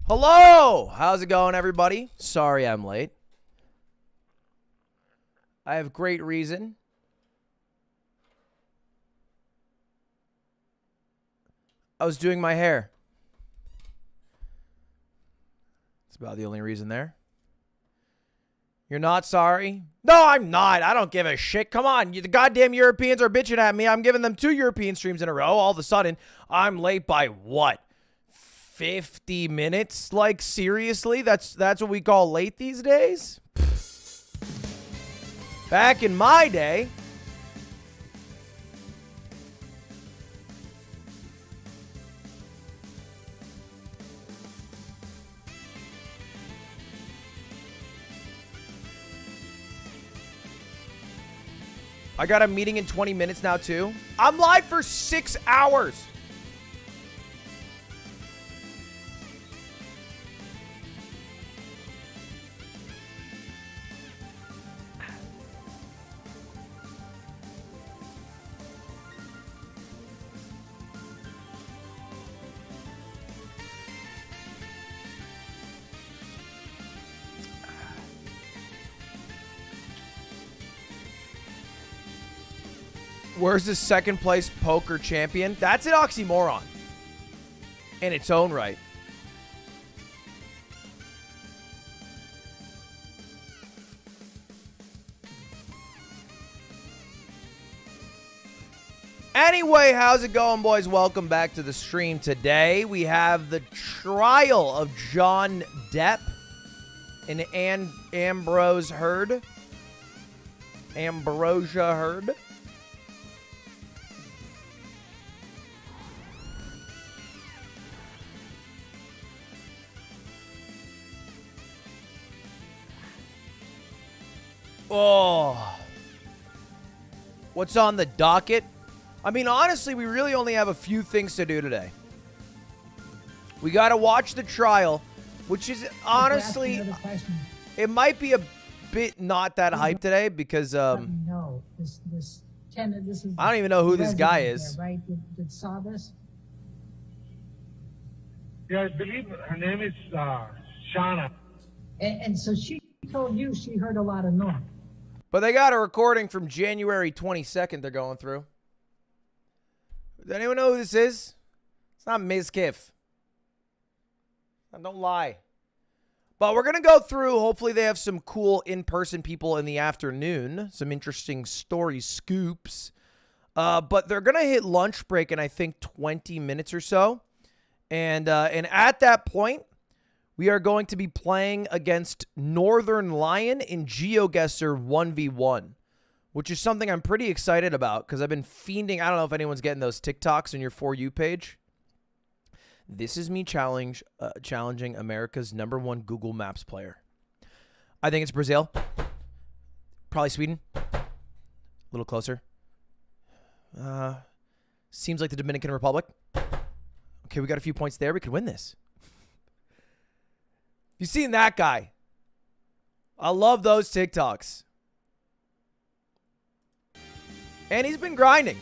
Hello! How's it going, everybody? Sorry I'm late. I have great reason. I was doing my hair. That's about the only reason there. You're not sorry? No, I'm not. I don't give a shit. Come on. The goddamn Europeans are bitching at me. I'm giving them 2 European streams in a row. All of a sudden, I'm late by what? 50 minutes? Like, seriously? That's what we call late these days? Back in my day, I got a meeting in 20 minutes now, too. I'm live for 6 hours. Where's the second place poker champion? That's an oxymoron in its own right. Anyway, how's it going, boys? Welcome back to the stream. Today, we have the trial of John Depp and Ambrosia Heard. Oh. What's on the docket? I mean, honestly, we really only have a few things to do today. We got to watch the trial, which is honestly, it might be a bit not that hype today because no, this is I don't even know who this guy is. There, right? That saw this. Yeah, I believe her name is Shauna. And so she told you she heard a lot of noise. But they got a recording from January 22nd they're going through. Does anyone know who this is? It's not Ms. Kiff. Don't lie. But we're going to go through. Hopefully they have some cool in-person people in the afternoon. Some interesting story scoops. But they're going to hit lunch break in, I think, 20 minutes or so. And at that point, we are going to be playing against Northern Lion in GeoGuessr 1v1, which is something I'm pretty excited about because I've been fiending. I don't know if anyone's getting those TikToks on your For You page. This is me challenging America's #1 Google Maps player. I think it's Brazil. Probably Sweden. A little closer. Seems like the Dominican Republic. Okay, we got a few points there. We could win this. You seen that guy? I love those TikToks. And he's been grinding.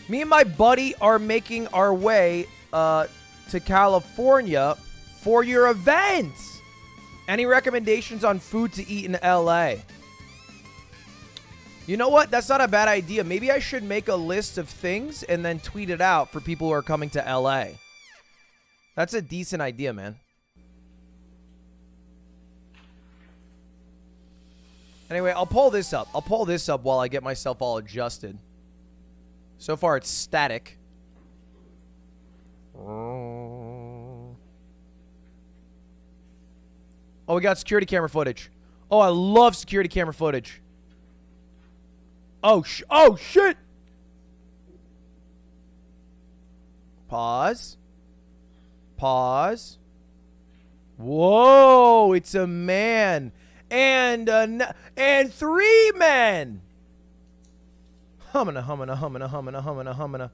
Me and my buddy are making our way to California for your event. Any recommendations on food to eat in LA? You know what? That's not a bad idea. Maybe I should make a list of things and then tweet it out for people who are coming to LA. That's a decent idea, man. Anyway, I'll pull this up. I'll pull this up while I get myself all adjusted. So far, it's static. Oh, we got security camera footage. Oh, I love security camera footage. Oh, shit. Pause. Whoa, it's a man and 3 men. Humana.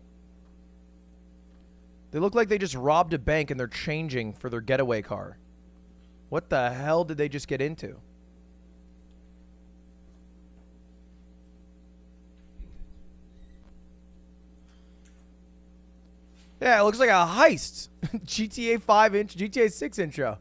They look like they just robbed a bank and they're changing for their getaway car. What the hell did they just get into? Yeah, it looks like a heist. GTA 5 GTA 6 intro.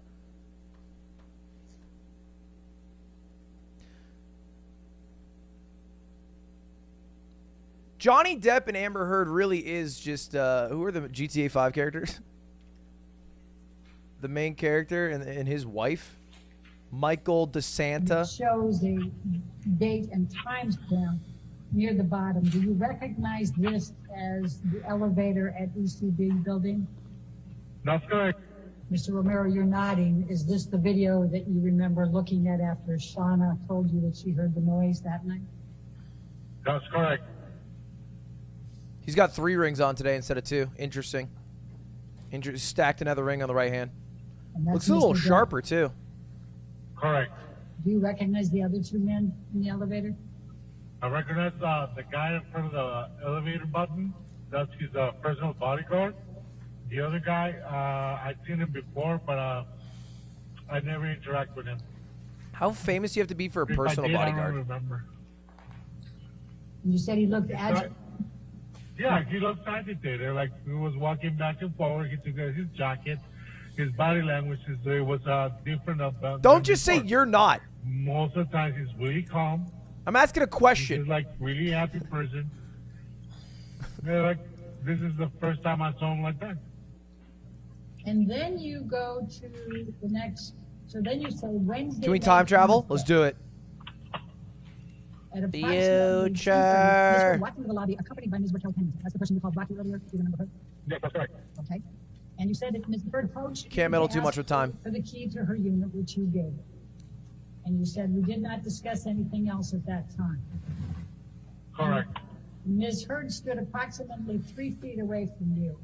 Johnny Depp and Amber Heard really is just, who are the GTA 5 characters? The main character and his wife, Michael DeSanta. It shows a date and timestamp near the bottom. Do you recognize this as the elevator at ECB building? That's correct. Mr. Romero, you're nodding. Is this the video that you remember looking at after Shauna told you that she heard the noise that night? That's correct. He's got 3 rings on today instead of 2. Interesting. Stacked another ring on the right hand. And that's Looks a little Mr. Depp. sharper, too. Correct. Do you recognize the other 2 men in the elevator? I recognize the guy in front of the elevator button. That's his personal bodyguard. The other guy, I've seen him before, but I never interact with him. How famous do you have to be for a If I personal did, I bodyguard? don't remember. You said he looked agitated. Yeah, he looked agitated. Like he was walking back and forward. He took his jacket. His body language was different. Don't just say you're not. Most of the time, he's really calm. I'm asking a He's question. like really happy person. They're like, this is the first time I saw him like that. And then you go to the next. So then you say Wednesday. Can we night time travel? Tuesday Let's do it. At approximately Future. 2:30, Ms. Heard walked into the lobby accompanied by Ms. Raquel Pennington. That's the person you called Rocky earlier. Do you remember her? Yeah, that's right. Okay. And you said that Ms. Bird approached you Can't meddle to too ask much with time. for the key to her unit, which you gave her. And you said we did not discuss anything else at that time. Correct. Ms. Heard stood approximately 3 feet away from you.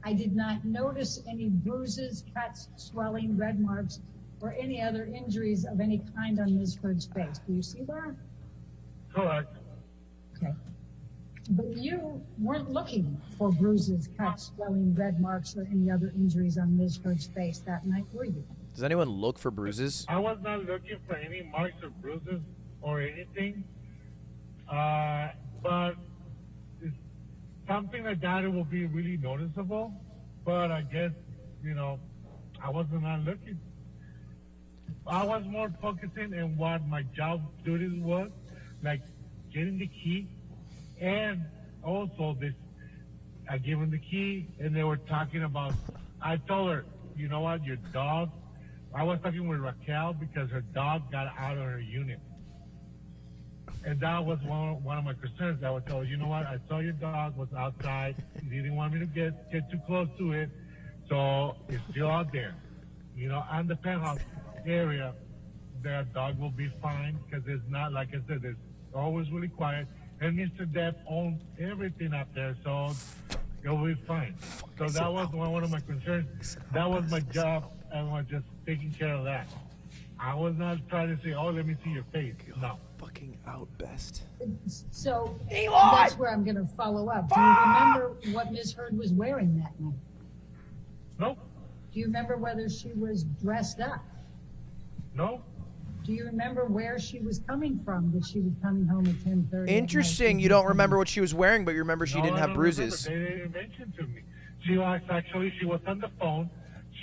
I did not notice any bruises, cuts, swelling, red marks, or any other injuries of any kind on Ms. Heard's face. Do you see that? Correct. Okay. But you weren't looking for bruises, cuts, swelling, red marks, or any other injuries on Ms. Heard's face that night, were you? Does anyone look for bruises? I was not looking for any marks or bruises or anything. But it's something like that, it will be really noticeable. But I guess, I wasn't not looking. I was more focusing on what my job duties was, like getting the key, and also this. I gave them the key, and they were talking about. I told her, you know what, your dog. I was talking with Raquel because her dog got out of her unit, and that was one of my concerns. I would tell her, you know what, I saw your dog was outside. You didn't want me to get too close to it, so it's still out there. On the penthouse area, the dog will be fine because it's not, like I said, it's always really quiet. And Mr. Depp owns everything up there, so it'll be fine. So that was one of my concerns. That was my job, and I was just taking care of that. I was not trying to say, oh, let me see your face. No. Fucking out best. So that's where I'm going to follow up. Do you remember what Ms. Heard was wearing that night? No. Do you remember whether she was dressed up? No. Do you remember where she was coming from? That she was coming home at 10:30? Interesting. You don't remember what she was wearing, but you remember she didn't I have don't bruises. remember. They didn't mention to me. She was on the phone.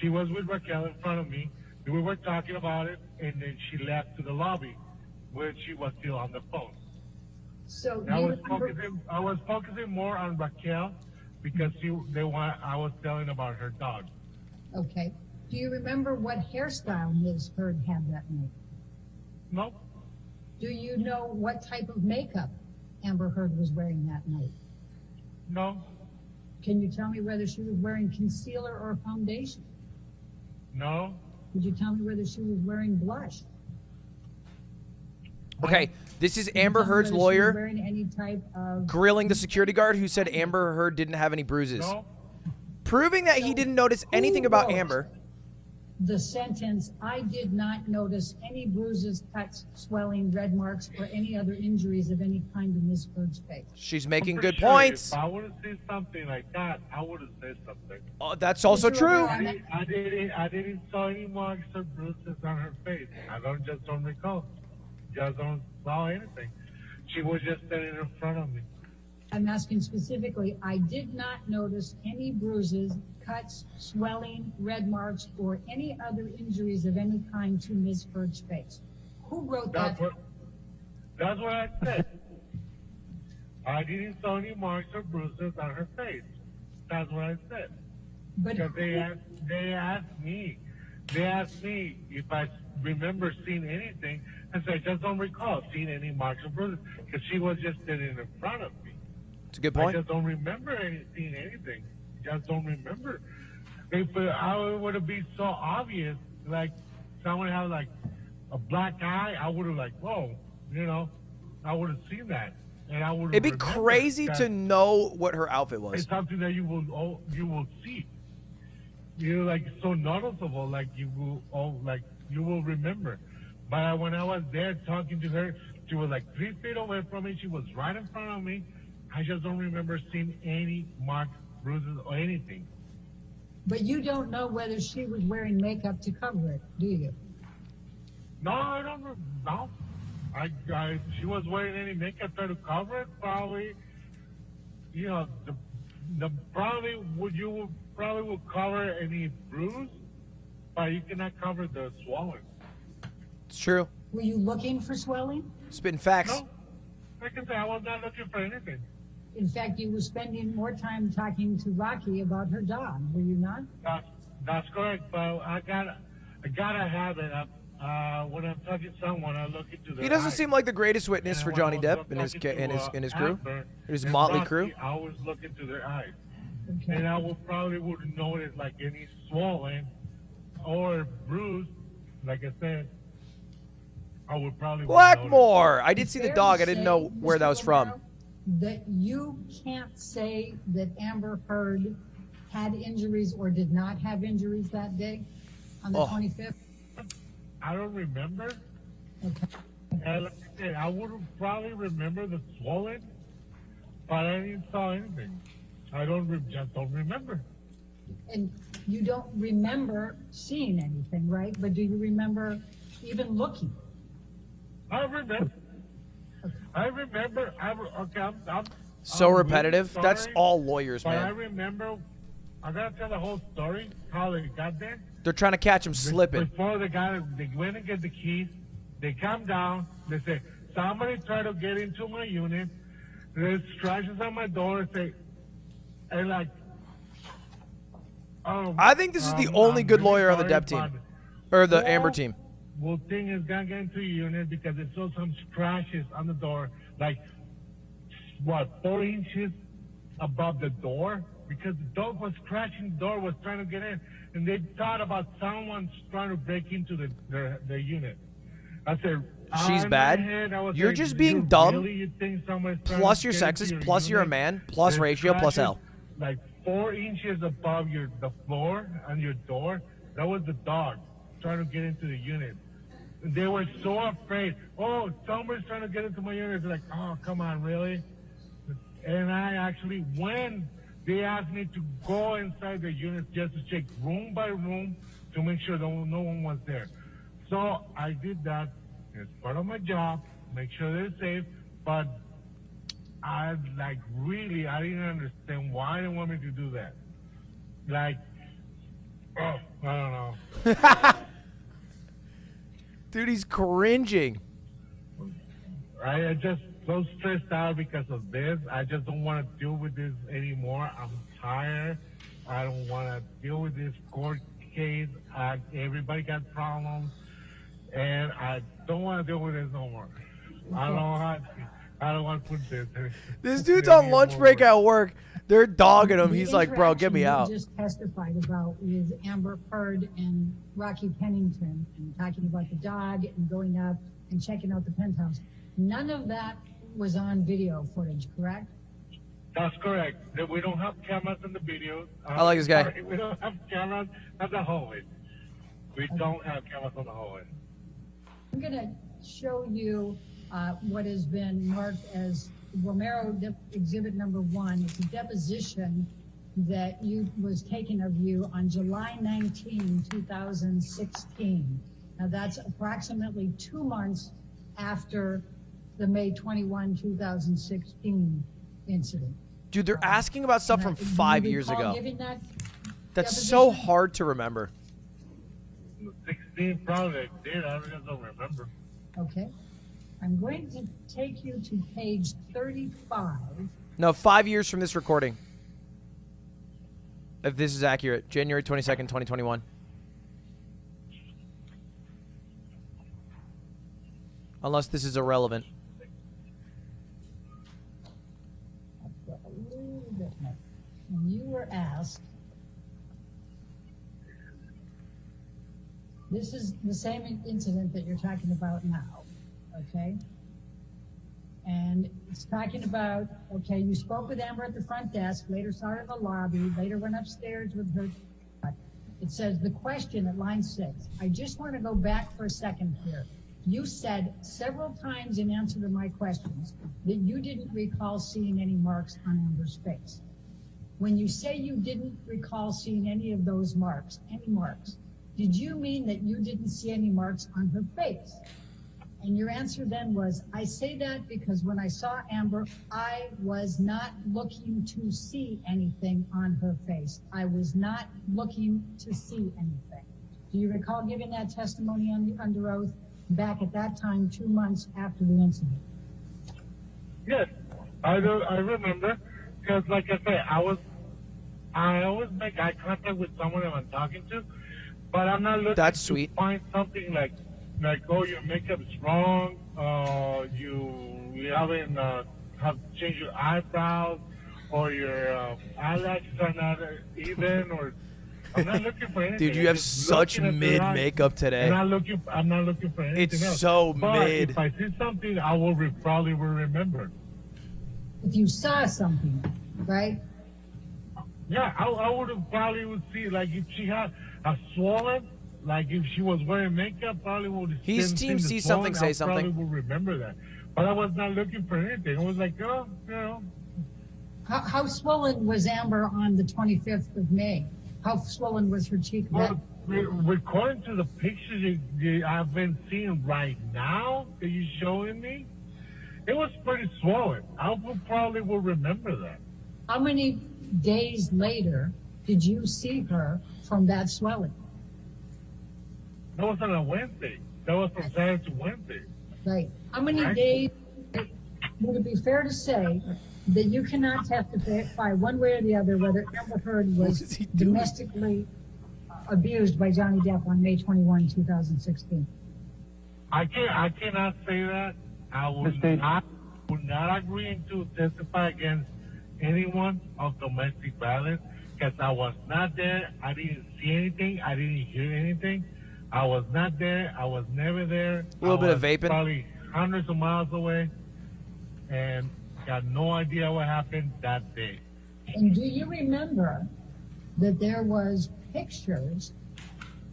She was with Raquel in front of me. We were talking about it, and then she left to the lobby where she was still on the phone. So I you was remember, focusing more on Raquel because I was telling about her dog. okay. Do you remember what hairstyle Ms. Heard had that night? No. Do you know what type of makeup Amber Heard was wearing that night? No. Can you tell me whether she was wearing concealer or foundation? No. Could you tell me whether she was wearing blush? Okay, this is Could you Amber tell me Heard's whether she was lawyer wearing any type of grilling the security guard who said Amber Heard didn't have any bruises. No. Proving that he didn't notice anything about wrote Amber. the sentence, I did not notice any bruises, cuts, swelling, red marks, or any other injuries of any kind in Ms. Heard's face. She's making For good sure, points. If I would have said something like that, I would have said something. Oh, that's also Mr. true. Romero, I didn't saw any marks or bruises on her face. I don't recall. Just don't saw anything. She was just standing in front of me. I'm asking specifically, I did not notice any bruises, cuts, swelling, red marks, or any other injuries of any kind to Ms. Bird's face. Who wrote that? That's what I said. I didn't saw any marks or bruises on her face. That's what I said. But Because they asked me if I remember seeing anything. I said, I just don't recall seeing any marks or bruises because she was just sitting in front of me. It's a good I point. just don't remember seeing anything. Just don't remember. If it would have been so obvious, like someone had like a black eye, I would have like, whoa, I would have seen that, and I would. It'd be crazy to know what her outfit was. It's something that you will see. Like so noticeable, like you will remember. But when I was there talking to her, she was like 3 feet away from me. She was right in front of me. I just don't remember seeing any marks, bruises, or anything. But you don't know whether she was wearing makeup to cover it, do you? No, I don't know. No. She was wearing any makeup to cover it, probably. The probably would cover any bruise, but you cannot cover the swelling. It's true. Were you looking for swelling? Spitting facts. No, I can say I was not looking for anything. In fact, you were spending more time talking to Rocky about her dog, were you not? That's correct, but I gotta have it. When I'm talking to someone, I look into their He doesn't eyes. seem like the greatest witness And for when Johnny I was Depp and his talking to, crew, Amber his and motley Rocky, crew. I always look into their eyes, Okay. and I wouldn't notice like any swollen or bruise. Like I said, I would probably wouldn't notice. Blackmore. I did see the Fair dog. to I didn't say, know where that Mr. was from. Romero, that you can't say that Amber Heard had injuries or did not have injuries that day on the Oh. 25th? I don't remember. Okay. And like I said, I would probably remember the swollen, but I didn't saw anything. I just don't remember. And you don't remember seeing anything, right? But do you remember even looking? I remember. I'm So really repetitive. sorry, That's all lawyers, But I man. remember. I gotta tell the whole story how they got there. They're trying to catch him slipping. Before they went and get the keys. They come down. They say somebody tried to get into my unit. There's scratches on my door. And like. I think this is the only good really lawyer on the sorry, Depp team. but Or the Amber team. Well, thing is gonna get into your unit because it saw some scratches on the door, like 4 inches above the door, because the dog was scratching the door, was trying to get in, and they thought about someone trying to break into the unit. I said, She's in bad. my head, I was You're like, just being you dumb, Really, you think someone's trying Plus to you're get into sexist, your plus you're a unit? man, plus There's ratio, plus scratches L. Like 4 inches above the floor on your door. That was the dog trying to get into the unit. They were so afraid. Oh, someone's trying to get into my unit. They're like, oh, come on, really? And I actually, when they asked me to go inside the unit just to check room by room to make sure that no one was there. So I did that. It's part of my job, make sure they're safe. But I didn't understand why they want me to do that. Like, oh, I don't know. Dude, he's cringing. I just so stressed out because of this. I just don't want to deal with this anymore. I'm tired. I don't want to deal with this court case. Everybody got problems, and I don't want to deal with this no more. I don't know how. I don't want to put this. This dude's on lunch break at work. They're dogging him. The He's like, bro, get me interaction out. you just testified about is Amber Heard and Rocky Pennington and talking about the dog and going up and checking out the penthouse. None of that was on video footage, correct? That's correct. We don't have cameras in the videos. I like this guy. Sorry, we don't have cameras at the hallway. We don't have cameras on the hallway. I'm going to show you what has been marked as Romero Exhibit Number 1. It's a deposition that was taken of you on July 19, 2016. Now that's approximately 2 months after the May 21, 2016 incident. Dude, they're asking about stuff from Do you 5 years recall ago. giving that That's so deposition? hard to remember. 16 probably did. I really don't remember. Okay. I'm going to take you to page 35. No, 5 years from this recording. If this is accurate. January 22nd, 2021. Unless this is irrelevant. A little bit more. When you were asked, this is the same incident that you're talking about now, okay? And it's talking about, okay, you spoke with Amber at the front desk, later saw her in the lobby, later went upstairs with her. It says the question at line 6. I just want to go back for a second here. You said several times in answer to my questions that you didn't recall seeing any marks on Amber's face. When you say you didn't recall seeing any of those marks, did you mean that you didn't see any marks on her face? And your answer then was, I say that because when I saw Amber, I was not looking to see anything on her face. I was not looking to see anything. Do you recall giving that testimony under oath back at that time, 2 months after the incident? Yes, I remember. Because like I said, I always make eye contact with someone that I'm talking to, but I'm not looking That's to sweet. find something like, oh, your makeup's wrong, you haven't have changed your eyebrows, or your eyelashes are not even, or I'm not looking for anything. Dude, you have I'm just such looking at mid their eyes. makeup today. I'm not looking for anything It's else. so But mid. if I see something, I will probably will remember. If you saw something, right? Yeah, I would have probably would see, like, if she had a swollen, like if she was wearing makeup, probably would have He's team seen the see something, swollen, say I probably something. would remember that. But I was not looking for anything. I was like, oh, you know. How swollen was Amber on the 25th of May? How swollen was her cheek? Well, according to the pictures I've been seeing right now that you're showing me, it was pretty swollen. I probably will remember that. How many days later did you see her from that swelling? That was on a Wednesday. That was from Saturday to Wednesday. Right. How many Right. days would it be fair to say that you cannot testify one way or the other whether Amber Heard What was is he doing? domestically abused by Johnny Depp on May 21, 2016? I cannot say that. I would not agree to testify against anyone of domestic violence because I was not there. I didn't see anything. I didn't hear anything. I was not there. I was never there. A little bit of I was vaping. Probably hundreds of miles away, and got no idea what happened that day. And do you remember that there was pictures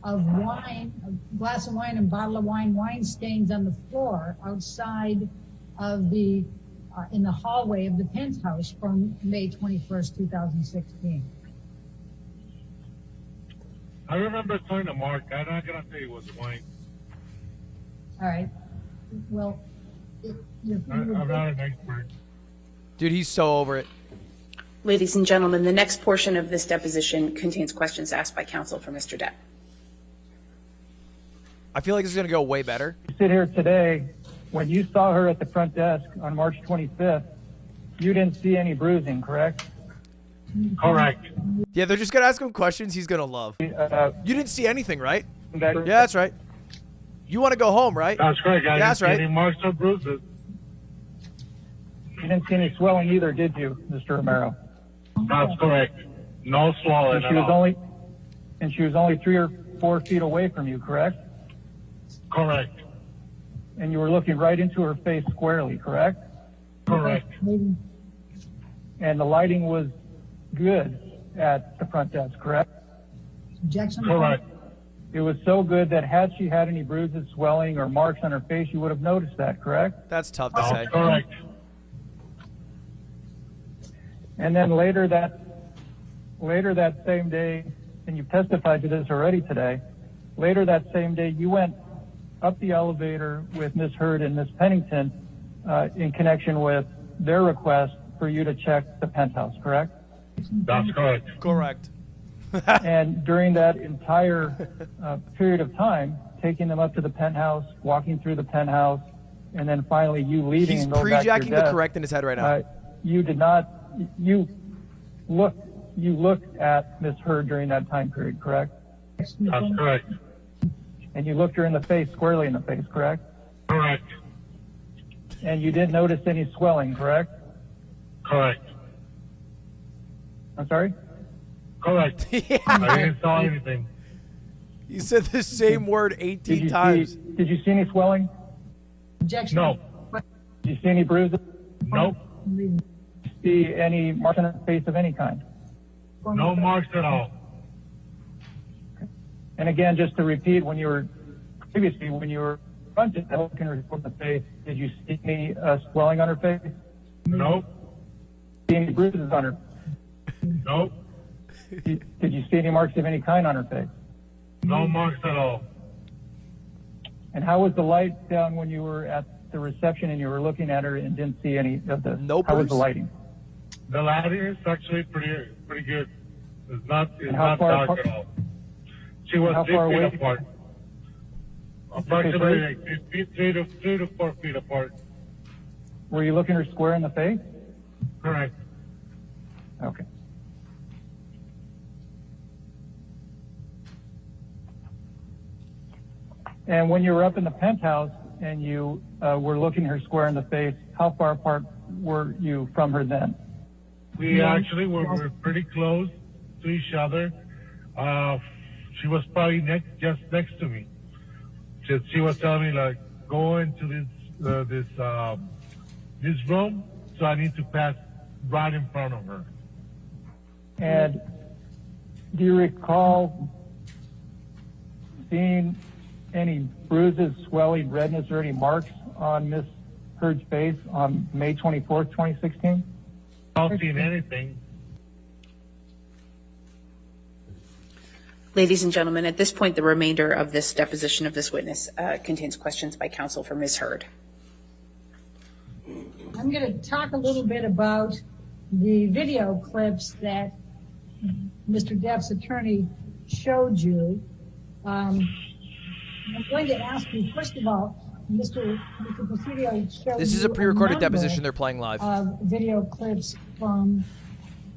of wine, a glass of wine and bottle of wine stains on the floor outside of the, in the hallway of the penthouse from May 21st, 2016? I remember talking to Mark. I'm not gonna say it was wine. All right. Well, I'm not an expert. Dude, he's so over it. Ladies and gentlemen, the next portion of this deposition contains questions asked by counsel for Mr. Depp. I feel like this is going to go way better. You sit here today, when you saw her at the front desk on March 25th, you didn't see any bruising, correct? Correct. Yeah, they're just going to ask him questions he's going to love. You didn't see anything, right? Yeah, that's right. You want to go home, right? That's correct. I Yeah, that's didn't see right. any marks or bruises. You didn't see any swelling either, did you, Mr. Romero? That's correct. No swelling And at she was all. only 3 or 4 feet away from you, correct? Correct. And you were looking right into her face squarely, correct? Correct. And the lighting was good at the front desk, correct? Objection? Correct. It was so good that had she had any bruises, swelling, or marks on her face, you would have noticed that, correct? That's tough to say. That's correct. And then later that same day, and you've testified to this already today, later that same day, you went up the elevator with Ms. Heard and Ms. Pennington in connection with their request for you to check the penthouse, correct? That's correct. Correct. And during that entire period of time, taking them up to the penthouse, walking through the penthouse, and then finally you leaving He's and going back to your pre-jacking the desk, correct in his head right now. you did not, you looked at Miss Heard during that time period, correct? That's correct. And you looked her in the face, squarely in the face, correct? Correct. And you didn't notice any swelling, correct? Correct. I'm sorry? Correct. Yeah. I didn't saw anything. You said the same word 18 times. Did you see any swelling? Objection. No. Did you see any bruises? Nope. Did you see any marks on her face of any kind? No marks at all. And again, just to repeat, when you were fronted, looking her in the face, did you see any swelling on her face? Nope. See any bruises on her? Nope. Did you see any marks of any kind on her face? No marks at all. And how was the light down when you were at the reception and you were looking at her and didn't see any of the? No How was bruise? the lighting? The lighting is actually pretty good. It's not how far dark apart- at all. She was how 3 far feet away? apart. Approximately like 3 to 4 feet apart. Were you looking her square in the face? Correct. Okay. And when you were up in the penthouse and you were looking her square in the face, how far apart were you from her then? We actually were pretty close to each other. She was probably just next to me. She was telling me like, go into this room, so I need to pass right in front of her. And do you recall seeing any bruises, swelling, redness, or any marks on Miss Heard's face on May 24th, 2016? I don't see anything. Ladies and gentlemen, at this point, the remainder of this deposition of this witness contains questions by counsel for Ms. Heard. I'm going to talk a little bit about the video clips that Mr. Depp's attorney showed you. I'm going to ask you, first of all, Mr. Presidio showed This is you a pre-recorded number deposition. They're playing live. of video clips from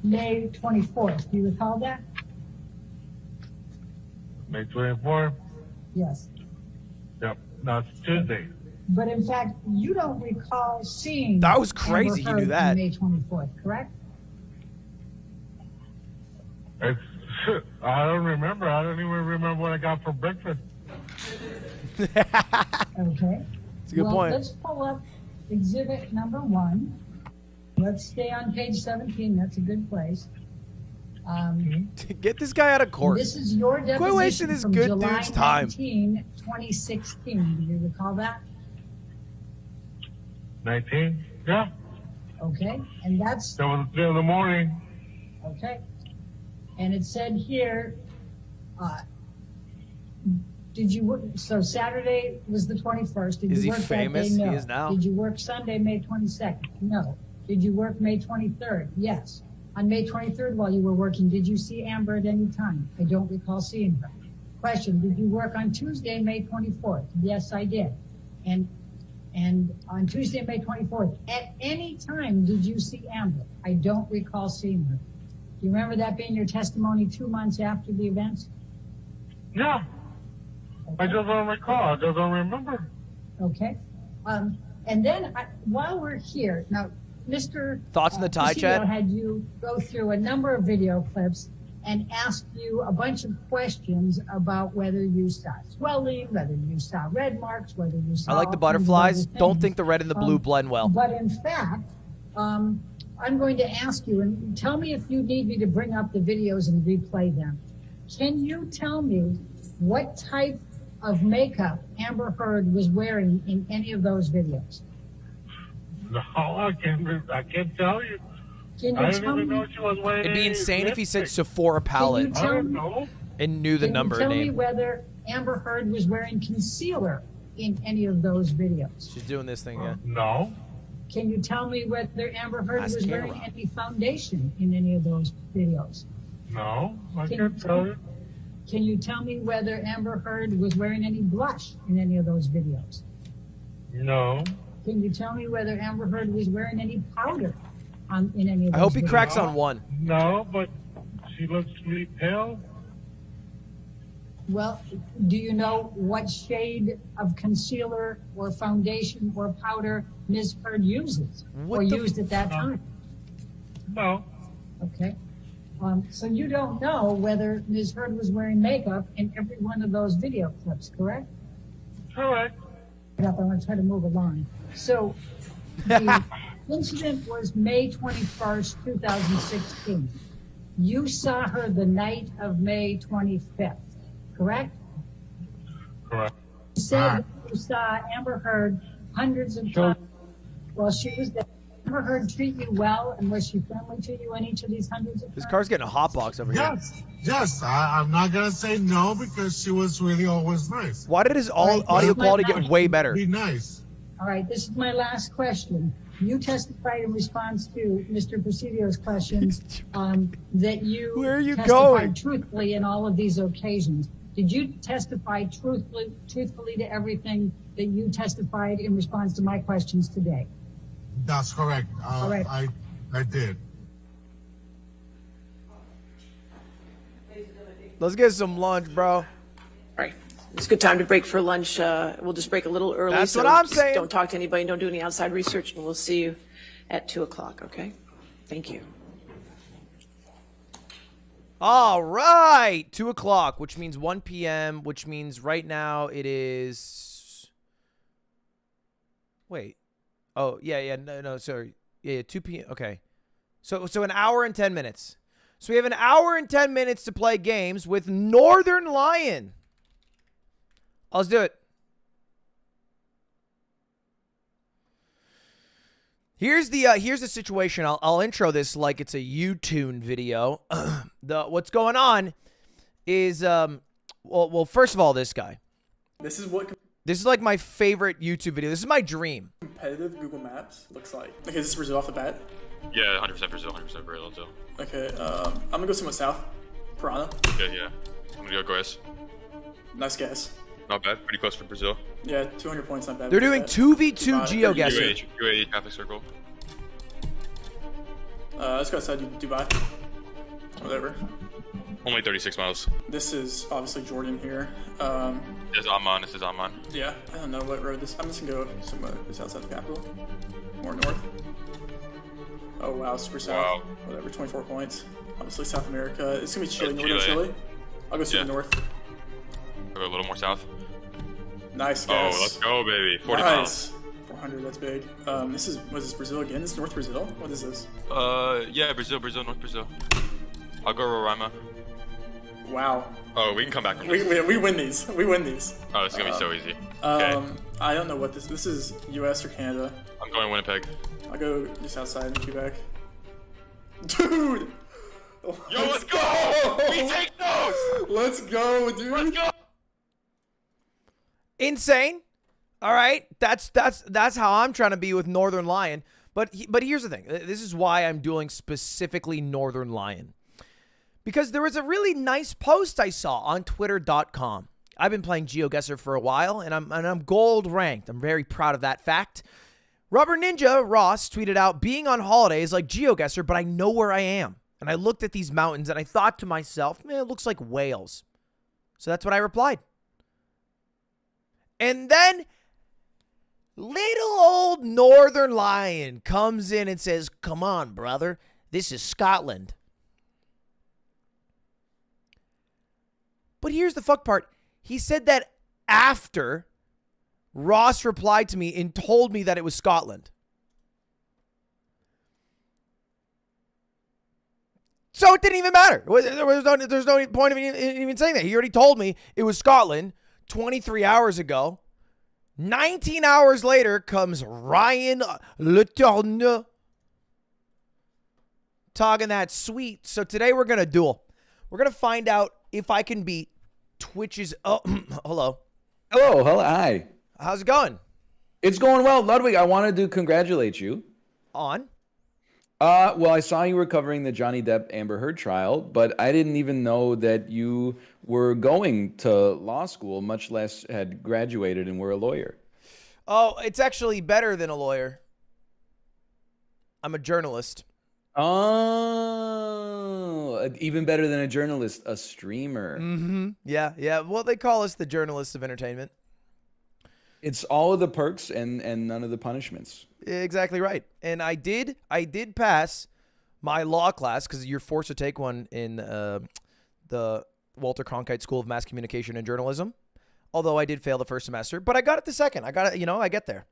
May 24th. Do you recall that? May 24th. Yes. Yep. No, it's Tuesday. But in fact, you don't recall seeing That was crazy. Amber You knew Heard on that. May 24th, correct? I don't remember. I don't even remember what I got for breakfast. Okay. It's a good well, point. Let's pull up exhibit number 1. Let's stay on page 17. That's a good place. Get this guy out of court. This is your Quit wasting deposition this from good July dude's time. 19, 2016. Do you recall that? 19? Yeah. Okay. And that's That was 3 in the morning. okay. And it said here, did you work? So Saturday was the 21st. Did Is you he work famous? that day? He No. is now. Did you work Sunday, May 22nd? No. Did you work May 23rd? Yes. On May 23rd, while you were working, did you see Amber at any time? I don't recall seeing her. Question: did you work on Tuesday, May 24th? Yes, I did. And on Tuesday, May 24th, at any time did you see Amber? I don't recall seeing her. Do you remember that being your testimony 2 months after the events? Yeah. I just don't recall. I just don't remember. Okay. And then while we're here, now, Mr. Thoughts on the tie, Presidio Chad? had you go through a number of video clips and asked you a bunch of questions about whether you saw swelling, whether you saw red marks, whether you saw. I like all the kinds of butterflies. other Don't things. think the red and the blue blend well. But in fact, I'm going to ask you, and tell me if you need me to bring up the videos and replay them. Can you tell me what type of makeup Amber Heard was wearing in any of those videos? No, I can't tell you. Can I you didn't tell even know me? she was wearing It'd be insane if he said lipstick. Sephora palette I don't know. and knew the Can number you and tell me name. whether Amber Heard was wearing concealer in any of those videos? She's doing this thing, yeah. No. Can you tell me whether Amber Heard Ask was Kayla. wearing any foundation in any of those videos? No, I Can can't tell you. Can you tell me whether Amber Heard was wearing any blush in any of those videos? No. Can you tell me whether Amber Heard was wearing any powder in any of those I hope he videos? cracks on one. No, but she looks really pale. Well, do you know what shade of concealer or foundation or powder Ms. Heard uses What or the used at that time? No. Okay. So you don't know whether Ms. Heard was wearing makeup in every one of those video clips, correct? Correct. I want to try to move along. So the incident was May 21st, 2016. You saw her the night of May 25th, correct? Correct. You said you saw Amber Heard hundreds of Sure. times while she was there. Amber Heard treat you well, and was she friendly to you in each of these hundreds of This times? car's getting a hot box over here. Yes. I'm not gonna say no because she was really always nice. Why did his Right, audio this is my quality get last- way better? Be nice. All right, this is my last question. You testified in response to Mr. Presidio's questions that you Where are you testified going? truthfully in all of these occasions. Did you testify truthfully to everything that you testified in response to my questions today? That's correct. All right. I did. Let's get some lunch, bro. All right. It's a good time to break for lunch. We'll just break a little early. That's so what I'm just saying. Don't talk to anybody. Don't do any outside research. And we'll see you at 2 o'clock, okay? Thank you. All right. 2 o'clock, which means 1 p.m., which means right now it is. Wait. Oh, yeah. No, sorry. Yeah, 2 p.m. Okay. So an hour and 10 minutes. So we have an hour and 10 minutes to play games with Northern Lion. Let's do it. Here's the situation. I'll intro this like it's a YouTube video. What's going on is well first of all, this guy. This is what This is like my favorite YouTube video. This is my dream. competitive Google Maps looks like. Okay, is this Brazil off the bat? Yeah, 100% Brazil, 100% Brazil. Okay, I'm gonna go somewhat south. Piranha. Okay, yeah. I'm gonna go Goiás. Nice guess. Not bad. Pretty close for Brazil. Yeah, 200 points, not bad. They're doing 2v2 Dubai. GeoGuessr. UAE traffic circle. Let's go outside Dubai. Whatever. Only 36 miles. This is obviously Jordan here. This is Amman. This is Amman. Yeah, I don't know what road this. I'm just gonna go somewhere just outside the capital, more north. Oh wow, super south. Wow. Whatever, 24 points. Obviously South America. It's gonna be Chile, Yeah, northern Chile. Chile. I'll go super Yeah. north. Go a little more south. Nice Oh, guess. let's go, baby. 40 miles. Nice. 400, that's big. What is this, Brazil again? This is North Brazil? What is this? Yeah, Brazil, North Brazil. I'll go Roraima. Wow. Oh, we can come back from We this. win these. We win these. Oh, it's gonna be so easy. Okay. I don't know what this is US or Canada. I'm going Winnipeg. I'll go just outside in Quebec. Dude! Yo, let's go! We take those! Let's go, dude! Let's go! Insane. All right, that's how I'm trying to be with Northern Lion. But here's the thing. This is why I'm doing specifically Northern Lion. Because there was a really nice post I saw on twitter.com. I've been playing GeoGuessr for a while, and I'm gold ranked. I'm very proud of that fact. Rubber Ninja Ross tweeted out, being on holiday is like GeoGuessr, but I know where I am. And I looked at these mountains, and I thought to myself, man, it looks like Wales. So that's what I replied. And then little old Northern Lion comes in and says, come on, brother, this is Scotland. But here's the fuck part. He said that after Ross replied to me and told me that it was Scotland. So it didn't even matter. There's no point of even saying that. He already told me it was Scotland 23 hours ago. 19 hours later comes Ryan Le Tourneau talking that sweet. So today we're going to duel. We're going to find out if I can beat Twitch's... Oh, hello. Hello, hi. How's it going? It's going well, Ludwig. I wanted to congratulate you. On? Well, I saw you were covering the Johnny Depp Amber Heard trial, but I didn't even know that you were going to law school, much less had graduated and were a lawyer. Oh, it's actually better than a lawyer. I'm a journalist. Oh, even better than a journalist, a streamer. Mm-hmm. Yeah, yeah. Well, they call us the journalists of entertainment. It's all of the perks and none of the punishments. Exactly right. And I did pass my law class because you're forced to take one in the Walter Cronkite School of Mass Communication and Journalism. Although I did fail the first semester, but I got it the second. I got it, I get there.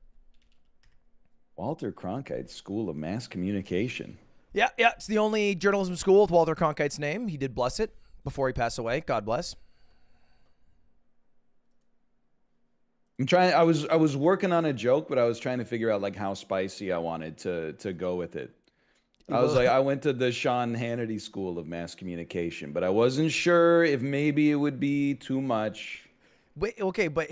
Walter Cronkite School of Mass Communication. Yeah. It's the only journalism school with Walter Cronkite's name. He did bless it before he passed away. God bless. I'm trying. I was working on a joke, but I was trying to figure out like how spicy I wanted to go with it. I was like, I went to the Sean Hannity School of Mass Communication, but I wasn't sure if maybe it would be too much. Wait, okay, but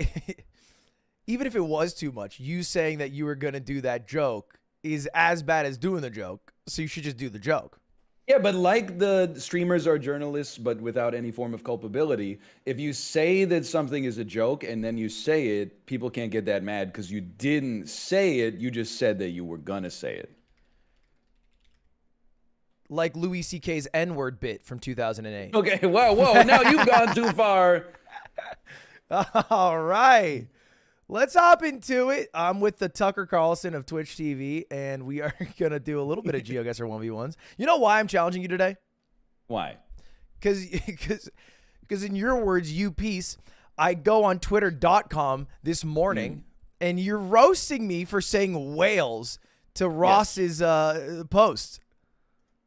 even if it was too much, you saying that you were gonna do that joke is as bad as doing the joke. So you should just do the joke. Yeah, but like the streamers are journalists, but without any form of culpability, if you say that something is a joke and then you say it, people can't get that mad because you didn't say it. You just said that you were going to say it. Like Louis C.K.'s N-word bit from 2008. Okay, whoa, now you've gone too far. All right. Let's hop into it. I'm with the Tucker Carlson of Twitch TV, and we are going to do a little bit of GeoGuessr 1v1s. You know why I'm challenging you today? Why? Because in your words, you piece, I go on twitter.com this morning, and you're roasting me for saying whales to Ross's post.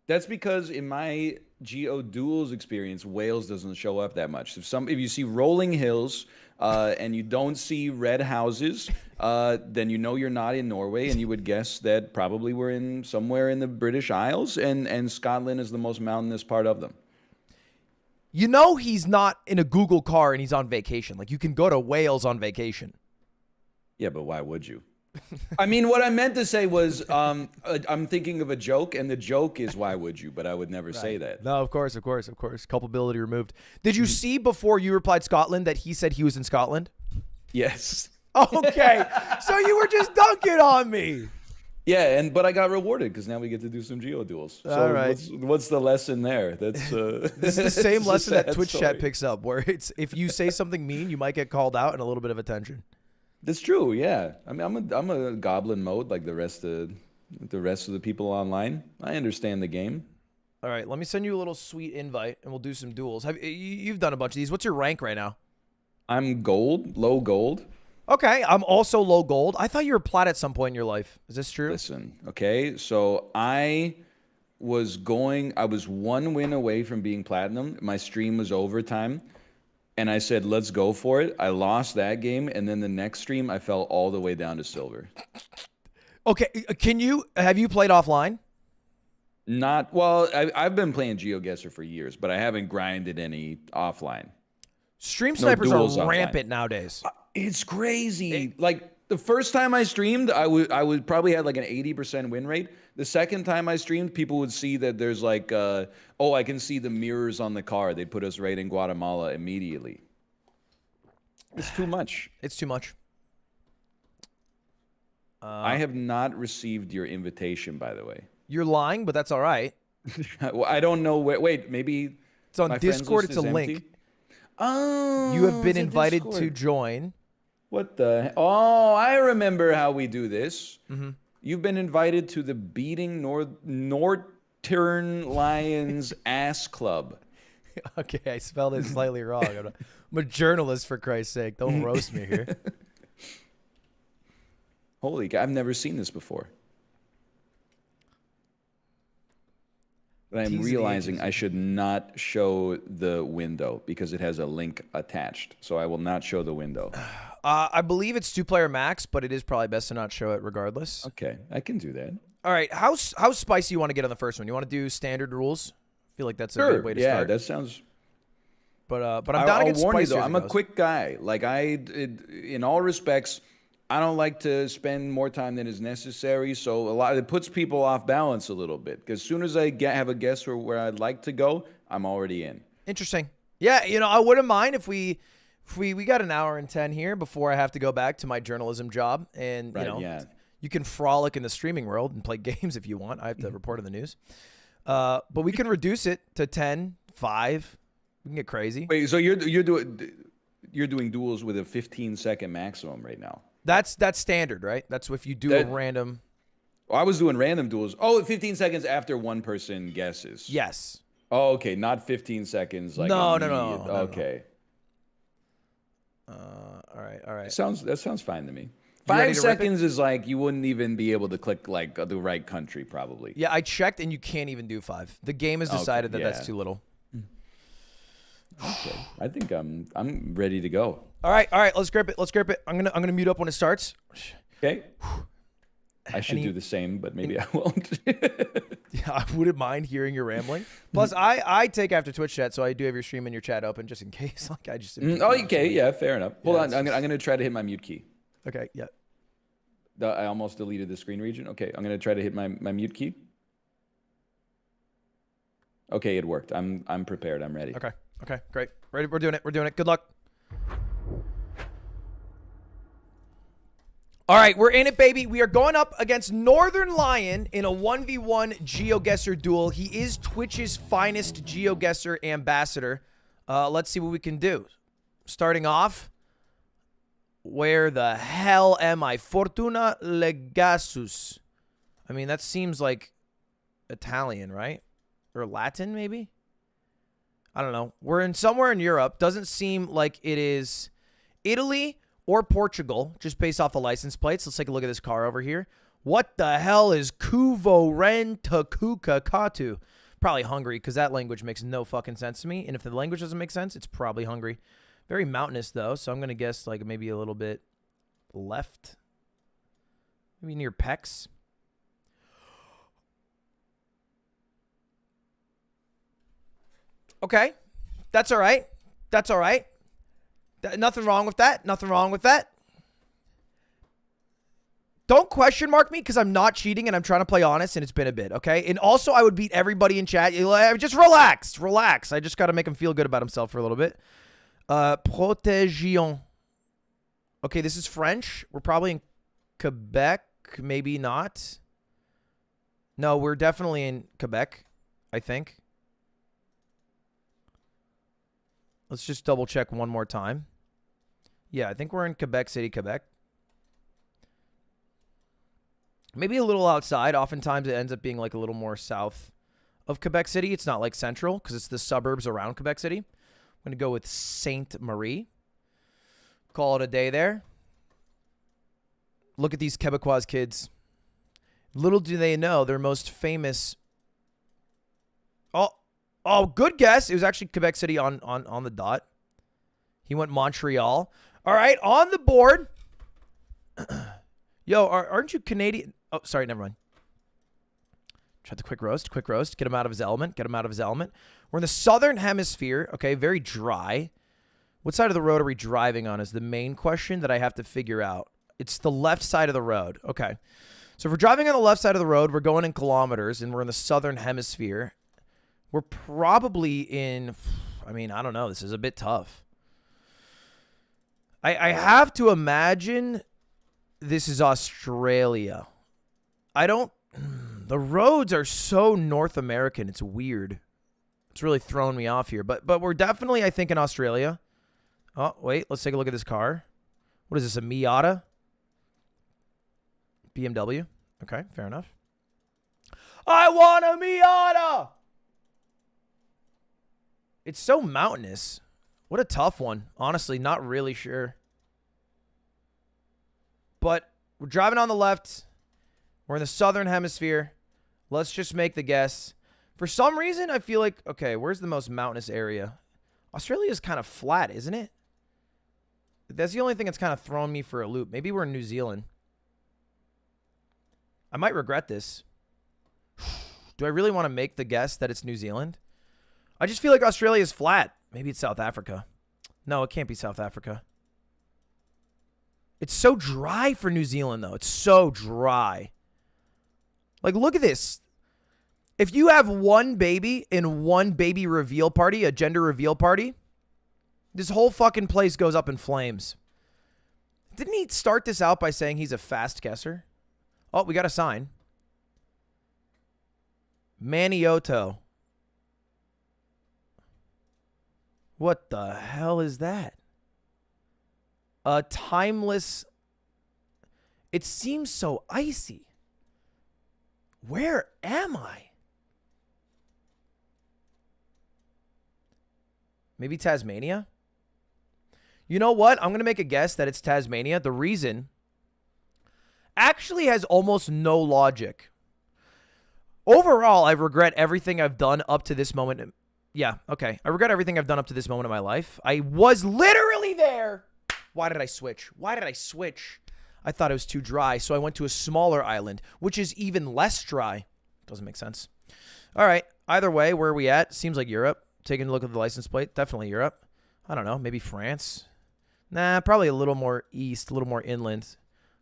That's because in my Geo Duels experience, Wales doesn't show up that much. If you see rolling hills and you don't see red houses, then you know you're not in Norway, and you would guess that probably we're in somewhere in the British Isles, and Scotland is the most mountainous part of them. You know he's not in a Google car and he's on vacation. Like, you can go to Wales on vacation. Yeah, but why would you? I mean, what I meant to say was I'm thinking of a joke, and the joke is why would you, but I would never say that. No, of course. Culpability removed. Did you see before you replied Scotland that he said he was in Scotland? Yes. Okay. So you were just dunking on me. Yeah, but I got rewarded because now we get to do some Geo Duels. So all right. What's the lesson there? That's this is the same lesson that Twitch story. chat picks up, where it's if you say something mean, you might get called out and a little bit of attention. That's true. Yeah. I mean, I'm a goblin mode like the rest of the people online. I understand the game. All right, let me send you a little sweet invite, and we'll do some duels. You've done a bunch of these. What's your rank right now? I'm gold, low gold. Okay, I'm also low gold. I thought you were plat at some point in your life. Is this true? Listen, okay, so I was 1 win away from being platinum. My stream was overtime. And I said, let's go for it. I lost that game, and then the next stream, I fell all the way down to silver. Okay, have you played offline? I've been playing GeoGuessr for years, but I haven't grinded any offline. Stream snipers are rampant offline. Nowadays. It's crazy. Like, the first time I streamed, I would probably had like an 80% win rate. The second time I streamed, people would see that there's like, I can see the mirrors on the car. They put us right in Guatemala immediately. It's too much. It's too much. I have not received your invitation, by the way. You're lying, but that's all right. Well, I don't know. Wait, maybe it's on Discord. It's a link. Oh, you have been invited to join. What the? Oh, I remember how we do this. Mm-hmm. You've been invited to the Beating Northern Lions Ass Club. Okay, I spelled it slightly wrong. I'm a journalist, for Christ's sake. Don't roast me here. Holy cow, I've never seen this before. But I'm realizing I should not show the window because it has a link attached. So I will not show the window. I believe it's 2-player max, but it is probably best to not show it regardless. Okay, I can do that. All right, how spicy you want to get on the first one? You want to do standard rules? I feel like that's a good way to start. Yeah, that sounds... But I'm down to get warn you spicier. though, I'm a quick guy. Like in all respects, I don't like to spend more time than is necessary, so it puts people off balance a little bit. Because as soon as I have a guess for where I'd like to go, I'm already in. Interesting. Yeah, I wouldn't mind if we got an hour and 10 here before I have to go back to my journalism job, and you can frolic in the streaming world and play games if you want. I have to report on the news, but we can reduce it to 10, 5. We can get crazy. Wait, so you're doing duels with a 15-second maximum right now? That's standard, right? That's if you do a random. Oh, I was doing random duels. Oh, 15 seconds after one person guesses. Yes. Oh, okay. Not 15 seconds. Like no. Okay. All right. That sounds fine to me. 5 seconds is like you wouldn't even be able to click like the right country, probably. Yeah, I checked, and you can't even do 5. The game has decided that that's too little. Okay. I think I'm ready to go. All right. Let's grip it. I'm gonna mute up when it starts. Okay. I should do the same, but maybe I won't. Yeah, I wouldn't mind hearing your rambling. Plus, I take after Twitch chat, so I do have your stream and your chat open just in case. Like I just. Okay. Yeah. Fair enough. Hold on. I'm gonna try to hit my mute key. Okay. Yeah. I almost deleted the screen region. Okay. I'm gonna try to hit my mute key. Okay, it worked. I'm prepared. I'm ready. Okay. Great. Ready? We're doing it. Good luck. All right, we're in it, baby. We are going up against Northern Lion in a 1v1 GeoGuessr duel. He is Twitch's finest GeoGuessr ambassador. Let's see what we can do. Starting off, where the hell am I? Fortuna Legasus. I mean, that seems like Italian, right? Or Latin, maybe? I don't know. We're in somewhere in Europe. Doesn't seem like it is Italy or Portugal, just based off the license plates. Let's take a look at this car over here. What the hell is Kuvo Ren Takuka Katu? Probably Hungary, because that language makes no fucking sense to me. And if the language doesn't make sense, it's probably Hungary. Very mountainous, though, so I'm going to guess like maybe a little bit left. Maybe near Pecs. Okay. That's all right. Nothing wrong with that. Don't question mark me because I'm not cheating and I'm trying to play honest and it's been a bit, okay? And also, I would beat everybody in chat. Just relax. I just got to make him feel good about himself for a little bit. Protegion. Okay, this is French. We're probably in Quebec. Maybe not. No, we're definitely in Quebec, I think. Let's just double check one more time. Yeah, I think we're in Quebec City, Quebec. Maybe a little outside. Oftentimes it ends up being like a little more south of Quebec City. It's not like central because it's the suburbs around Quebec City. I'm going to go with Sainte Marie. Call it a day there. Look at these Quebecois kids. Little do they know their most famous... Oh, good guess. It was actually Quebec City on the dot. He went Montreal. All right, on the board. Yo, aren't you Canadian? Oh, sorry, never mind. Try the quick roast. Get him out of his element. We're in the southern hemisphere. Okay, very dry. What side of the road are we driving on is the main question that I have to figure out. It's the left side of the road. Okay. So if we're driving on the left side of the road, we're going in kilometers, and we're in the southern hemisphere. We're probably in, I mean, I don't know. This is a bit tough. I have to imagine this is Australia. The roads are so North American. It's weird. It's really throwing me off here. But we're definitely, I think, in Australia. Oh, wait. Let's take a look at this car. What is this, a Miata? BMW. Okay, fair enough. I want a Miata! It's so mountainous. What a tough one. Honestly, not really sure. But we're driving on the left. We're in the southern hemisphere. Let's just make the guess. For some reason, I feel like, okay, where's the most mountainous area? Australia is kind of flat, isn't it? That's the only thing that's kind of throwing me for a loop. Maybe we're in New Zealand. I might regret this. Do I really want to make the guess that it's New Zealand? I just feel like Australia is flat. Maybe it's South Africa. No, it can't be South Africa. It's so dry for New Zealand, though. It's so dry. Like, look at this. If you have one baby in one baby reveal party, a gender reveal party, this whole fucking place goes up in flames. Didn't he start this out by saying he's a fast guesser? Oh, we got a sign. Manioto. What the hell is that? A timeless. It seems so icy. Where am I? Maybe Tasmania? You know what? I'm going to make a guess that it's Tasmania. The reason actually has almost no logic. Overall, I regret everything I've done up to this moment. Yeah, okay. I regret everything I've done up to this moment in my life. I was literally there. Why did I switch? Why did I switch? I thought it was too dry, so I went to a smaller island, which is even less dry. Doesn't make sense. All right. Either way, where are we at? Seems like Europe. Taking a look at the license plate. Definitely Europe. I don't know. Maybe France. Nah, probably a little more east, a little more inland.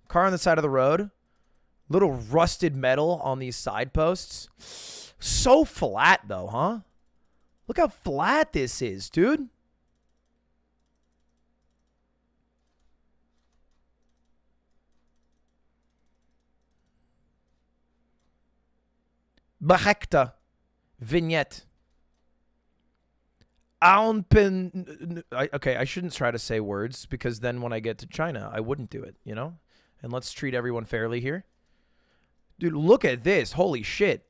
Car on the side of the road. Little rusted metal on these side posts. So flat, though, huh? Look how flat this is, dude. Behekta. Vignette. Okay, I shouldn't try to say words because then when I get to China, I wouldn't do it, you know? And let's treat everyone fairly here. Dude, look at this. Holy shit.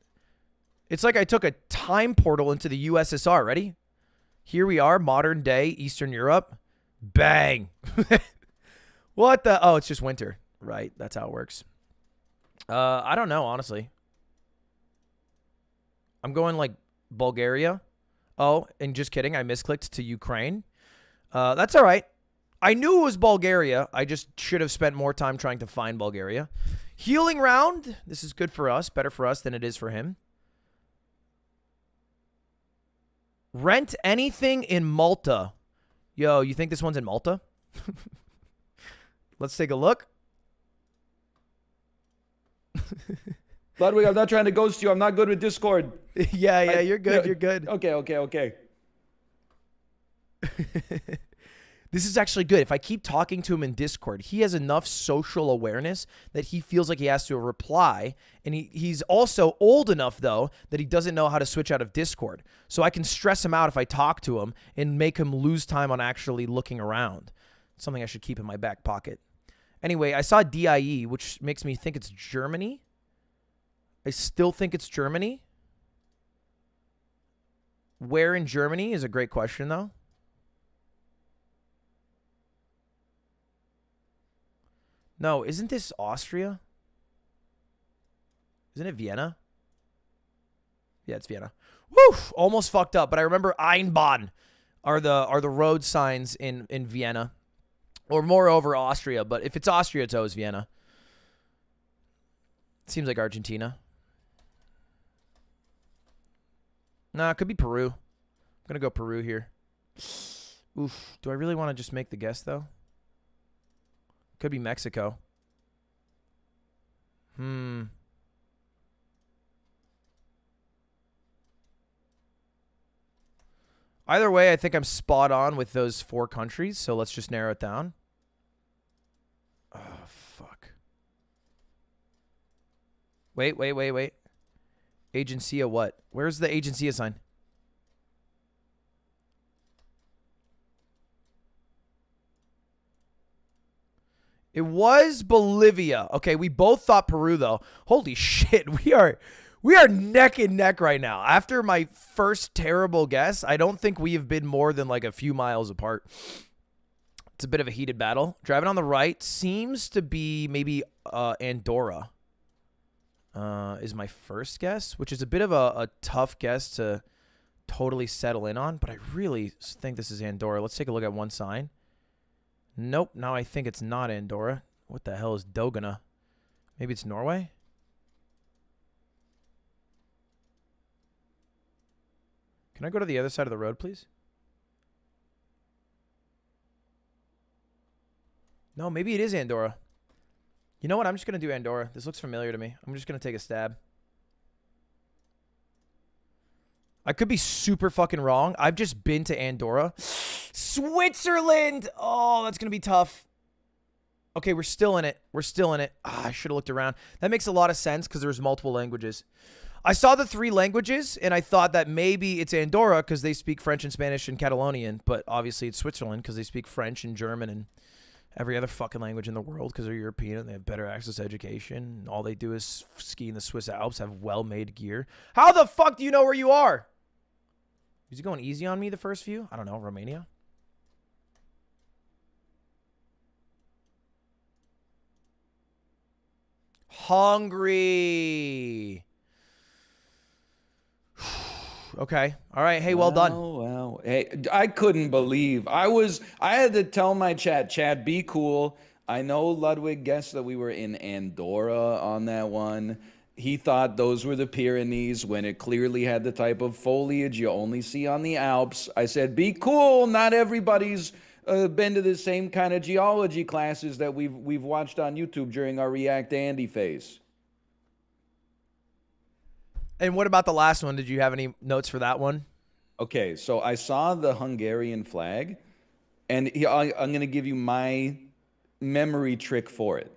It's like I took a time portal into the USSR. Ready? Here we are, modern day Eastern Europe. Bang. What the? Oh, it's just winter. Right, that's how it works. I don't know, honestly. I'm going like Bulgaria. Oh, and just kidding. I misclicked to Ukraine. That's all right. I knew it was Bulgaria. I just should have spent more time trying to find Bulgaria. Healing round. This is good for us. Better for us than it is for him. Rent anything in Malta. Yo, you think this one's in Malta? Let's take a look. Ludwig, I'm not trying to ghost you. I'm not good with Discord. Yeah, you're good. You're good. Okay. This is actually good. If I keep talking to him in Discord, he has enough social awareness that he feels like he has to reply. And he's also old enough, though, that he doesn't know how to switch out of Discord. So I can stress him out if I talk to him and make him lose time on actually looking around. Something I should keep in my back pocket. Anyway, I saw DIE, which makes me think it's Germany. I still think it's Germany. Where in Germany is a great question, though. No, isn't this Austria? Isn't it Vienna? Yeah, it's Vienna. Woo! Almost fucked up, but I remember Einbahn are the road signs in Vienna. Or moreover, Austria. But if it's Austria, it's always Vienna. Seems like Argentina. Nah, it could be Peru. I'm going to go Peru here. Oof. Do I really want to just make the guess, though? Could be Mexico. Either way, I think I'm spot on with those 4 countries, so let's just narrow it down. Oh, fuck. Wait. Agencia what? Where's the Agencia sign? It was Bolivia. Okay, we both thought Peru, though. Holy shit, we are neck and neck right now. After my first terrible guess, I don't think we have been more than like a few miles apart. It's a bit of a heated battle. Driving on the right seems to be maybe Andorra is my first guess, which is a bit of a tough guess to totally settle in on, but I really think this is Andorra. Let's take a look at one sign. Nope, now I think it's not Andorra. What the hell is Dogana? Maybe it's Norway? Can I go to the other side of the road, please? No, maybe it is Andorra. You know what? I'm just going to do Andorra. This looks familiar to me. I'm just going to take a stab. I could be super fucking wrong. I've just been to Andorra. Switzerland! Oh, that's going to be tough. Okay, we're still in it. We're still in it. I should have looked around. That makes a lot of sense because there's multiple languages. I saw the 3 languages, and I thought that maybe it's Andorra because they speak French and Spanish and Catalonian, but obviously it's Switzerland because they speak French and German and every other fucking language in the world because they're European and they have better access to education. All they do is ski in the Swiss Alps, have well-made gear. How the fuck do you know where you are? Is he going easy on me the first few? I don't know. Romania? Hungary. Okay. All right. Hey, well done. Wow. Hey, I couldn't believe. I had to tell my chat, be cool. I know Ludwig guessed that we were in Andorra on that one. He thought those were the Pyrenees when it clearly had the type of foliage you only see on the Alps. I said, be cool. Not everybody's been to the same kind of geology classes that we've watched on YouTube during our React Andy phase. And what about the last one? Did you have any notes for that one? Okay, so I saw the Hungarian flag, and I'm going to give you my memory trick for it.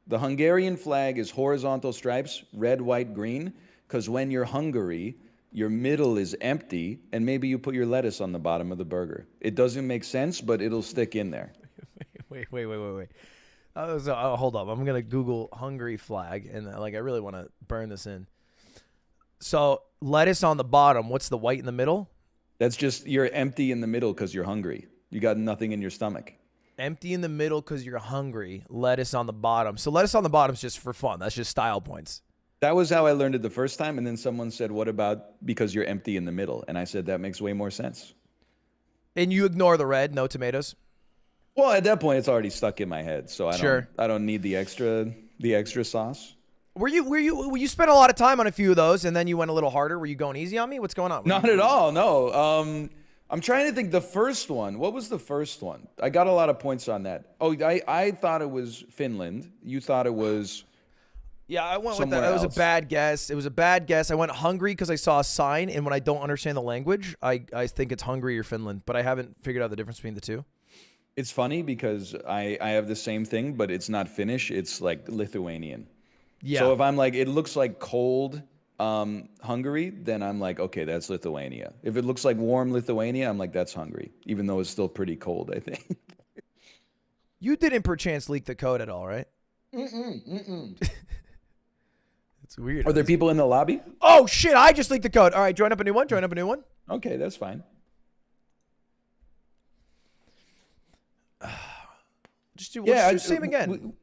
The Hungarian flag is horizontal stripes, red, white, green, because when you're Hungary, your middle is empty, and maybe you put your lettuce on the bottom of the burger. It doesn't make sense, but it'll stick in there. Wait. Hold up. I'm going to Google Hungary flag, and I really want to burn this in. So lettuce on the bottom. What's the white in the middle? That's just you're empty in the middle because you're hungry. You got nothing in your stomach. Empty in the middle because you're hungry. Lettuce on the bottom. So lettuce on the bottom is just for fun. That's just style points. That was how I learned it the first time. And then someone said, what about because you're empty in the middle? And I said, that makes way more sense. And you ignore the red, no tomatoes? Well, at that point, it's already stuck in my head. So I don't need the extra sauce. You spent a lot of time on a few of those and then you went a little harder? Were you going easy on me? What's going on? Not at all, no. I'm trying to think. The first one, what was the first one? I got a lot of points on that. Oh, I thought it was Finland. You thought it was Yeah, I went with that. It was a bad guess. It was a bad guess. I went Hungary because I saw a sign, and when I don't understand the language, I think it's Hungary or Finland, but I haven't figured out the difference between the two. It's funny because I have the same thing, but it's not Finnish. It's like Lithuanian. Yeah. So if I'm like, it looks like cold Hungary, then I'm like, okay, that's Lithuania. If it looks like warm Lithuania, I'm like, that's Hungary, even though it's still pretty cold, I think. You didn't perchance leak the code at all, right? Mm-mm. It's weird. Are there people in the lobby? Oh, shit, I just leaked the code. All right, join up a new one. Okay, that's fine. Just do the same again.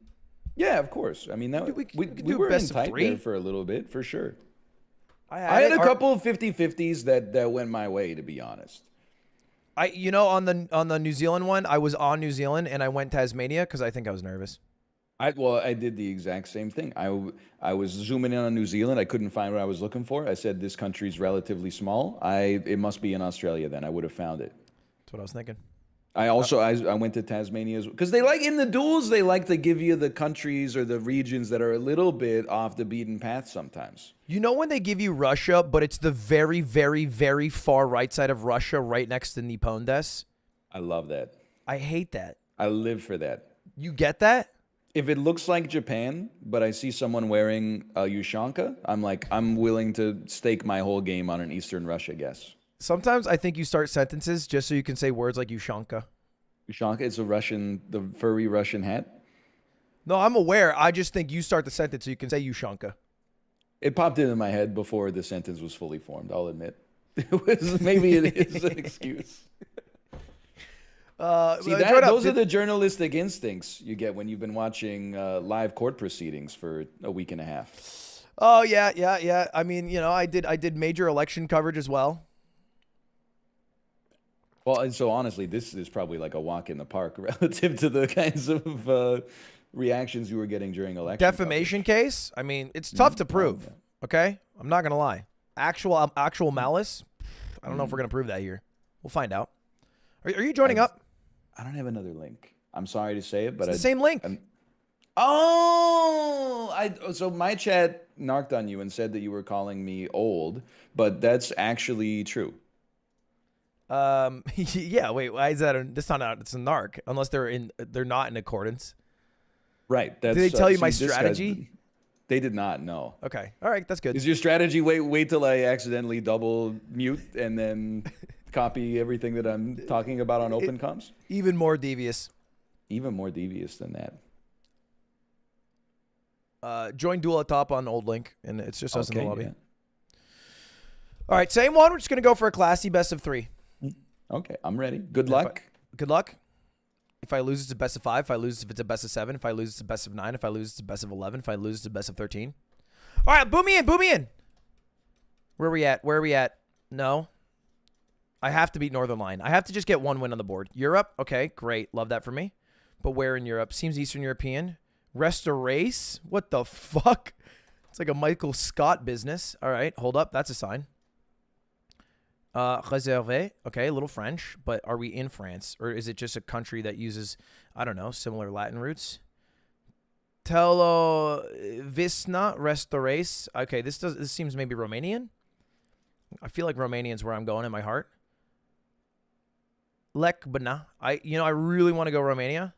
Yeah, of course. I mean, we were in tight there for a little bit, for sure. I had a couple of 50-50s that went my way, to be honest. On the New Zealand one, I was on New Zealand and I went Tasmania because I think I was nervous. I did the exact same thing. I was zooming in on New Zealand. I couldn't find what I was looking for. I said, this country's relatively small. It must be in Australia then. I would have found it. That's what I was thinking. I went to Tasmania as well. Because they like, in the duels, they like to give you the countries or the regions that are a little bit off the beaten path sometimes. You know when they give you Russia, but it's the very, very, very far right side of Russia right next to Nippon Des? I love that. I hate that. I live for that. You get that? If it looks like Japan, but I see someone wearing a Yushanka, I'm willing to stake my whole game on an Eastern Russia guess. Sometimes I think you start sentences just so you can say words like Yushanka. Yushanka, it's the furry Russian hat? No, I'm aware. I just think you start the sentence so you can say Yushanka. It popped into my head before the sentence was fully formed, I'll admit. Maybe it is an excuse. Those are the journalistic instincts you get when you've been watching live court proceedings for a week and a half. Oh, yeah. I mean, I did major election coverage as well. Well, and so honestly, this is probably like a walk in the park relative to the kinds of reactions you were getting during election defamation coverage. Case. I mean, it's tough to prove. Okay, I'm not gonna lie. Actual malice. I don't know if we're gonna prove that here. We'll find out. Are you joining up? I don't have another link. I'm sorry to say it, but It's the same link. So my chat narked on you and said that you were calling me old, but that's actually true. Yeah. Wait, why is that? That's not. It's a narc unless they're not in accordance. Right. Did they tell you my this guy's- strategy? They did not. No. Okay. All right. That's good. Is your strategy wait till I accidentally double mute and then copy everything that I'm talking about on open comms? Even more devious. Even more devious than that. Join duel at top on old link, and it's just us in the lobby. Yeah. All right, same one. We're just gonna go for a classy best of 3. Okay, I'm ready. Good luck. Good luck. If I lose, it's a best of 5. If I lose, it's a best of 7. If I lose, it's a best of 9. If I lose, it's a best of 11. If I lose, it's a best of 13. All right, boom me in, boom me in. Where are we at? Where are we at? No. I have to beat Northern Line. I have to just get one win on the board. Europe, okay, great. Love that for me. But where in Europe? Seems Eastern European. Rest a race? What the fuck? It's like a Michael Scott business. All right, hold up. That's a sign. Réservé. Okay, a little French, but are we in France? Or is it just a country that uses, I don't know, similar Latin roots? Televisna Restaurace. Okay, this seems maybe Romanian. I feel like Romanian's where I'm going in my heart. Lekbana. I really want to go Romania.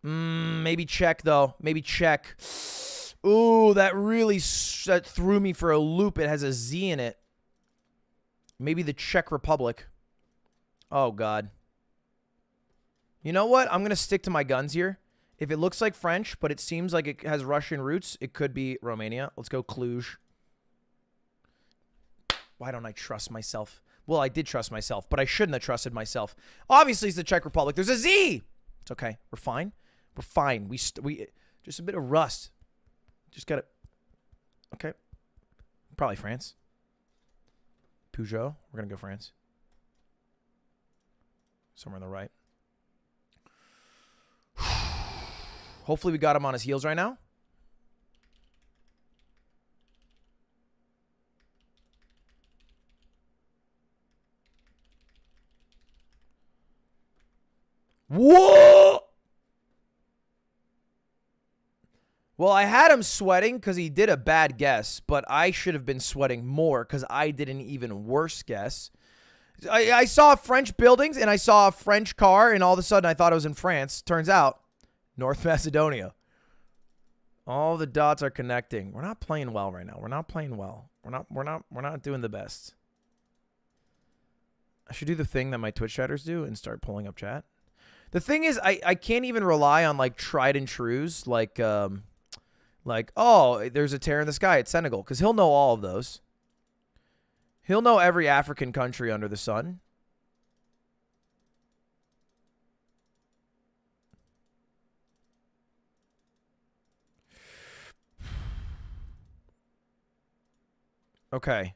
Maybe Czech though. Maybe Czech. Ooh, that really that threw me for a loop. It has a Z in it. Maybe the Czech Republic. Oh, God. You know what? I'm going to stick to my guns here. If it looks like French, but it seems like it has Russian roots, it could be Romania. Let's go Cluj. Why don't I trust myself? Well, I did trust myself, but I shouldn't have trusted myself. Obviously, it's the Czech Republic. There's a Z. It's okay. We're fine. We're fine. We just a bit of rust. Just got to. Okay. Probably France. Peugeot. We're going to go France. Somewhere on the right. Hopefully we got him on his heels right now. Whoa! Well, I had him sweating because he did a bad guess, but I should have been sweating more because I did an even worse guess. I saw French buildings and I saw a French car, and all of a sudden I thought it was in France. Turns out, North Macedonia. All the dots are connecting. We're not playing well right now. We're not playing well. We're not doing the best. I should do the thing that my Twitch chatters do and start pulling up chat. The thing is, I can't even rely on like tried and trues like oh, there's a tear in the sky at Senegal, because he'll know all of those. He'll know every African country under the sun. Okay.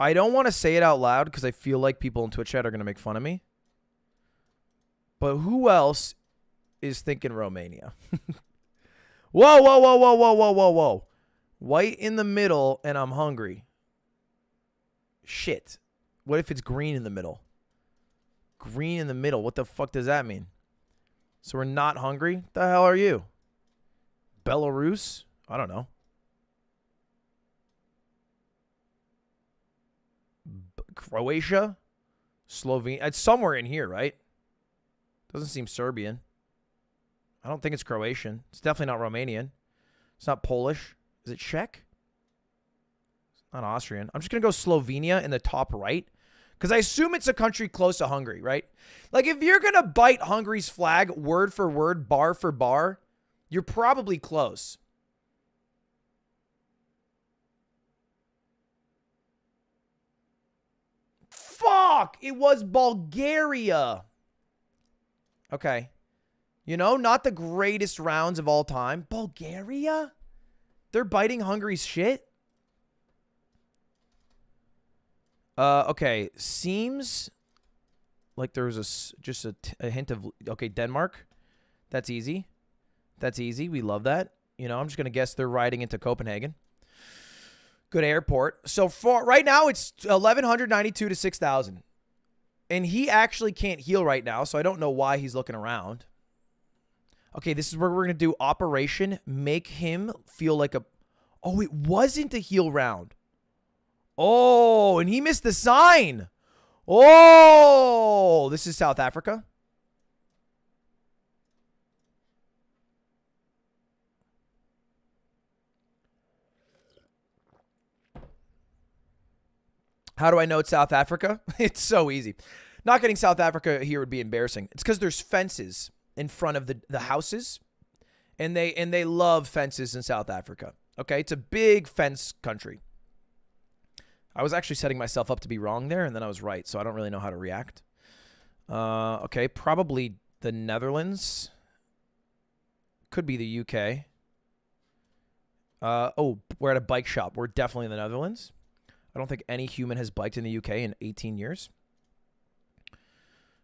I don't want to say it out loud because I feel like people in Twitch chat are going to make fun of me. But who else is thinking Romania? Whoa, whoa, whoa, whoa, whoa, whoa, whoa, whoa. White in the middle and I'm hungry. Shit. What if it's green in the middle? Green in the middle. What the fuck does that mean? So we're not hungry? The hell are you? Belarus? I don't know. Croatia? Slovenia? It's somewhere in here, right? Doesn't seem Serbian. I don't think it's Croatian. It's definitely not Romanian. It's not Polish. Is it Czech? It's not Austrian. I'm just going to go Slovenia in the top right, because I assume it's a country close to Hungary, right? Like, if you're going to bite Hungary's flag word for word, bar for bar, you're probably close. Fuck! It was Bulgaria. Okay. You know, not the greatest rounds of all time. Bulgaria? They're biting Hungary's shit? Okay. Seems like there was just a hint of... Okay, Denmark. That's easy. That's easy. We love that. You know, I'm just going to guess they're riding into Copenhagen. Good airport. So for right now, it's 1,192 to 6,000. And he actually can't heal right now, so I don't know why he's looking around. Okay, this is where we're going to do Operation Make Him Feel Like a... Oh, it wasn't a heal round. Oh, and he missed the sign. Oh, this is South Africa. How do I know it's South Africa? It's so easy. Not getting South Africa here would be embarrassing. It's because there's fences in front of the houses, and they love fences in South Africa. Okay, it's a big fence country. I was actually setting myself up to be wrong there, and then I was right, so I don't really know how to react. Okay, probably the Netherlands. Could be the UK. Oh, we're at a bike shop. We're definitely in the Netherlands. I don't think any human has biked in the UK in 18 years.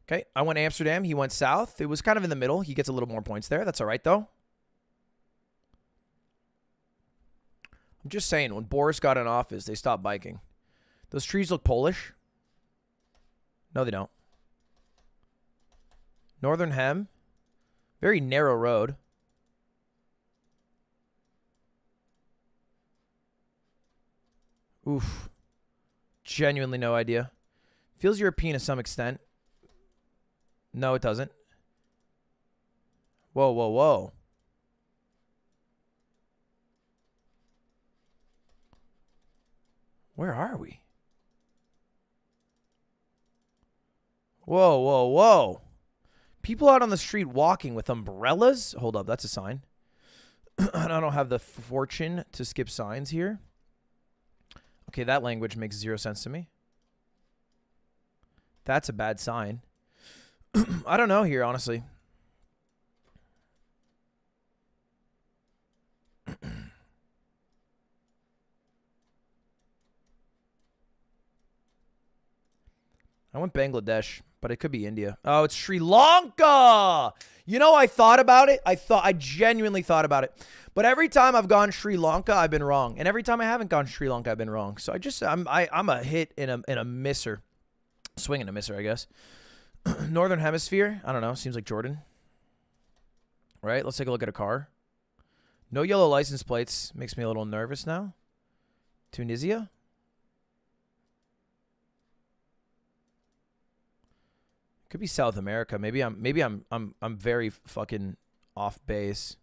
Okay, I went Amsterdam. He went south. It was kind of in the middle. He gets a little more points there. That's all right, though. I'm just saying, when Boris got in office, they stopped biking. Those trees look Polish. No, they don't. Northern Hem. Very narrow road. Oof. Genuinely no idea. Feels European to some extent. No, it doesn't. Whoa, whoa, whoa. Where are we? Whoa, whoa, whoa. People out on the street walking with umbrellas? Hold up, that's a sign. I don't have the fortune to skip signs here. Okay, that language makes 0 sense to me. That's a bad sign. I don't know here, honestly. I went Bangladesh, but it could be India. Oh, it's Sri Lanka. You know, I thought about it. I genuinely thought about it. But every time I've gone Sri Lanka, I've been wrong. And every time I haven't gone Sri Lanka, I've been wrong. So I'm a hit and a misser. Swing and a misser, I guess. Northern Hemisphere. I don't know. Seems like Jordan. Right? Let's take a look at a car. No yellow license plates. Makes me a little nervous now. Tunisia. Could be South America. Maybe I'm very fucking off base.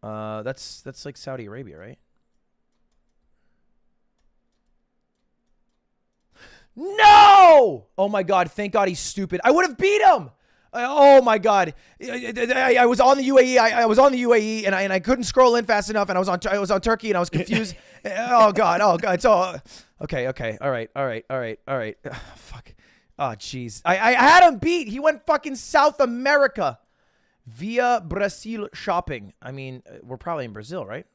That's like Saudi Arabia, right? No! Oh my god, thank god he's stupid. I would have beat him. Oh my god. I was on the UAE. I was on the UAE and I couldn't scroll in fast enough, and I was on Turkey and I was confused. Oh god. It's all okay. All right. Ugh, fuck. Oh jeez. I had him beat. He went fucking South America via Brazil shopping. I mean, we're probably in Brazil, right?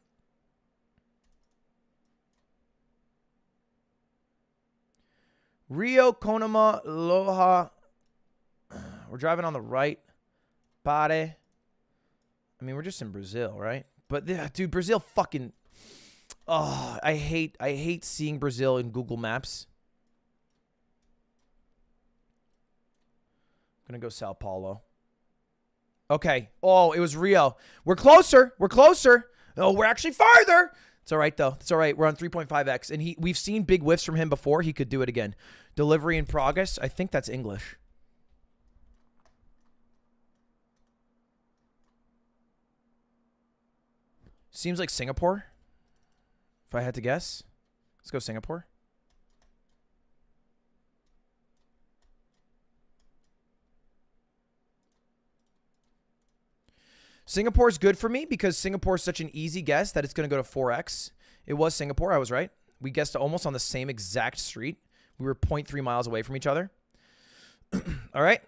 Rio, Conema, Loja. We're driving on the right. Pare. I mean, we're just in Brazil, right? But dude, Brazil fucking... Oh, I hate seeing Brazil in Google Maps. I'm going to go Sao Paulo. Okay. Oh, it was Rio. We're closer. Oh, we're actually farther. It's all right, though. It's all right. We're on 3.5x. And we've seen big whiffs from him before. He could do it again. Delivery in progress. I think that's English. Seems like Singapore. If I had to guess. Let's go Singapore. Singapore's good for me because Singapore's such an easy guess that it's going to go to 4x. It was Singapore. I was right. We guessed almost on the same exact street. We were 0.3 miles away from each other. All right.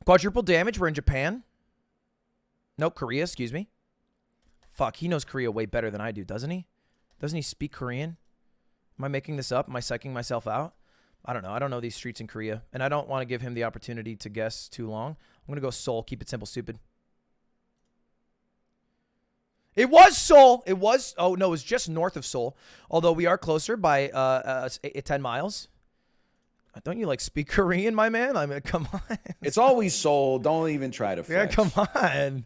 Quadruple damage. We're in Japan. Nope, Korea. Excuse me. Fuck, he knows Korea way better than I do, doesn't he? Doesn't he speak Korean? Am I making this up? Am I psyching myself out? I don't know. I don't know these streets in Korea. And I don't want to give him the opportunity to guess too long. I'm going to go Seoul. Keep it simple, stupid. It was Seoul. It was. Oh no, it was just north of Seoul. Although we are closer by 10 miles. Don't you like speak Korean, my man? I mean, come on. It's always Seoul. Don't even try to flex. Yeah, come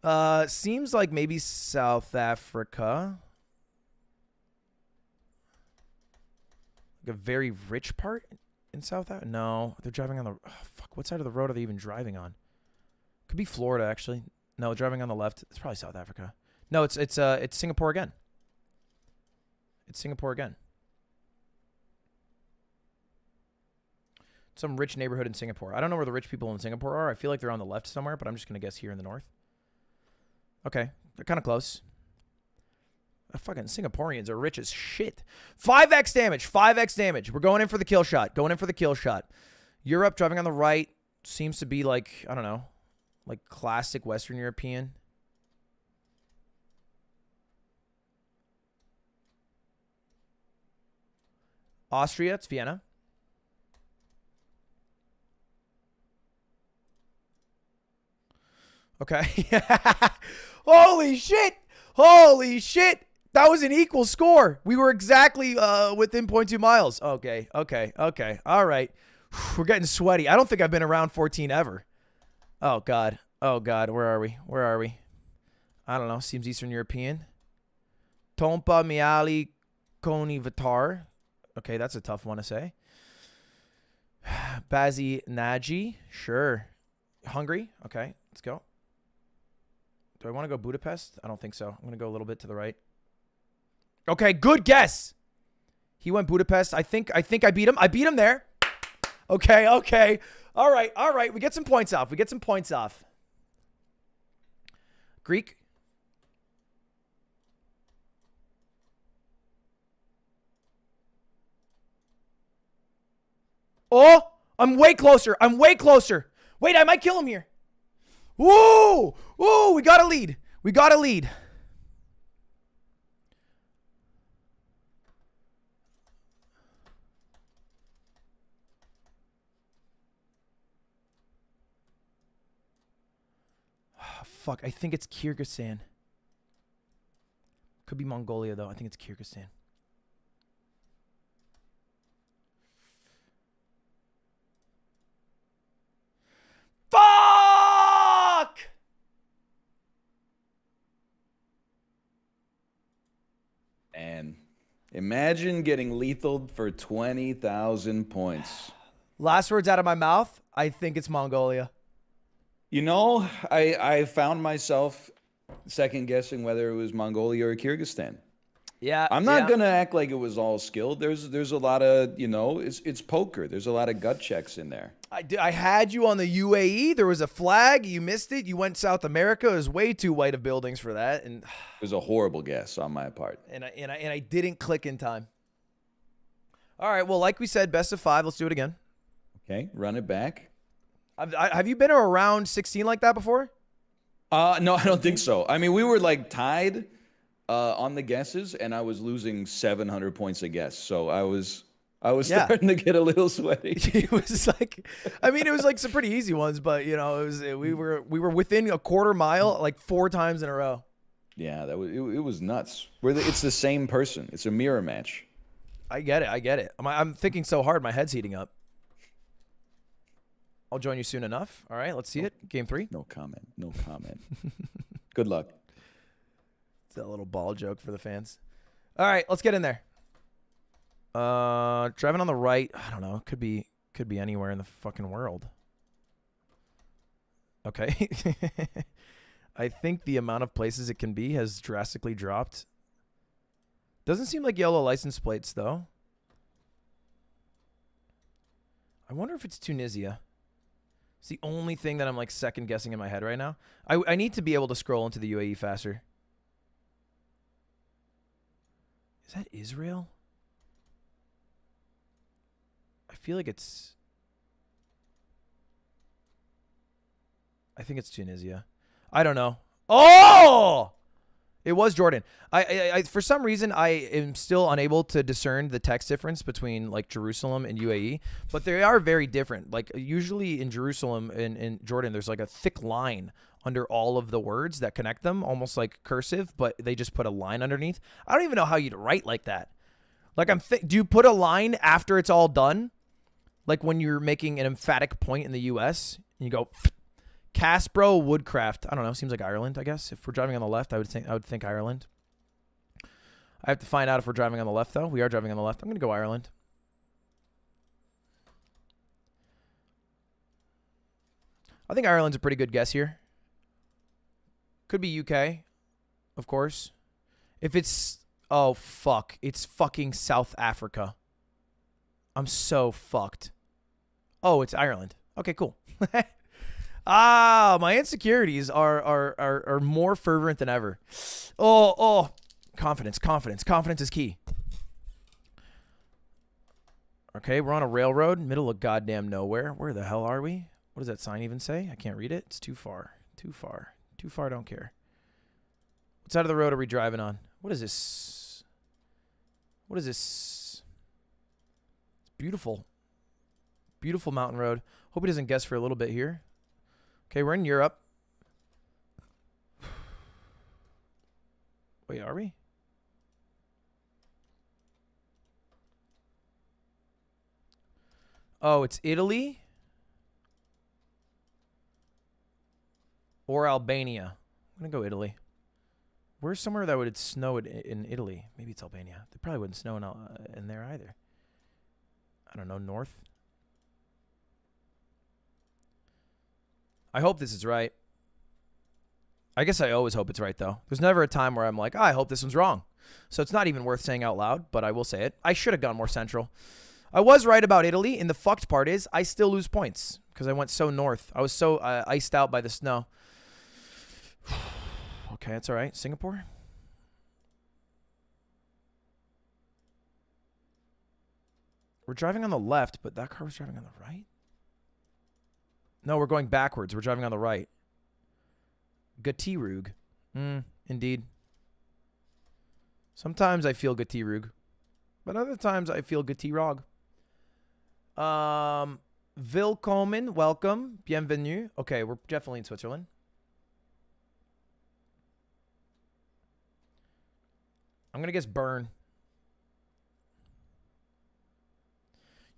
on. Seems like maybe South Africa. Like a very rich part in South Africa. No, they're driving on the. Oh, fuck, what side of the road are they even driving on? Could be Florida actually. No, driving on the left. It's probably South Africa. No, it's Singapore again. It's Singapore again. Some rich neighborhood in Singapore. I don't know where the rich people in Singapore are. I feel like they're on the left somewhere, but I'm just going to guess here in the north. Okay. They're kind of close. Fucking Singaporeans are rich as shit. 5x damage. 5x damage. We're going in for the kill shot. Going in for the kill shot. Europe driving on the right. Seems to be like, I don't know, like classic Western European. Austria. It's Vienna. Okay. Holy shit. Holy shit. That was an equal score. We were exactly within 0.2 miles. Okay. Okay. Okay. All right. We're getting sweaty. I don't think I've been around 14 ever. Oh, God. Oh, God. Where are we? Where are we? I don't know. Seems Eastern European. Tompa Miali Koni Vitar. Okay, that's a tough one to say. Bazi Naji. Sure. Hungary. Okay, let's go. Do I want to go Budapest? I don't think so. I'm going to go a little bit to the right. Okay, good guess. He went Budapest. I think I beat him. I beat him there. Okay, okay. All right, all right. We get some points off. We get some points off. Greek. Oh, I'm way closer. I'm way closer. Wait, I might kill him here. Woo! Woo! We got a lead. We got a lead. Oh, fuck, I think it's Kyrgyzstan. Could be Mongolia, though. I think it's Kyrgyzstan. Fuck! And imagine getting lethaled for 20,000 points. Last words out of my mouth, I think it's Mongolia. You know, I found myself second guessing whether it was Mongolia or Kyrgyzstan. Yeah. I'm not gonna act like it was all skilled. There's a lot of, you know, it's poker. There's a lot of gut checks in there. I had you on the UAE. There was a flag. You missed it. You went South America. It was way too white of buildings for that. And it was a horrible guess on my part. And I didn't click in time. All right. Well, like we said, best of 5. Let's do it again. Okay, run it back. Have you been around 16 like that before? No, I don't think so. I mean, we were like tied on the guesses, and I was losing 700 points a guess. So I was starting to get a little sweaty. It was like, I mean, it was like some pretty easy ones, but you know, we were within a quarter mile like 4 times in a row. Yeah, it was nuts. It's the same person. It's a mirror match. I get it. I'm thinking so hard, my head's heating up. I'll join you soon enough. All right, let's see it. Game 3. No comment. No comment. Good luck. It's a little ball joke for the fans. All right, let's get in there. Driving on the right. I don't know. Could be anywhere in the fucking world. Okay. I think the amount of places it can be has drastically dropped. Doesn't seem like yellow license plates though. I wonder if it's Tunisia. It's the only thing that I'm like second guessing in my head right now. I need to be able to scroll into the UAE faster. Is that Israel? I feel like it's... I think it's Tunisia. I don't know. Oh! It was Jordan. I for some reason I am still unable to discern the text difference between like Jerusalem and UAE, but they are very different. Like usually in Jerusalem and in Jordan, there's like a thick line under all of the words that connect them, almost like cursive, but they just put a line underneath. I don't even know how you'd write like that. Like do you put a line after it's all done? Like when you're making an emphatic point in the US and you go Caspro Woodcraft. I don't know. Seems like Ireland, I guess. If we're driving on the left, I would think Ireland. I have to find out if we're driving on the left, though. We are driving on the left. I'm going to go Ireland. I think Ireland's a pretty good guess here. Could be UK, of course. If it's... Oh, fuck. It's fucking South Africa. I'm so fucked. Oh, it's Ireland. Okay, cool. My insecurities are more fervent than ever. Oh, confidence is key. Okay, we're on a railroad, middle of goddamn nowhere. Where the hell are we? What does that sign even say? I can't read it. It's too far. Don't care. What side of the road are we driving on? What is this? It's beautiful. Beautiful mountain road. Hope he doesn't guess for a little bit here. Okay, we're in Europe. Wait, are we? Oh, it's Italy or Albania. I'm going to go Italy. Where's somewhere that would snow in Italy? Maybe it's Albania. They probably wouldn't snow in there either. I don't know, north. I hope this is right. I guess I always hope it's right, though. There's never a time where I'm like, I hope this one's wrong. So it's not even worth saying out loud, but I will say it. I should have gone more central. I was right about Italy, and the fucked part is I still lose points because I went so north. I was so iced out by the snow. Okay, that's all right. Singapore? We're driving on the left, but that car was driving on the right? No, we're going backwards. We're driving on the right. Gatirug. Indeed. Sometimes I feel Gatirug, but other times I feel Gatirog. Willkommen, welcome, bienvenue. Okay, we're definitely in Switzerland. I'm gonna guess Bern.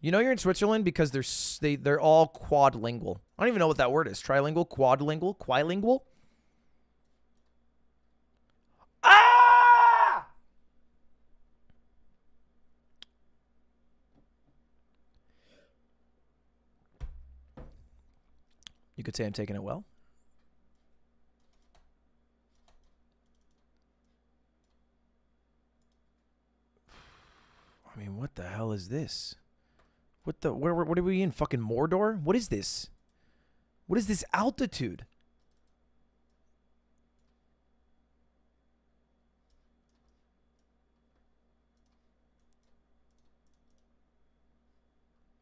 You know you're in Switzerland because they're all quadlingual. I don't even know what that word is. Trilingual, quadlingual, quilingual. Ah! You could say I'm taking it well. I mean, what the hell is this? What are we in? Fucking Mordor? What is this? What is this altitude?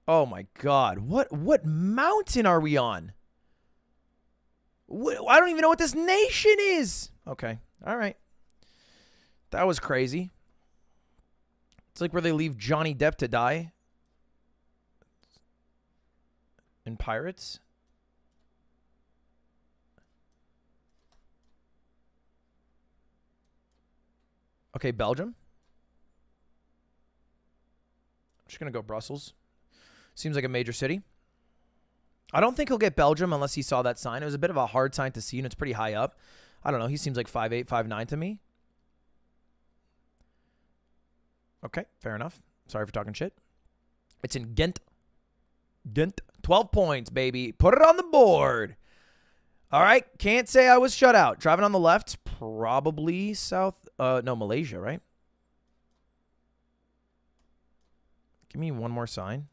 Oh my God. What mountain are we on? I don't even know what this nation is. Okay. All right. That was crazy. It's like where they leave Johnny Depp to die. In Pirates. Okay, Belgium. I'm just going to go Brussels. Seems like a major city. I don't think he'll get Belgium unless he saw that sign. It was a bit of a hard sign to see, and it's pretty high up. I don't know. He seems like 5'8", 5'9" to me. Okay, fair enough. Sorry for talking shit. It's in Ghent. Ghent. 12 points, baby. Put it on the board. All right. Can't say I was shut out. Driving on the left, probably Malaysia, right? Give me one more sign.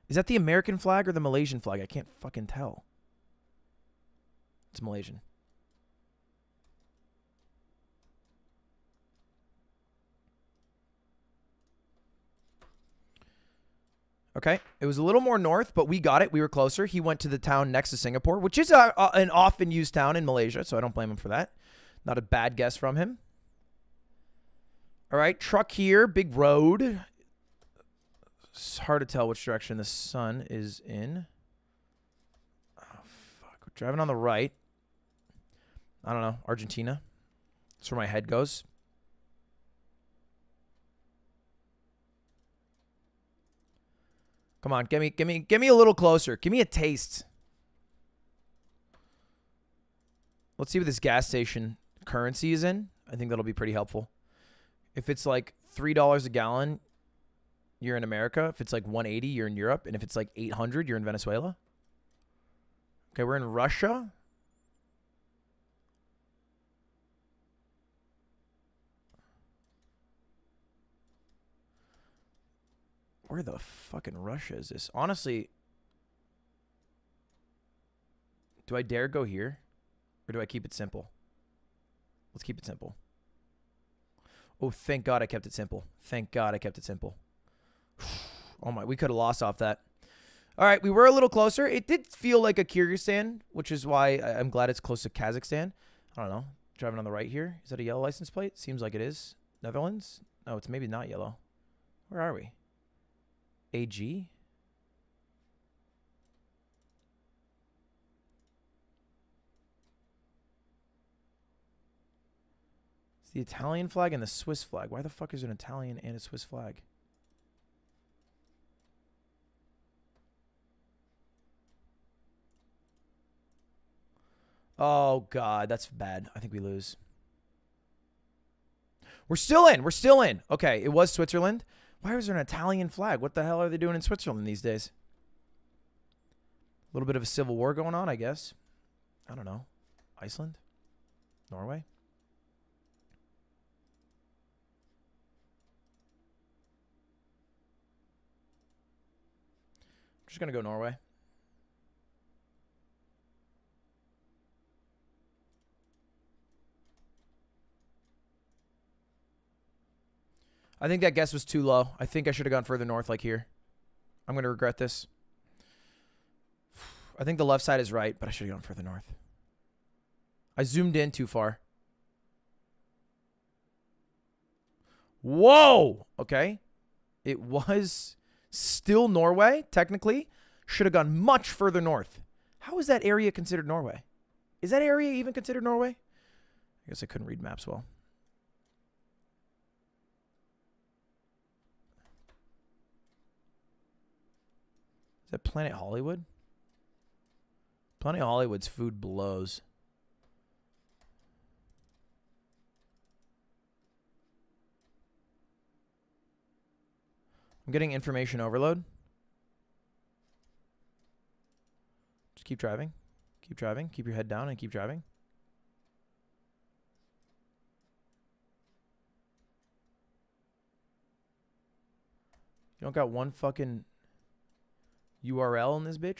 Is that the American flag or the Malaysian flag? I can't fucking tell. It's Malaysian. Okay, it was a little more north, but we got it. We were closer. He went to the town next to Singapore, which is an often used town in Malaysia, so I don't blame him for that. Not a bad guess from him. All right, truck here, big road. It's hard to tell which direction the sun is in. Oh, fuck. We're driving on the right. I don't know. Argentina. That's where my head goes. Come on, give me a little closer. Give me a taste. Let's see what this gas station currency is in. I think that'll be pretty helpful. If it's like $3 a gallon, you're in America. If it's like 180, you're in Europe. And if it's like 800, you're in Venezuela. Okay, we're in Russia. Where the fucking Russia is this? Honestly, do I dare go here? Or do I keep it simple? Let's keep it simple. Oh, thank God I kept it simple. Thank God I kept it simple. Oh my, we could have lost off that. All right, we were a little closer. It did feel like a Kyrgyzstan, which is why I'm glad it's close to Kazakhstan. I don't know. Driving on the right here. Is that a yellow license plate? Seems like it is. Netherlands? No, it's maybe not yellow. Where are we? AG? It's the Italian flag and the Swiss flag. Why the fuck is an Italian and a Swiss flag? Oh, God. That's bad. I think we lose. We're still in. We're still in. Okay, it was Switzerland. Why is there an Italian flag? What the hell are they doing in Switzerland these days? A little bit of a civil war going on, I guess. I don't know. Iceland? Norway? I'm just going to go Norway. I think that guess was too low. I think I should have gone further north like here. I'm going to regret this. I think the left side is right, but I should have gone further north. I zoomed in too far. Whoa! Okay. It was still Norway, technically. Should have gone much further north. How is that area considered Norway? Is that area even considered Norway? I guess I couldn't read maps well. Is that Planet Hollywood? Planet Hollywood's food blows. I'm getting information overload. Just keep driving. Keep driving. Keep your head down and keep driving. You don't got one fucking URL in this bitch?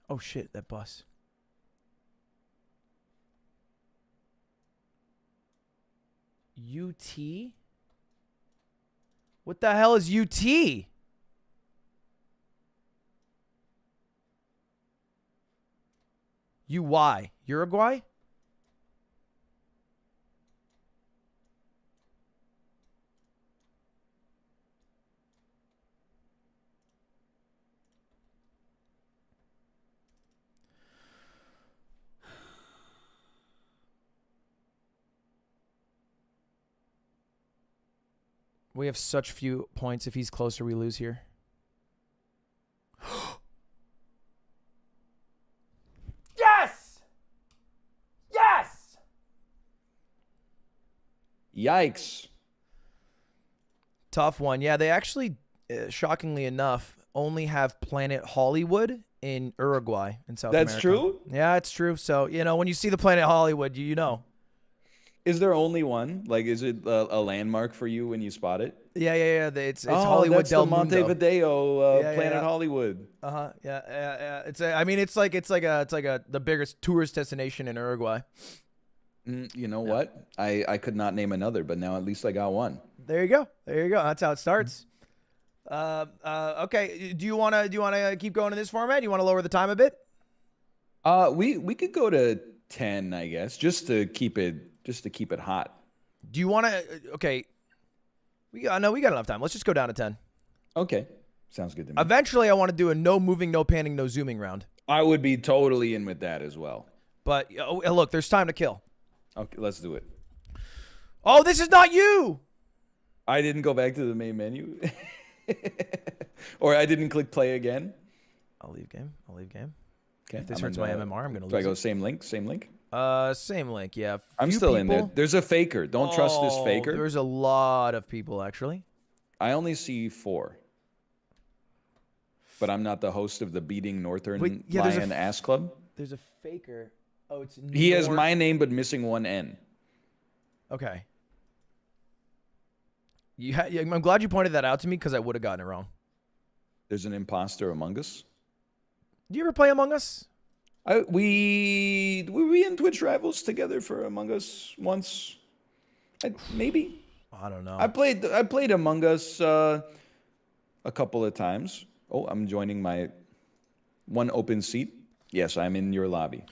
Oh shit, that bus. UT? What the hell is UT? UY. Uruguay? We have such few points. If he's closer, we lose here. Yes! Yes! Yikes. Tough one. Yeah, they actually, shockingly enough, only have Planet Hollywood in Uruguay in South America. That's true? Yeah, it's true. So, you know, when you see the Planet Hollywood, you know. Is there only one? Like, is it a landmark for you when you spot it? Yeah. It's Hollywood that's del the Mundo. Montevideo Planet Hollywood. Yeah. It's like the biggest tourist destination in Uruguay. You know what? I could not name another, but now at least I got one. There you go. There you go. That's how it starts. Okay. Do you wanna keep going in this format? You want to lower the time a bit? We could go to 10, I guess, just to keep it hot. Do you want to? Okay. We got enough time. Let's just go down to 10. Okay, sounds good to me. Eventually, I want to do a no moving, no panning, no zooming round. I would be totally in with that as well. But look, there's time to kill. Okay, let's do it. Oh, this is not you. I didn't go back to the main menu, or I didn't click play again. I'll leave game. Okay. If this hurts my MMR, I'm gonna lose. Do I go it. same link? Same link. Yeah. I'm still in there. There's a faker. Don't trust this faker. There's a lot of people actually. I only see 4. But I'm not the host of the Beating Northern Lion Ass Club. There's a faker. Oh, it's He has my name but missing one N. Okay. I'm glad you pointed that out to me because I would have gotten it wrong. There's an imposter among us. Do you ever play Among Us? Were we in Twitch Rivals together for Among Us once? Maybe. I don't know. I played Among Us a couple of times. Oh, I'm joining my one open seat. Yes, I'm in your lobby.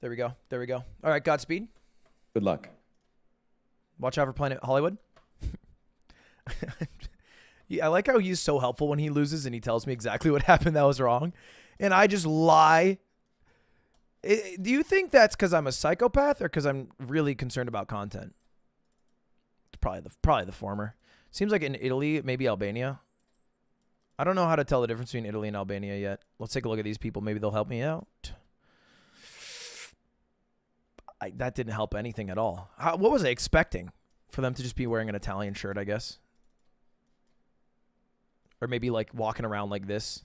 There we go. All right, Godspeed. Good luck. Watch out for Planet Hollywood. Yeah, I like how he's so helpful when he loses and he tells me exactly what happened that was wrong. And I just lie. Do you think that's because I'm a psychopath or because I'm really concerned about content? It's probably the former. Seems like in Italy, maybe Albania. I don't know how to tell the difference between Italy and Albania yet. Let's take a look at these people. Maybe they'll help me out. That didn't help anything at all. What was I expecting? For them to just be wearing an Italian shirt, I guess. Or maybe like walking around like this.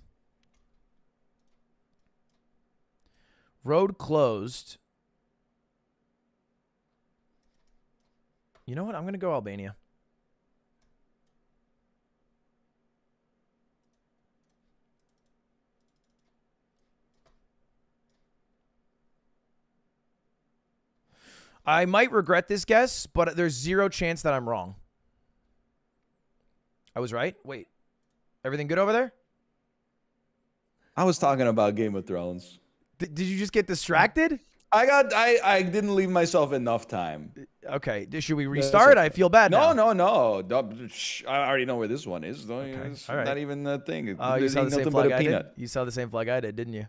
Road closed. You know what? I'm going to go Albania. I might regret this guess, but there's 0 chance that I'm wrong. I was right? Wait. Everything good over there? I was talking about Game of Thrones. Did you just get distracted? I didn't leave myself enough time. Okay. Should we restart? I feel bad now. No. I already know where this one is. Okay. It's All right. not even a thing. Oh, you saw the same flag I did? You saw the same flag I did, didn't you?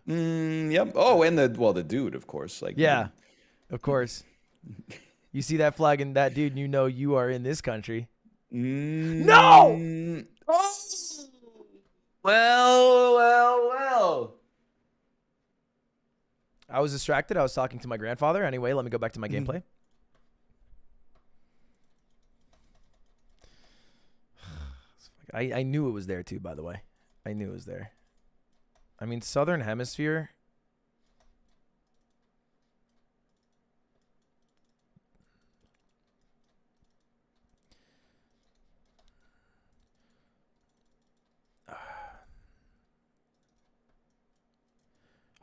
Yep. Oh, and the dude, of course. Yeah, of course. You see that flag and that dude, and you know you are in this country. No! Oh! Well. I was distracted. I was talking to my grandfather. Anyway, let me go back to my gameplay. I knew it was there too, by the way. I knew it was there. I mean, Southern Hemisphere.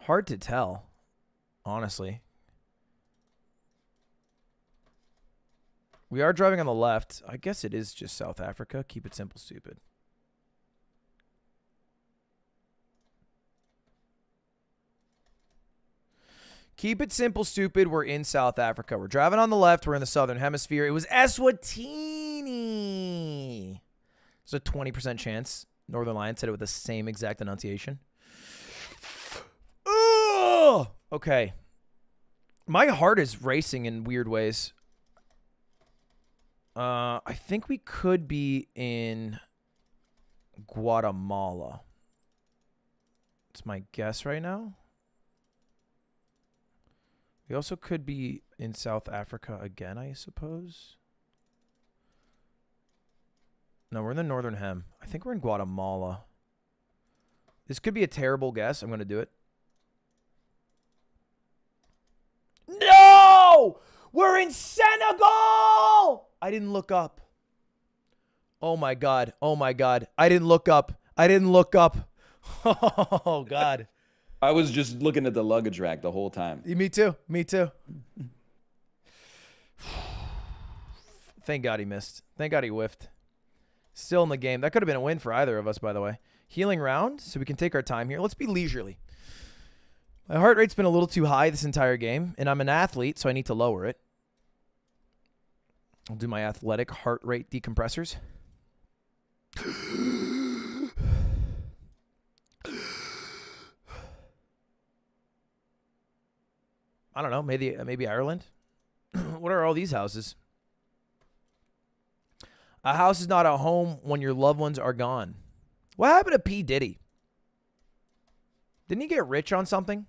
Hard to tell, honestly. We are driving on the left. I guess it is just South Africa. Keep it simple, stupid. Keep it simple, stupid. We're in South Africa. We're driving on the left. We're in the Southern Hemisphere. It was Eswatini. There's a 20% chance. Northern Lion said it with the same exact enunciation. Okay. My heart is racing in weird ways. I think we could be in Guatemala. It's my guess right now. We also could be in South Africa again, I suppose. No, we're in the Northern Hem. I think we're in Guatemala. This could be a terrible guess. I'm going to do it. No! We're in Senegal! I didn't look up. Oh my God. Oh my God. I didn't look up. Oh God. I was just looking at the luggage rack the whole time. Me too. Thank God he missed. Thank God he whiffed. Still in the game. That could have been a win for either of us, by the way. Healing round, so we can take our time here. Let's be leisurely. My heart rate's been a little too high this entire game, and I'm an athlete, so I need to lower it. I'll do my athletic heart rate decompressors. I don't know. Maybe Ireland. What are all these houses? A house is not a home when your loved ones are gone. What happened to P. Diddy? Didn't he get rich on something?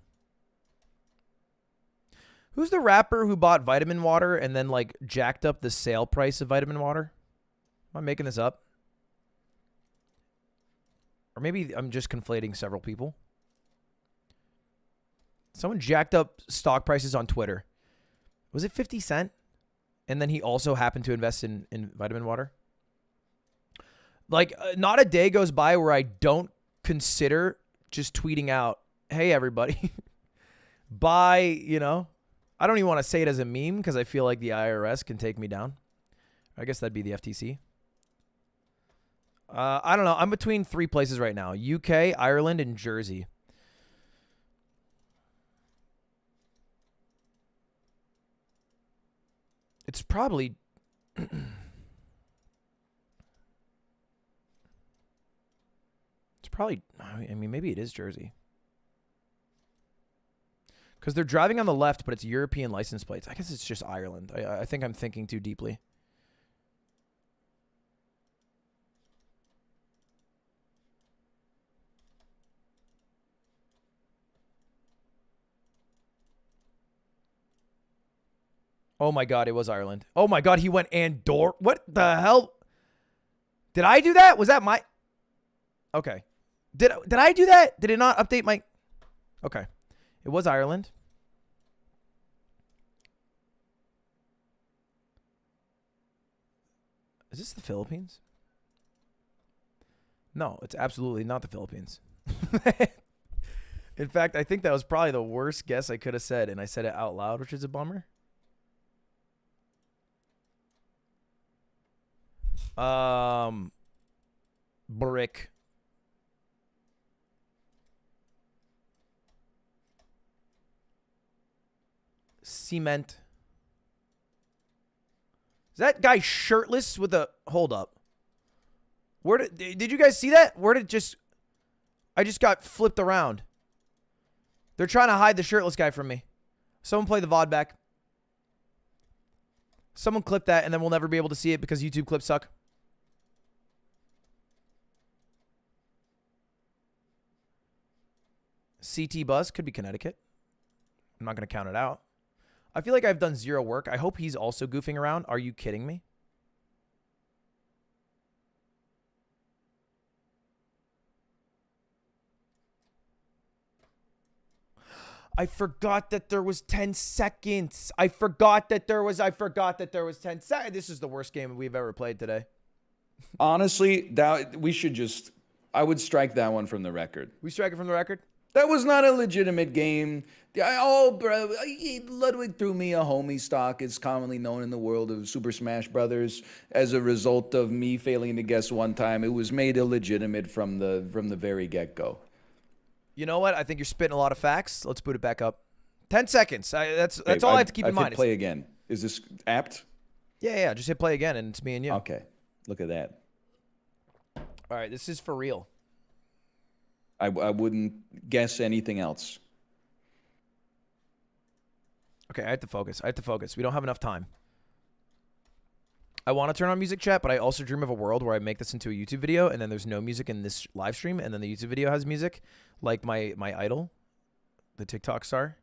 Who's the rapper who bought vitamin water and then like jacked up the sale price of vitamin water? Am I making this up? Or maybe I'm just conflating several people. Someone jacked up stock prices on Twitter. Was it 50 Cent? And then he also happened to invest in vitamin water. Like, not a day goes by where I don't consider just tweeting out, hey, everybody, buy, you know. I don't even want to say it as a meme because I feel like the IRS can take me down. I guess that'd be the FTC. I don't know. I'm between 3 places right now. UK, Ireland, and Jersey. It's probably... It's probably... I mean, maybe it is Jersey. Because they're driving on the left, but it's European license plates. I guess it's just Ireland. I think I'm thinking too deeply. Oh my God, it was Ireland. Oh my God, he went Andorra. What the hell? Did I do that? Was that my... Okay. Did I do that? Did it not update my... Okay. It was Ireland. Is this the Philippines? No, it's absolutely not the Philippines. In fact, I think that was probably the worst guess I could have said, and I said it out loud, which is a bummer. Brick. Cement. Is that guy shirtless with a... Hold up. Where did you guys see that? Where did just... I just got flipped around. They're trying to hide the shirtless guy from me. Someone play the VOD back. Someone clip that, and then we'll never be able to see it because YouTube clips suck. CT bus could be Connecticut. I'm not going to count it out. I feel like I've done zero work. I hope he's also goofing around. Are you kidding me? I forgot that there was 10 seconds. I forgot that there was 10 seconds. This is the worst game we've ever played today. Honestly, that we should just... I would strike that one from the record. We strike it from the record? That was not a legitimate game. Oh, bro, Ludwig threw me a homie stock. It's commonly known in the world of Super Smash Brothers as a result of me failing to guess one time. It was made illegitimate from the very get-go. You know what? I think you're spitting a lot of facts. Let's boot it back up. 10 seconds. That's all I have to keep in mind. Play again. Is this apt? Yeah. Just hit play again, and it's me and you. Okay. Look at that. All right. This is for real. I wouldn't guess anything else. Okay, I have to focus. We don't have enough time. I want to turn on music chat, but I also dream of a world where I make this into a YouTube video, and then there's no music in this live stream, and then the YouTube video has music, like my idol, the TikTok star.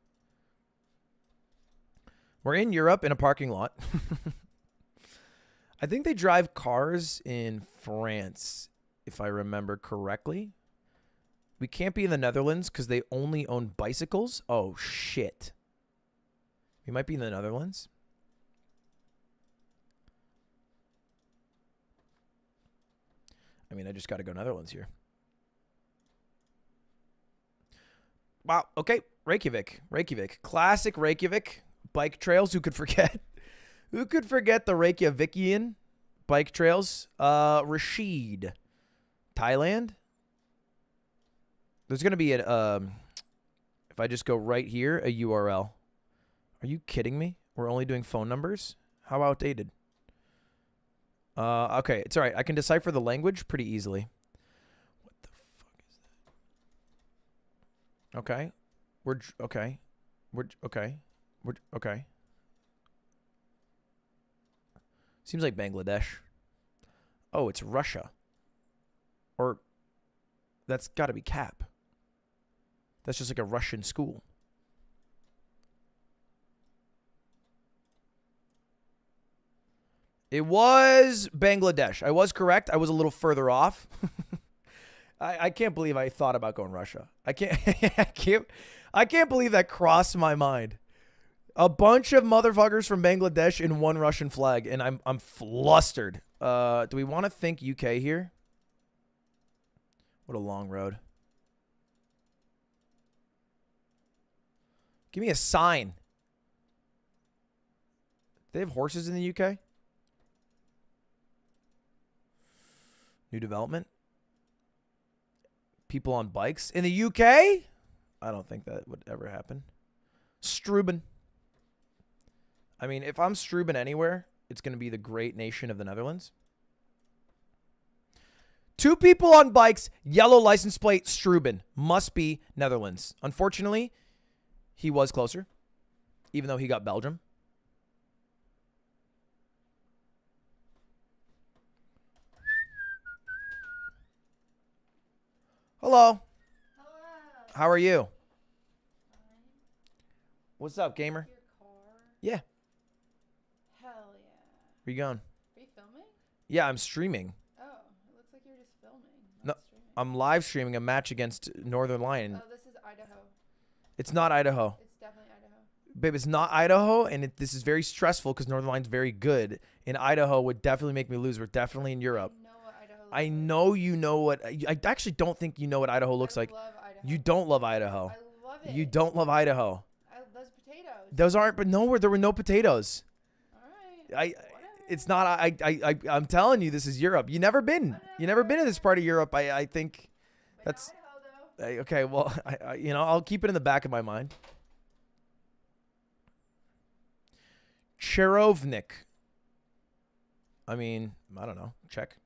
We're in Europe in a parking lot. I think they drive cars in France, if I remember correctly. We can't be in the Netherlands because they only own bicycles. Oh, shit. We might be in the Netherlands. I mean, I just got to go Netherlands here. Wow. Okay. Reykjavik. Classic Reykjavik. Bike trails. Who could forget? Who could forget the Reykjavikian bike trails? Rashid. Thailand? There's going to be an, if I just go right here, a URL. Are you kidding me? We're only doing phone numbers? How outdated? Okay, it's all right. I can decipher the language pretty easily. What the fuck is that? Okay. We're okay. Seems like Bangladesh. Oh, it's Russia. Or that's got to be Cap. That's just like a Russian school. It was Bangladesh. I was correct. I was a little further off. I can't believe I thought about going Russia. I can't believe that crossed my mind. A bunch of motherfuckers from Bangladesh in one Russian flag, and I'm flustered. Do we want to think UK here? What a long road. Give me a sign. They have horses in the UK? New development? People on bikes? In the UK? I don't think that would ever happen. Struben. I mean, if I'm Struben anywhere, it's going to be the great nation of the Netherlands. 2 people on bikes, yellow license plate, Struben. Must be Netherlands. Unfortunately, he was closer, even though he got Belgium. Hello. Hello. How are you? Fine. What's up, gamer? Your car? Yeah. Hell yeah. Where you going? Are you filming? Yeah, I'm streaming. Oh, it looks like you're just filming. No, Not streaming. I'm live streaming a match against Northern Lion. Oh, this is Idaho. It's not Idaho. It's definitely Idaho. Babe, it's not Idaho, and this is very stressful because Northern Lion's very good. And Idaho would definitely make me lose. We're definitely in Europe. I know what Idaho looks I like. know you know what. I actually don't think you know what Idaho looks like. I love Idaho. You don't love Idaho. I love it. You don't love Idaho. Those potatoes. Those aren't, but nowhere there were no potatoes. All right. Whatever. It's not. I'm telling you, this is Europe. You never been. You never been in this part of Europe. I think that's Idaho, okay. Well, I'll keep it in the back of my mind. Cherovnik. I mean, I don't know. Check.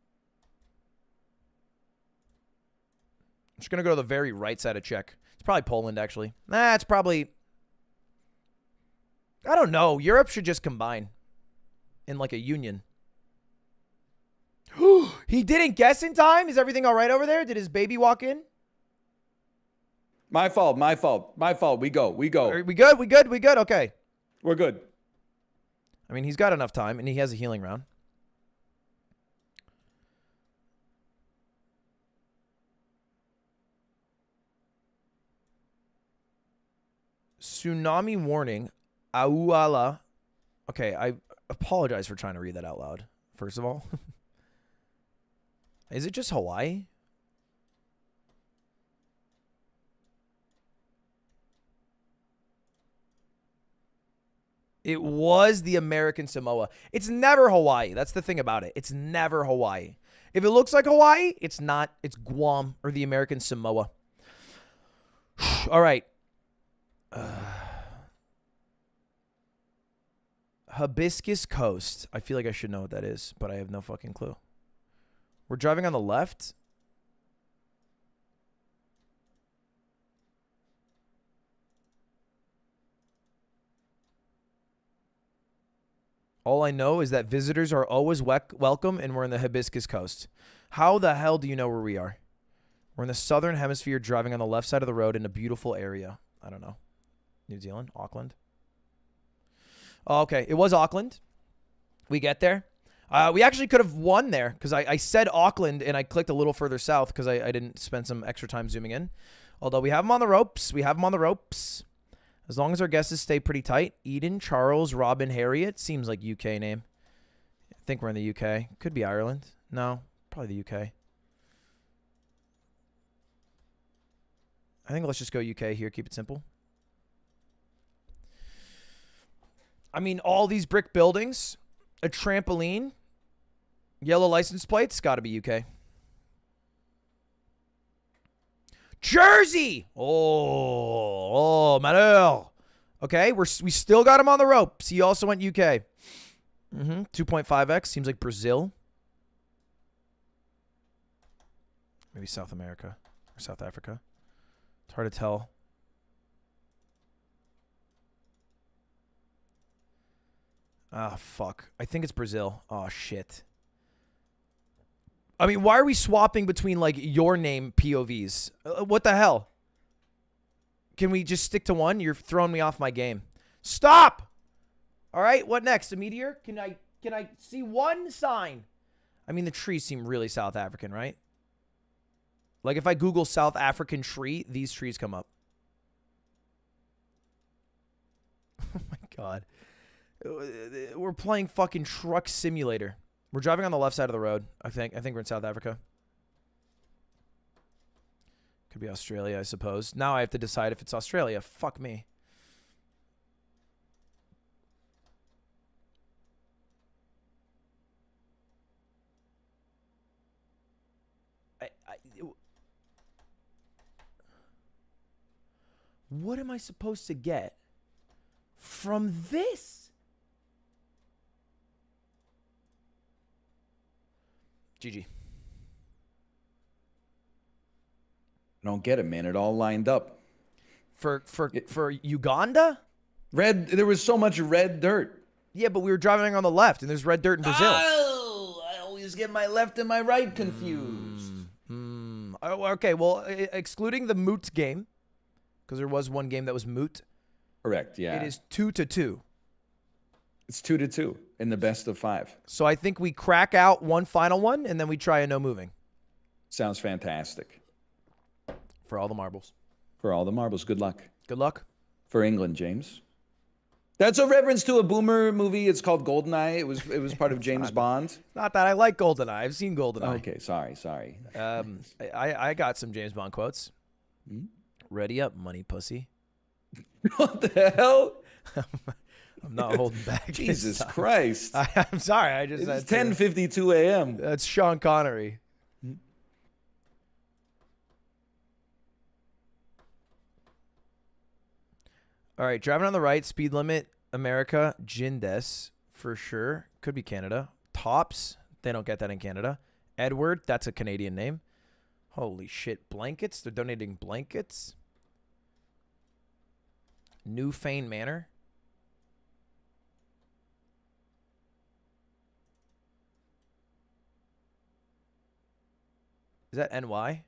I'm just gonna go to the very right side of Czech. It's probably Poland, actually. Nah, it's probably. I don't know. Europe should just combine in like a union. He didn't guess in time? Is everything all right over there? Did his baby walk in? My fault. We go. Are we good? We good? Okay. We're good. I mean, he's got enough time, and he has a healing round. Tsunami warning. Auala. Okay, I apologize for trying to read that out loud, first of all. Is it just Hawaii? It was the American Samoa. It's never Hawaii. That's the thing about it. It's never Hawaii. If it looks like Hawaii, it's not. It's Guam or the American Samoa. All right. Hibiscus Coast. I feel like I should know what that is, but I have no fucking clue. We're driving on the left. All I know is that visitors are always welcome, and we're in the Hibiscus Coast. How the hell do you know where we are? We're in the southern hemisphere, driving on the left side of the road in a beautiful area. I don't know. New Zealand? Auckland? Oh, okay. It was Auckland. We get there. We actually could have won there because I said Auckland, and I clicked a little further south because I didn't spend some extra time zooming in. Although we have them on the ropes. As long as our guesses stay pretty tight. Eden, Charles, Robin, Harriet. Seems like UK name. I think we're in the UK. Could be Ireland. No, probably the UK. I think let's just go UK here. Keep it simple. I mean, all these brick buildings, a trampoline, yellow license plates, got to be UK. Jersey! Oh, malheur. Okay, we still got him on the ropes. He also went UK. 2.5x, seems like Brazil. Maybe South America or South Africa. It's hard to tell. Ah, fuck. I think it's Brazil. Oh, shit. I mean, why are we swapping between, like, your name POVs? What the hell? Can we just stick to one? You're throwing me off my game. Stop! All right, what next? A meteor? Can I see one sign? I mean, the trees seem really South African, right? Like, if I Google South African tree, these trees come up. Oh, my God. We're playing fucking Truck Simulator. We're driving on the left side of the road, I think. I think we're in South Africa. Could be Australia, I suppose. Now I have to decide if it's Australia. Fuck me. What am I supposed to get from this? GG. I don't get it, man. It all lined up. For Uganda? Red. There was so much red dirt. Yeah, but we were driving on the left, and there's red dirt in Brazil. Oh, I always get my left and my right confused. Oh, okay, well, excluding the moot game, because there was one game that was moot. Correct, yeah. It is 2-2. It's 2-2 in the best of 5. So I think we crack out one final one, and then we try a no moving. Sounds fantastic. For all the marbles. For all the marbles. Good luck. Good luck. For England, James. That's a reference to a Boomer movie. It's called Goldeneye. It was part of James Bond. Not that I like Goldeneye. I've seen Goldeneye. Okay, sorry. I got some James Bond quotes. Ready up, money pussy. What the hell? I'm not holding back. Jesus Christ. I'm sorry. I just It's 10:52 a.m. That's Sean Connery. All right, driving on the right, speed limit, America, Jindes, for sure. Could be Canada. Tops, they don't get that in Canada. Edward, that's a Canadian name. Holy shit, blankets? They're donating blankets. Newfane Manor. Is that NY?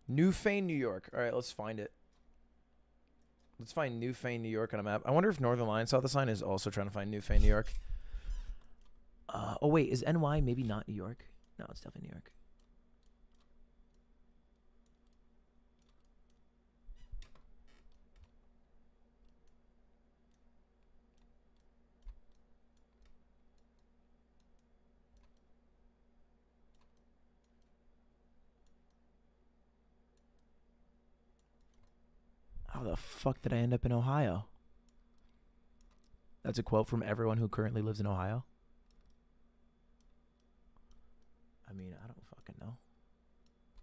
Newfane, New York. All right, let's find it. Let's find Newfane, New York on a map. I wonder if Northern Lion Saw the Sign is also trying to find Newfane, New York. Oh, wait. Is NY maybe not New York? No, it's definitely New York. How the fuck did I end up in Ohio? That's a quote from everyone who currently lives in Ohio. I mean, I don't fucking know.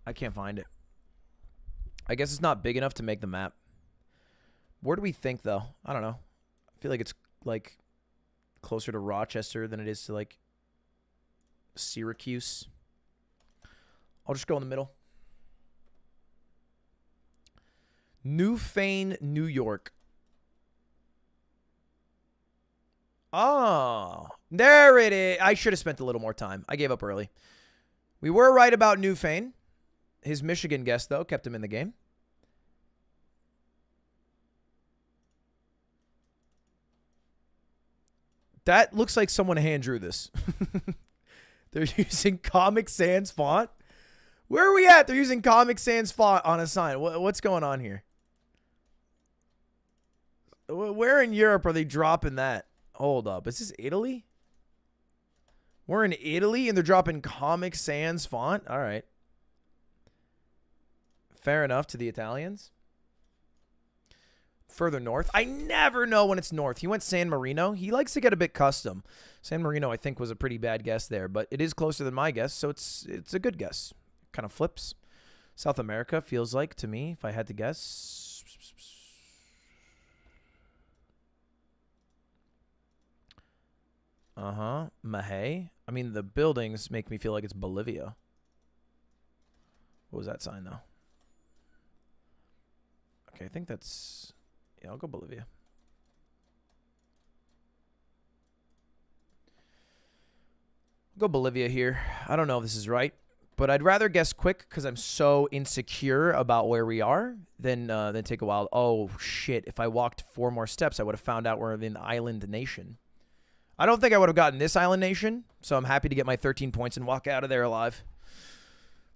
I can't find it. I guess it's not big enough to make the map. Where do we think, though? I don't know. I feel like it's, like, closer to Rochester than it is to, like, Syracuse. I'll just go in the middle. Newfane, New York. Oh, there it is. I should have spent a little more time. I gave up early. We were right about Newfane. His Michigan guest, though, kept him in the game. That looks like someone hand drew this. They're using Comic Sans font. Where are we at? They're using Comic Sans font on a sign. What's going on here? Where in Europe are they dropping that? Hold up. Is this Italy? We're in Italy and they're dropping Comic Sans font? All right. Fair enough to the Italians. Further north. I never know when it's north. He went San Marino. He likes to get a bit custom. San Marino, I think, was a pretty bad guess there, but it is closer than my guess, so it's a good guess. Kind of flips. South America feels like to me, if I had to guess. Mahé. I mean, the buildings make me feel like it's Bolivia. What was that sign, though? Okay, I think that's... Yeah, I'll go Bolivia. I'll go Bolivia here. I don't know if this is right, but I'd rather guess quick because I'm so insecure about where we are than take a while. Oh, shit. If I walked 4 more steps, I would have found out we're in the island nation. I don't think I would have gotten this island nation, so I'm happy to get my 13 points and walk out of there alive.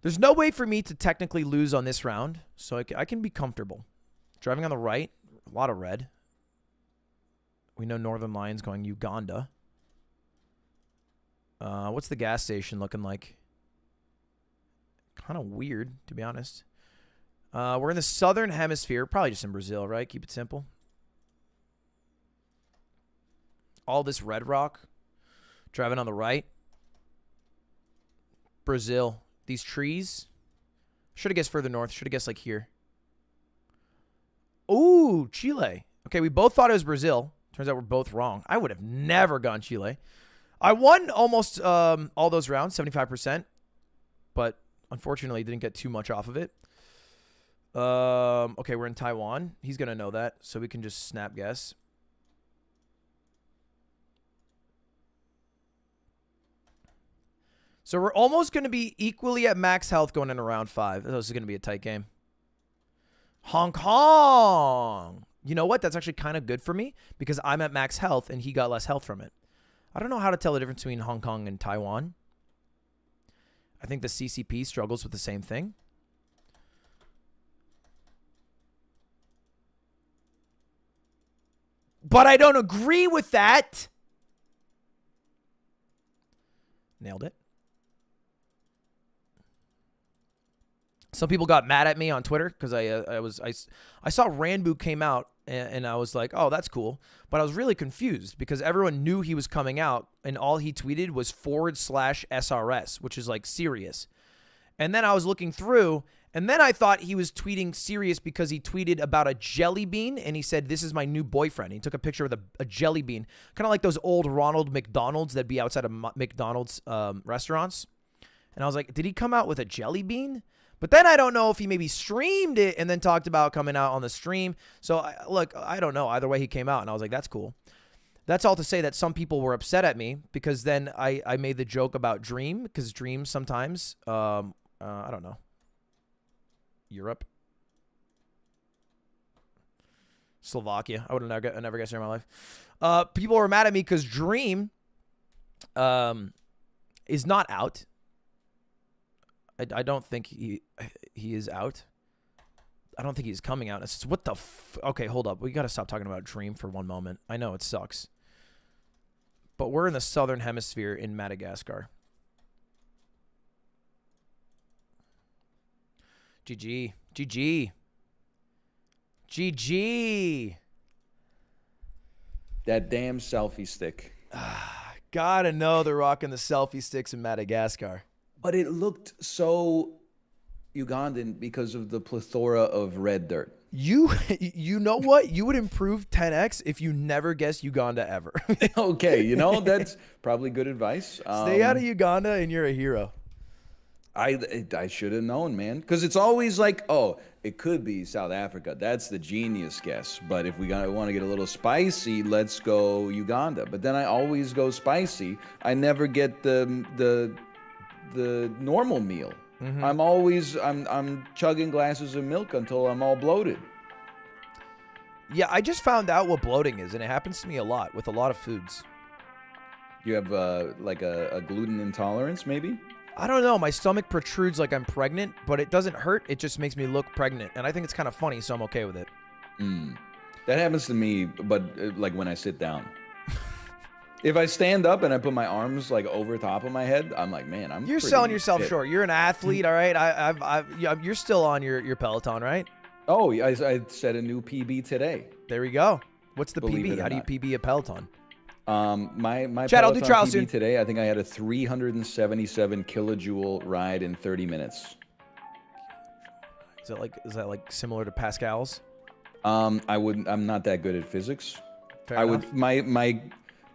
There's no way for me to technically lose on this round, so I can be comfortable. Driving on the right, a lot of red. We know Northern Lions going Uganda. What's the gas station looking like? Kind of weird, to be honest. We're in the southern hemisphere. Probably just in Brazil, right? Keep it simple. All this red rock. Driving on the right. Brazil. These trees. Should have guessed further north. Should have guessed like here. Ooh, Chile. Okay, we both thought it was Brazil. Turns out we're both wrong. I would have never gone Chile. I won almost all those rounds, 75%. But unfortunately, didn't get too much off of it. Okay, we're in Taiwan. He's going to know that, so we can just snap guess. So we're almost going to be equally at max health going into round 5. This is going to be a tight game. Hong Kong. You know what? That's actually kind of good for me because I'm at max health and he got less health from it. I don't know how to tell the difference between Hong Kong and Taiwan. I think the CCP struggles with the same thing. But I don't agree with that. Nailed it. Some people got mad at me on Twitter because I saw Ranboo came out and I was like, oh, that's cool. But I was really confused because everyone knew he was coming out and all he tweeted was /SRS, which is like serious. And then I was looking through and then I thought he was tweeting serious because he tweeted about a jelly bean and he said, this is my new boyfriend. He took a picture with a jelly bean, kind of like those old Ronald McDonald's that'd be outside of McDonald's restaurants. And I was like, did he come out with a jelly bean? But then I don't know if he maybe streamed it and then talked about coming out on the stream. So, look, I don't know. Either way, he came out, and I was like, that's cool. That's all to say that some people were upset at me because then I made the joke about Dream because Dream sometimes, I don't know, Europe, Slovakia. I would have never guessed it in my life. People were mad at me because Dream is not out. I don't think he is out. I don't think he's coming out. It's just, what the okay, hold up. We got to stop talking about Dream for one moment. I know it sucks. But we're in the southern hemisphere in Madagascar. GG. GG. GG. That damn selfie stick. Gotta know they're rocking the selfie sticks in Madagascar. But it looked so Ugandan because of the plethora of red dirt. You know what? You would improve 10x if you never guessed Uganda ever. Okay, you know, that's probably good advice. Stay out of Uganda and you're a hero. I should have known, man. Because it's always like, oh, it could be South Africa. That's the genius guess. But if we want to get a little spicy, let's go Uganda. But then I always go spicy. I never get the normal meal. Mm-hmm. I'm chugging glasses of milk until I'm all bloated. Yeah, I just found out what bloating is, and it happens to me a lot with a lot of foods. You have like a gluten intolerance, maybe? I don't know. My stomach protrudes like I'm pregnant, but it doesn't hurt. It just makes me look pregnant, and I think it's kind of funny, so I'm okay with it. That happens to me, but like when I sit down. If I stand up and I put my arms like over top of my head, I'm like, man, You're selling yourself short. You're an athlete, all right? You're still on your Peloton, right? Oh, I set a new PB today. There we go. What's the Believe it PB? or How do you not. PB a Peloton? My Chad, I'll do Peloton trial PB soon. today. I think I had a 377 kilojoule ride in 30 minutes. Is that like similar to Pascal's? I'm not that good at physics. Fair I enough. would my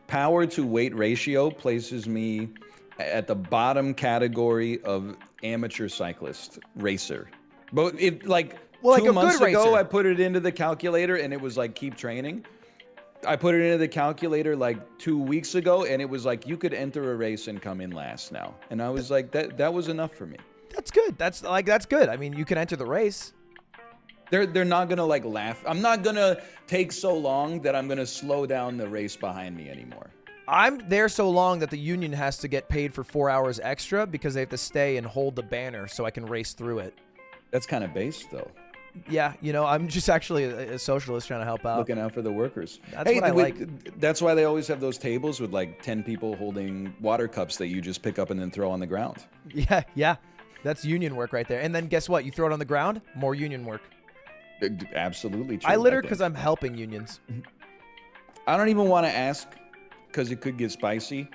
power to weight ratio places me at the bottom category of amateur cyclist racer. But if like Well, like a 2 good months ago, racer. I put it into the calculator and it was like keep training. I put it into the calculator like 2 weeks ago and it was like you could enter a race and come in last now. And I was like that was enough for me. That's good. That's good. I mean, you can enter the race. They're not gonna like laugh. I'm not gonna take so long that I'm gonna slow down the race behind me anymore. I'm there so long that the union has to get paid for 4 hours extra because they have to stay and hold the banner so I can race through it. That's kind of base though. Yeah, I'm just actually a socialist trying to help out. Looking out for the workers. That's what I like. That's why they always have those tables with like 10 people holding water cups that you just pick up and then throw on the ground. Yeah. That's union work right there. And then guess what? You throw it on the ground, more union work. Absolutely true. I litter think. because I'm helping unions. I don't even want to ask because it could get spicy,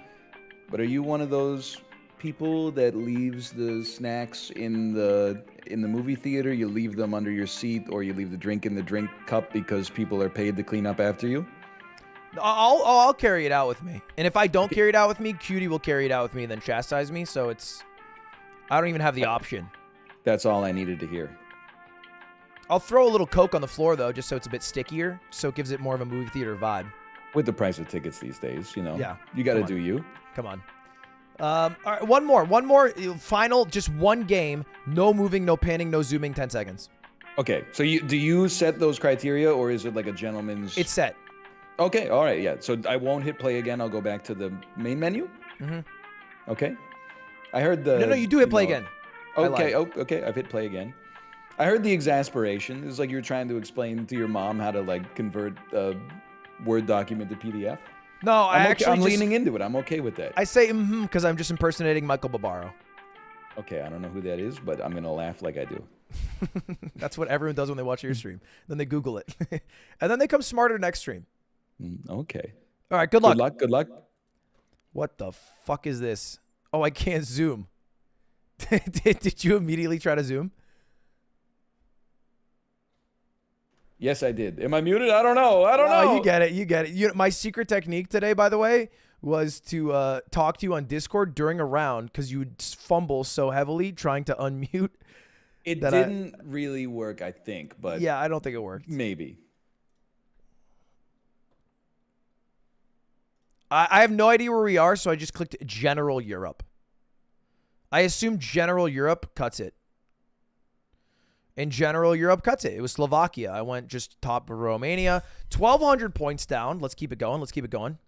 but are you one of those people that leaves the snacks in the movie theater? You leave them under your seat, or you leave the drink in the drink cup because people are paid to clean up after you? I'll carry it out with me. And if I don't carry it out with me, Cutie will carry it out with me and then chastise me. So I don't even have the option. That's all I needed to hear. I'll throw a little Coke on the floor, though, just so it's a bit stickier, so it gives it more of a movie theater vibe. With the price of tickets these days, Yeah. you got to Come do on. you. Come on. All right, one more. Final, just one game. No moving, no panning, no zooming, 10 seconds. Okay, so do you set those criteria, or is it like a gentleman's? It's set. Okay, all right, yeah. So I won't hit play again. I'll go back to the main menu. Mm-hmm. Okay. I heard the. No, you do hit play again. Okay, okay. I've hit play again. I heard the exasperation. It's like you're trying to explain to your mom how to like convert a Word document to PDF. No, I'm leaning into it. I'm okay with that. I say because I'm just impersonating Michael Barbaro. Okay, I don't know who that is, but I'm gonna laugh like I do. That's what everyone does when they watch your stream. Then they Google it, and then they come smarter next stream. Okay. All right. Good luck. Good luck. Good luck. What the fuck is this? Oh, I can't zoom. Did you immediately try to zoom? Yes, I did. Am I muted? I don't know. I don't know. You get it. My secret technique today, by the way, was to talk to you on Discord during a round because you would fumble so heavily trying to unmute. It didn't really work, I think, but yeah, I don't think it worked. Maybe. I have no idea where we are, so I just clicked General Europe. I assume General Europe cuts it. And General Europe cuts it. It was Slovakia. I went just top of Romania. 1,200 points down. Let's keep it going. Let's keep it going.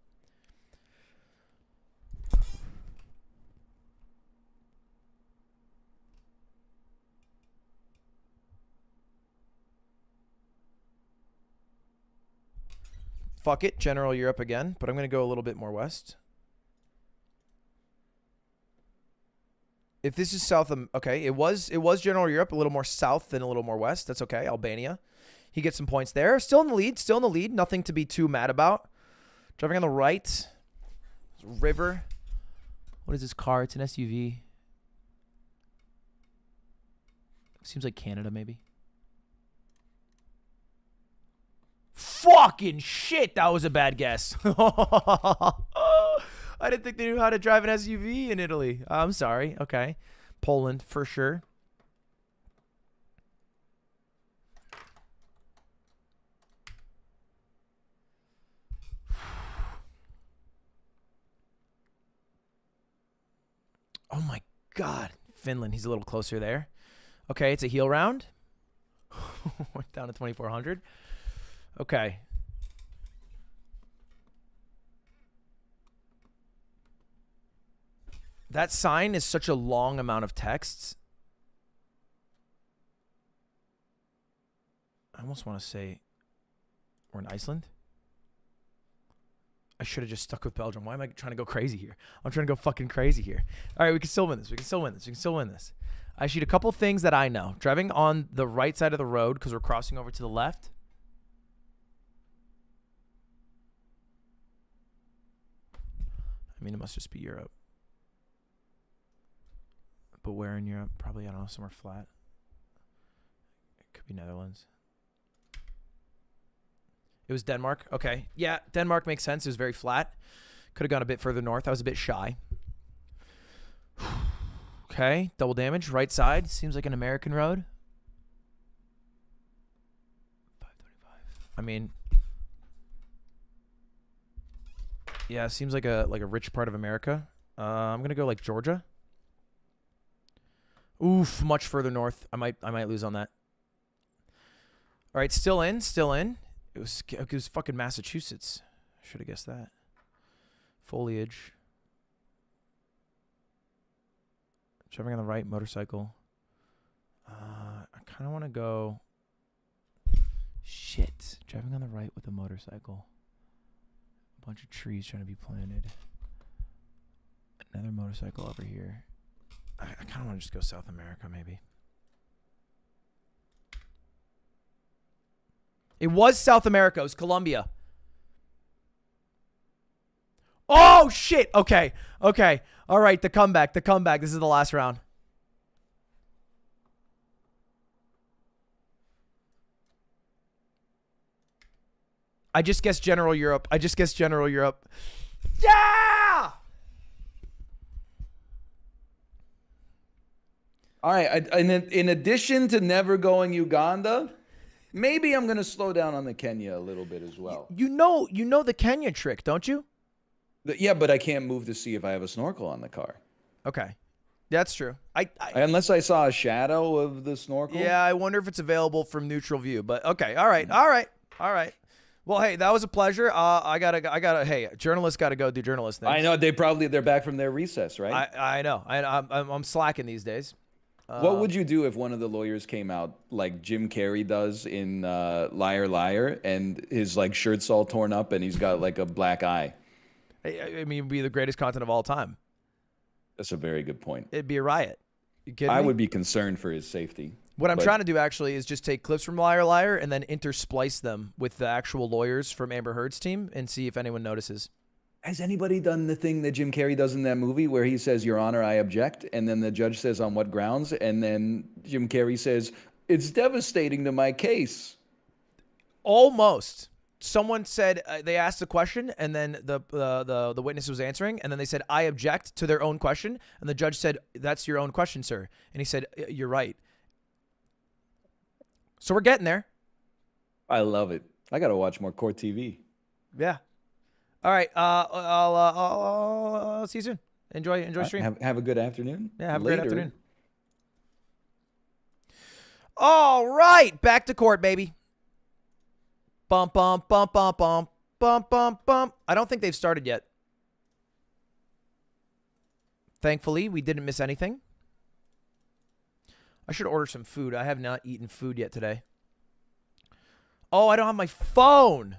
Fuck it. General Europe again. But I'm going to go a little bit more west. If this is south of, okay, it was General Europe, a little more south than a little more west. That's okay. Albania. He gets some points there. Still in the lead. Nothing to be too mad about. Driving on the right. River. What is this car? It's an SUV. Seems like Canada, maybe. Fucking shit, that was a bad guess. I didn't think they knew how to drive an SUV in Italy. I'm sorry. Okay. Poland, for sure. Oh my God. Finland, he's a little closer there. Okay, it's a heel round. Down to 2,400. Okay. That sign is such a long amount of texts. I almost want to say we're in Iceland. I should have just stuck with Belgium. Why am I trying to go crazy here? I'm trying to go fucking crazy here. All right, we can still win this. We can still win this. I shoot a couple things that I know. Driving on the right side of the road because we're crossing over to the left. I mean, it must just be Europe. But where in Europe? Probably, I don't know, somewhere flat. It could be Netherlands. It was Denmark. Okay. Yeah, Denmark makes sense. It was very flat. Could have gone a bit further north. I was a bit shy. Okay. Double damage. Right side. Seems like an American road. 525. I mean, yeah, seems like a rich part of America. I'm gonna go like Georgia. Oof, much further north. I might lose on that. All right, still in. It was fucking Massachusetts. Should have guessed that. Foliage. Driving on the right, motorcycle. I kind of want to go. Shit, driving on the right with a motorcycle. A bunch of trees trying to be planted. Another motorcycle over here. I kind of want to just go South America, maybe. It was South America. It was Colombia. Oh, shit. Okay. All right, the comeback. This is the last round. I just guessed General Europe. Yeah! All right. In addition to never going Uganda, maybe I'm going to slow down on the Kenya a little bit as well. You know the Kenya trick, don't you? Yeah, but I can't move to see if I have a snorkel on the car. Okay. That's true. Unless I saw a shadow of the snorkel. Yeah, I wonder if it's available from neutral view. But okay, all right. Well, hey, that was a pleasure. I gotta. Hey, journalists gotta go do journalist things. I know they're back from their recess, right? I know. I'm slacking these days. What would you do if one of the lawyers came out like Jim Carrey does in Liar Liar, and his like shirt's all torn up and he's got like a black eye? I mean, it'd be the greatest content of all time. That's a very good point. It'd be a riot. You kidding me? I would be concerned for his safety. What I'm trying to do actually is just take clips from Liar Liar and then intersplice them with the actual lawyers from Amber Heard's team and see if anyone notices. Has anybody done the thing that Jim Carrey does in that movie where he says, "Your Honor, I object," and then the judge says, "On what grounds?" And then Jim Carrey says, "It's devastating to my case." Almost. Someone said they asked a question, and then the witness was answering, and then they said, "I object," to their own question, and the judge said, "That's your own question, sir." And he said, "You're right." So we're getting there. I love it. I got to watch more court TV. Yeah. All right. I'll see you soon. Enjoy stream. Have a good afternoon. Yeah, have a great afternoon. All right, back to court, baby. Bump, bump, bump, bump, bump, bump, bump, bump. I don't think they've started yet. Thankfully, we didn't miss anything. I should order some food. I have not eaten food yet today. Oh, I don't have my phone.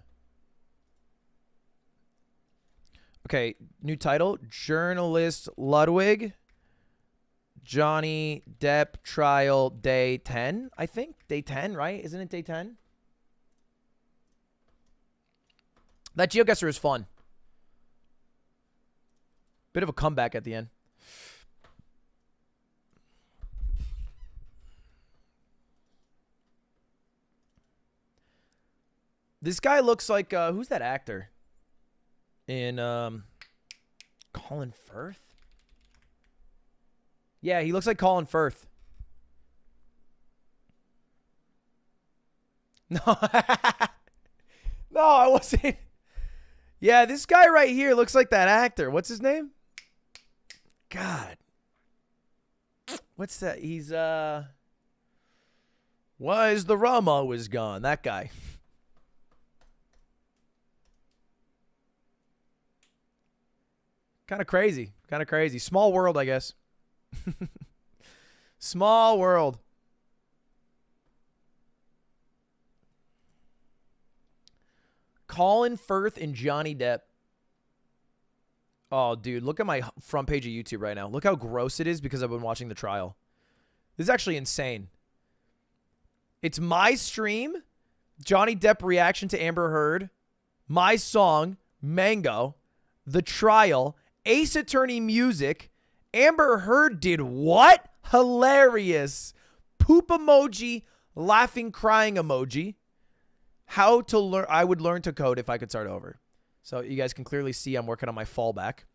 Okay, new title. Journalist Ludwig. Johnny Depp trial day 10, I think. Day 10, right? Isn't it day 10? That GeoGuessr is fun. Bit of a comeback at the end. This guy looks like, who's that actor? In, Colin Firth? Yeah, he looks like Colin Firth. No. No, I wasn't. Yeah, this guy right here looks like that actor. What's his name? God. What's that? He's, why is the rum always gone? That guy. Kind of crazy. Kind of crazy. Small world, I guess. Small world. Colin Firth and Johnny Depp. Oh, dude, look at my front page of YouTube right now. Look how gross it is because I've been watching the trial. This is actually insane. It's my stream, Johnny Depp reaction to Amber Heard, my song, Mango, the trial, Ace Attorney music. Amber Heard did what? Hilarious. Poop emoji, laughing, crying emoji. How to learn. I would learn to code if I could start over. So you guys can clearly see I'm working on my fallback.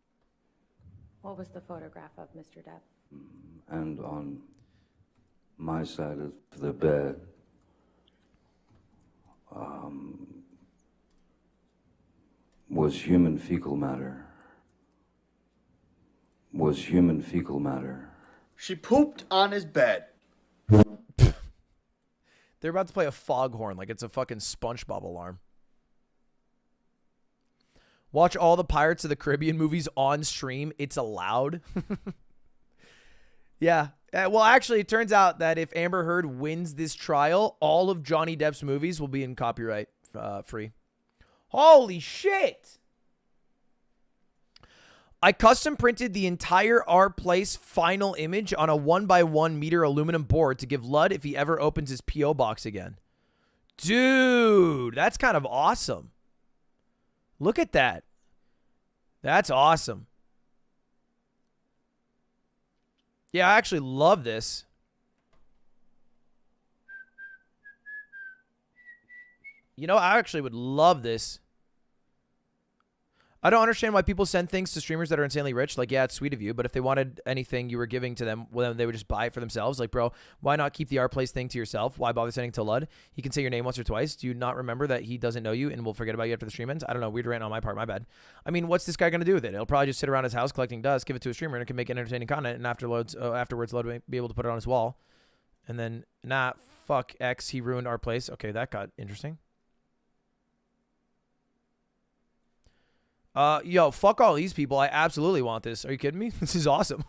What was the photograph of Mr. Depp? And on my side of the bed, was human fecal matter. Was human fecal matter. She pooped on his bed. They're about to play a foghorn like it's a fucking SpongeBob alarm. Watch all the Pirates of the Caribbean movies on stream. It's allowed. Yeah. Well, actually, it turns out that if Amber Heard wins this trial, all of Johnny Depp's movies will be in copyright free. Holy shit. I custom printed the entire Our Place final image on a 1x1 meter aluminum board to give Lud if he ever opens his P.O. box again. Dude, that's kind of awesome. Look at that. That's awesome. Yeah, I actually love this. You know, I actually would love this. I don't understand why people send things to streamers that are insanely rich. Like, yeah, it's sweet of you, but if they wanted anything you were giving to them, well, then they would just buy it for themselves. Like, bro, why not keep the Our Place thing to yourself? Why bother sending it to Lud? He can say your name once or twice. Do you not remember that he doesn't know you and will forget about you after the stream ends? I don't know. Weird rant on my part. My bad. I mean, what's this guy going to do with it? He'll probably just sit around his house collecting dust, give it to a streamer, and it can make entertaining content, and afterwards, Lud will be able to put it on his wall. And then, nah, fuck X, he ruined Our Place. Okay, that got interesting. Yo, fuck all these people. I absolutely want this. Are you kidding me? This is awesome.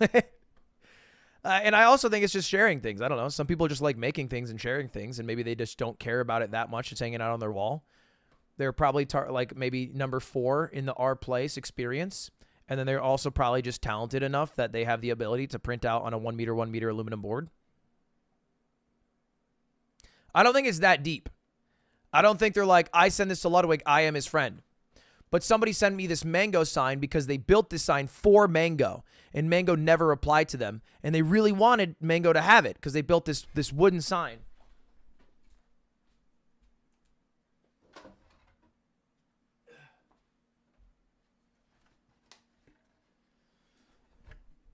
And I also think it's just sharing things. I don't know. Some people just like making things and sharing things, and maybe they just don't care about it that much. It's hanging out on their wall. They're probably like maybe number 4 in the Our Place experience. And then they're also probably just talented enough that they have the ability to print out on a 1 meter aluminum board. I don't think it's that deep. I don't think they're like, I send this to Ludwig, I am his friend. But somebody sent me this Mango sign because they built this sign for Mango, and Mango never replied to them. And they really wanted Mango to have it because they built this wooden sign.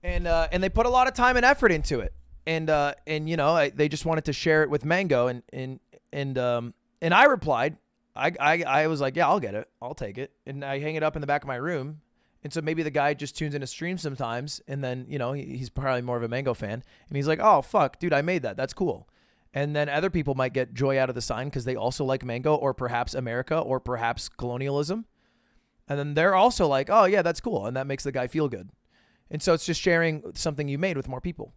And they put a lot of time and effort into it. And you know, they just wanted to share it with Mango, and I replied. I was like, yeah, I'll get it. I'll take it. And I hang it up in the back of my room. And so maybe the guy just tunes in a stream sometimes. And then, you know, he's probably more of a Mango fan. And he's like, oh, fuck, dude, I made that. That's cool. And then other people might get joy out of the sign because they also like Mango or perhaps America or perhaps colonialism. And then they're also like, oh, yeah, that's cool. And that makes the guy feel good. And so it's just sharing something you made with more people.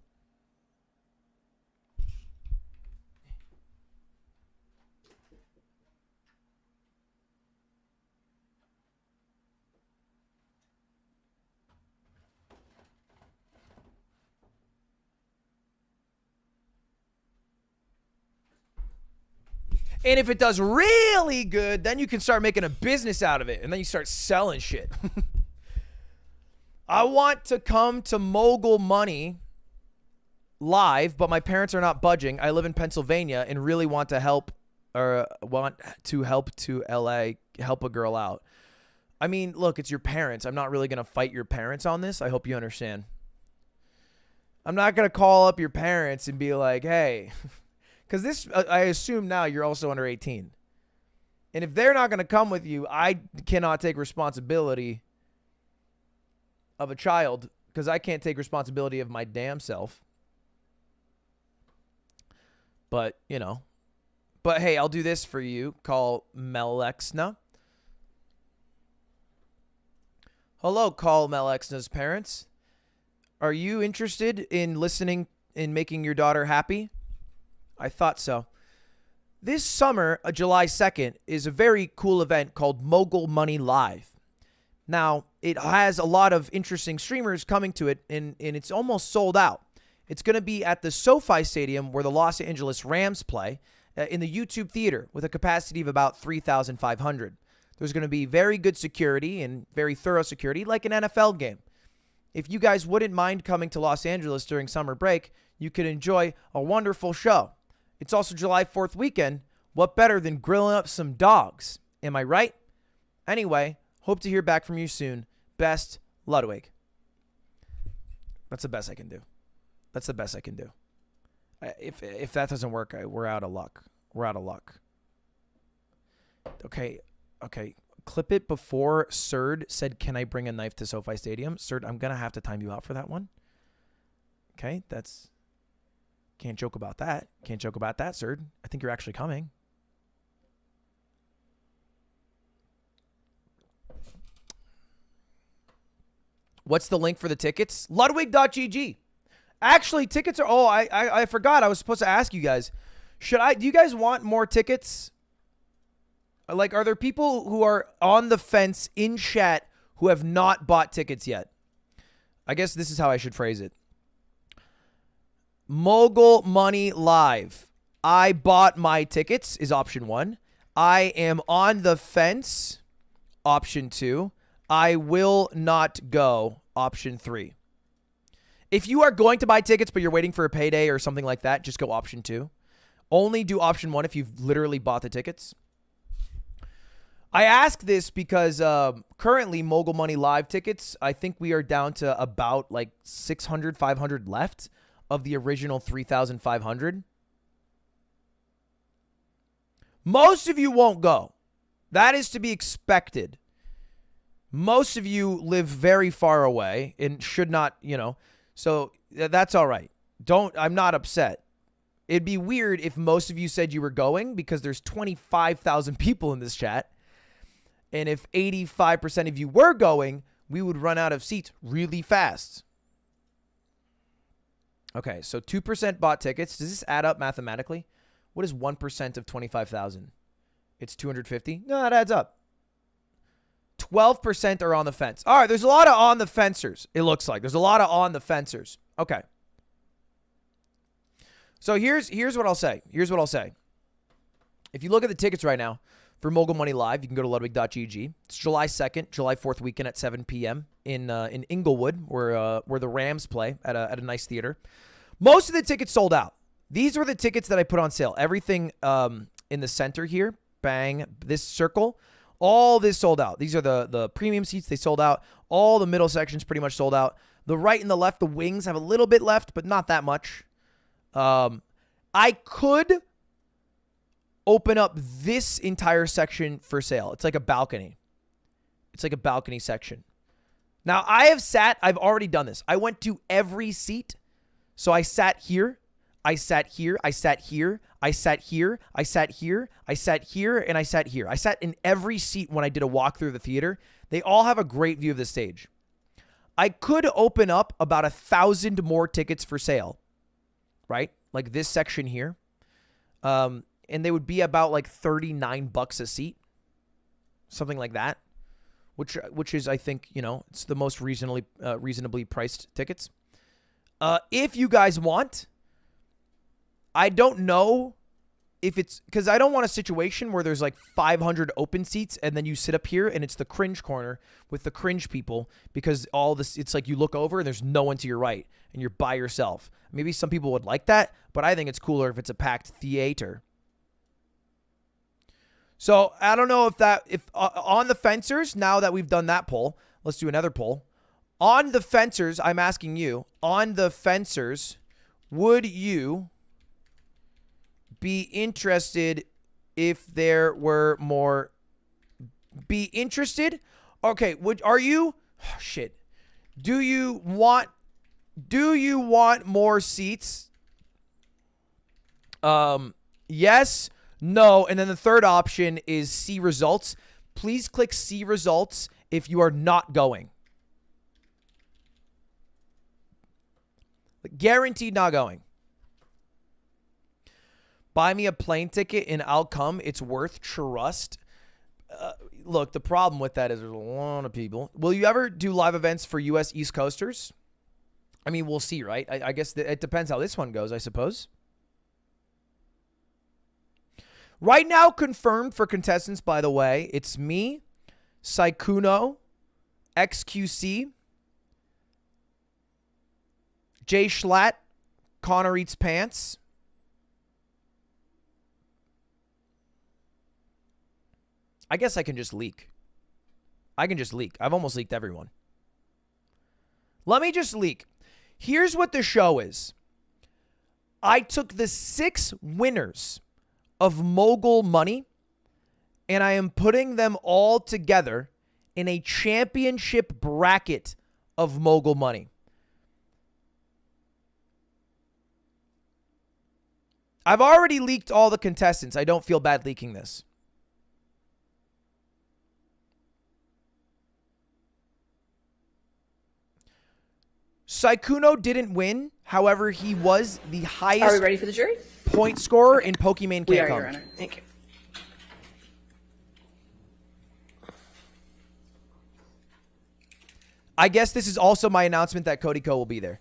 And if it does really good, then you can start making a business out of it. And then you start selling shit. I want to come to Mogul Money live, but my parents are not budging. I live in Pennsylvania and really want to help to LA, help a girl out. I mean, look, it's your parents. I'm not really going to fight your parents on this. I hope you understand. I'm not going to call up your parents and be like, hey... Because this, I assume now you're also under 18. And if they're not going to come with you, I cannot take responsibility of a child because I can't take responsibility of my damn self. But, you know. But, hey, I'll do this for you. Call Melexna. Hello, Call Melexna's parents. Are you interested in listening, in making your daughter happy? I thought so. This summer, July 2nd, is a very cool event called Mogul Money Live. Now, it has a lot of interesting streamers coming to it, and it's almost sold out. It's going to be at the SoFi Stadium where the Los Angeles Rams play in the YouTube Theater with a capacity of about 3,500. There's going to be very good security and very thorough security like an NFL game. If you guys wouldn't mind coming to Los Angeles during summer break, you could enjoy a wonderful show. It's also July 4th weekend. What better than grilling up some dogs? Am I right? Anyway, hope to hear back from you soon. Best, Ludwig. That's the best I can do. That's the best I can do. If that doesn't work, we're out of luck. We're out of luck. Okay. Clip it before Serd said, "Can I bring a knife to SoFi Stadium?" Serd, I'm going to have to time you out for that one. Okay, that's... Can't joke about that. Can't joke about that, Serd. I think you're actually coming. What's the link for the tickets? Ludwig.gg. Actually, tickets are... Oh, I forgot. I was supposed to ask you guys. Do you guys want more tickets? Like, are there people who are on the fence in chat who have not bought tickets yet? I guess this is how I should phrase it. Mogul Money Live. I bought my tickets is option 1. I am on the fence, option 2. I will not go, option 3. If you are going to buy tickets but you're waiting for a payday or something like that, just go option 2. Only do option 1 if you've literally bought the tickets. I ask this because currently Mogul Money Live tickets, I think we are down to about like 600, 500 left of the original 3,500. Most of you won't go. That is to be expected. Most of you live very far away and should not, so that's all right. I'm not upset. It'd be weird if most of you said you were going because there's 25,000 people in this chat. And if 85% of you were going, we would run out of seats really fast. Okay, so 2% bought tickets. Does this add up mathematically? What is 1% of 25,000? It's 250? No, it adds up. 12% are on the fence. All right, there's a lot of on the fencers, it looks like. There's a lot of on the fencers. Okay. So here's what I'll say. Here's what I'll say. If you look at the tickets right now, for Mogul Money Live, you can go to ludwig.gg. It's July 2nd, July 4th weekend at 7 p.m. in Inglewood, where the Rams play at a nice theater. Most of the tickets sold out. These were the tickets that I put on sale. Everything in the center here, bang, this circle, all this sold out. These are the premium seats. They sold out. All the middle sections pretty much sold out. The right and the left, the wings have a little bit left, but not that much. I could open up this entire section for sale. It's like a balcony. It's like a balcony section. Now, I've already done this. I went to every seat. So I sat here, I sat here, I sat here, I sat here, I sat here, I sat here, and I sat here. I sat in every seat when I did a walk through the theater. They all have a great view of the stage. I could open up about 1,000 more tickets for sale, right? Like this section here. And they would be about like $39 a seat, something like that, which is, I think, it's the most reasonably priced tickets. If you guys want, I don't know if it's because I don't want a situation where there's like 500 open seats and then you sit up here and it's the cringe corner with the cringe people because all this, it's like you look over and there's no one to your right and you're by yourself. Maybe some people would like that, but I think it's cooler if it's a packed theater. So I don't know if on the fencers, now that we've done that poll, let's do another poll. On the fencers, I'm asking you, on the fencers, would you be interested if there were more? Be interested? Okay, are you? Oh, shit. Do you want more seats? Yes. No, and then the third option is see results. Please click see results if you are not going. Guaranteed not going. Buy me a plane ticket and I'll come. It's worth trust. Look, the problem with that is there's a lot of people. Will you ever do live events for U.S. East Coasters? I mean, we'll see, right? I guess it depends how this one goes, I suppose. Right now, confirmed for contestants, by the way, it's me, Saikuno, XQC, Jay Schlatt, Connor Eats Pants. I guess I can just leak. I've almost leaked everyone. Let me just leak. Here's what the show is. I took the 6 winners of Mogul Money, and I am putting them all together in a championship bracket of Mogul Money. I've already leaked all the contestants. I don't feel bad leaking this. Saikuno didn't win. However, he was the highest Are we ready for the jury? point scorer in Pokemon We Can't are, Come. Your Honor. Thank you. I guess this is also my announcement that Cody Ko will be there.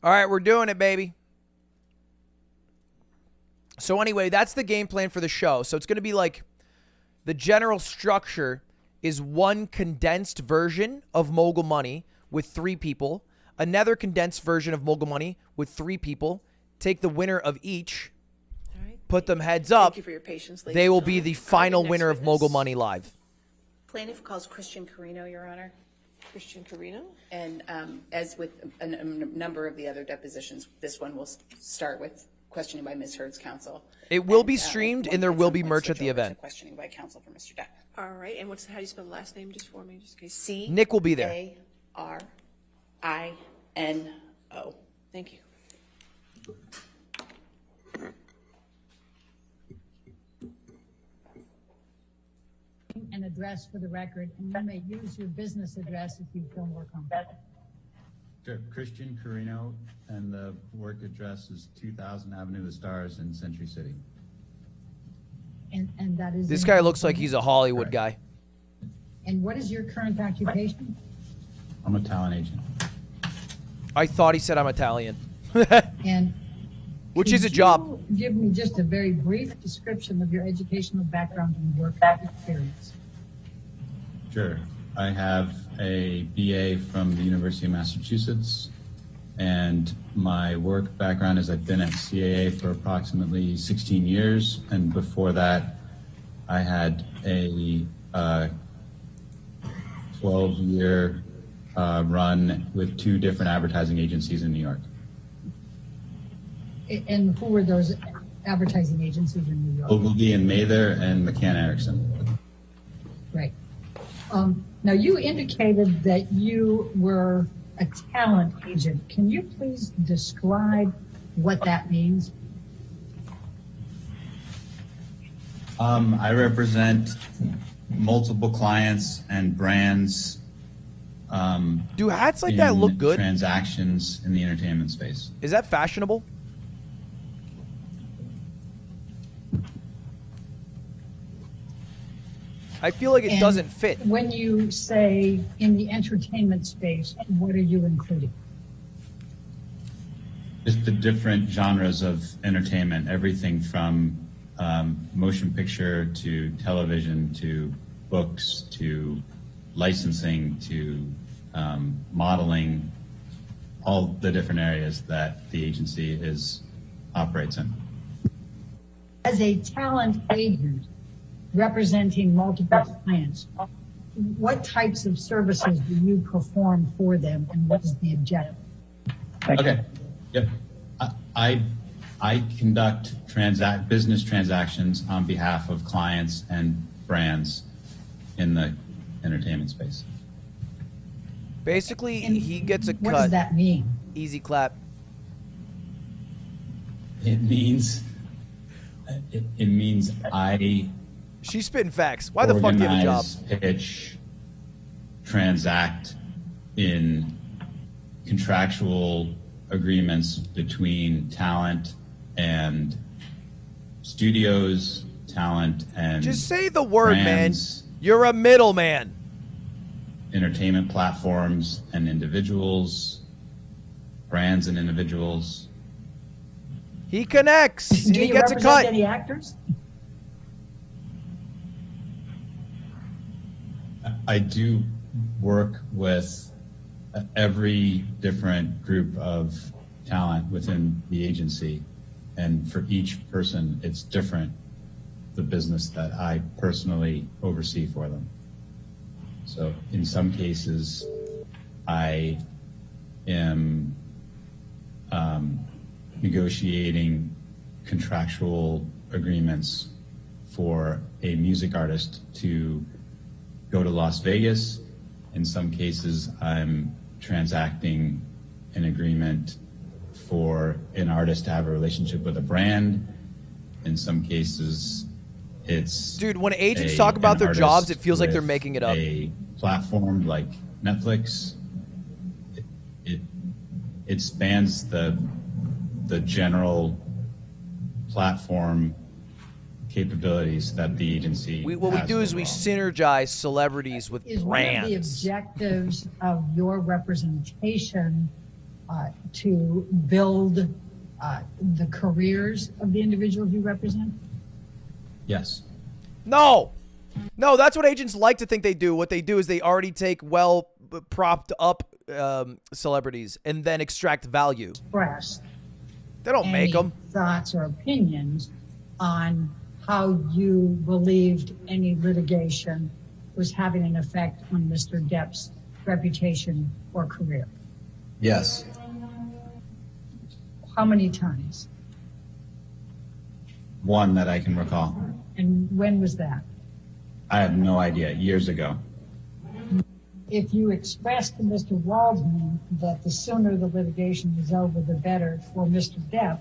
All right, we're doing it, baby. So anyway, that's the game plan for the show. So it's going to be like the general structure is one condensed version of Mogul Money with 3 people, another condensed version of Mogul Money with 3 people. Take the winner of each, put them heads up. Thank you for your patience, ladies They and will gentlemen. be the All right, final next winner of witness. Mogul Money Live. Plaintiff calls Christian Carino, Your Honor. Christian Carino? And as with a number of the other depositions, this one will start with questioning by Ms. Heard's counsel. It will be streamed, and there will be merch at the event. Questioning by counsel for Mr. Depp. All right, and how do you spell the last name just for me, just in case? C. Nick will be there. A-R-I-N-O. Thank you. An address for the record, and you may use your business address if you feel more comfortable. Sure. Christian Carino, and the work address is 2000 Avenue of the Stars in Century City. And that is. This guy looks like he's a Hollywood guy. And what is your current occupation? I'm a talent agent. I thought he said I'm Italian. And which could is a job. you give me just a very brief description of your educational background and work experience. Sure. I have a BA from the University of Massachusetts, and my work background is I've been at CAA for approximately 16 years, and before that, I had a 12-year run with 2 different advertising agencies in New York. And who were those advertising agencies in New York? Ogilvy and Mather and McCann Erickson. Right. Now, you indicated that you were a talent agent. Can you please describe what that means? I represent multiple clients and brands. Do hats like that look good? Transactions in the entertainment space. Is that fashionable? I feel like it And doesn't fit. When you say in the entertainment space, what are you including? Just the different genres of entertainment, everything from motion picture to television to books to licensing to modeling, all the different areas that the agency operates in. As a talent agent representing multiple clients, what types of services do you perform for them, and what is the objective? Okay. Yep. I conduct business transactions on behalf of clients and brands in the entertainment space. Basically, he gets a cut. What does that mean? Easy clap. It means It means I She's spitting facts. Why the fuck do you have a job? organize, pitch, transact in contractual agreements between talent and studios, talent and Just say the word, brands, man. You're a middleman. entertainment platforms and individuals, brands and individuals. He connects. Do He you gets a represent cut. any actors? I do work with every different group of talent within the agency, and for each person, it's different, the business that I personally oversee for them. So in some cases, I am negotiating contractual agreements for a music artist to go to Las Vegas. In some cases, I'm transacting an agreement for an artist to have a relationship with a brand. In some cases, it's Dude, when agents talk about their jobs, it feels like they're making it up. A platform like Netflix, it spans the general platform capabilities that the agency What we has do is we overall. synergize celebrities with Is one of the brands. objectives of your representation to build the careers of the individuals you represent? Yes. No, that's what agents like to think they do. What they do is they already take well propped up celebrities and then extract value. Express They don't make them. thoughts or opinions on how you believed any litigation was having an effect on Mr. Depp's reputation or career. Yes. How many times? One that I can recall. And when was that? I have no idea. Years ago. If you expressed to Mr. Waldman that the sooner the litigation is over, the better for Mr. Depp,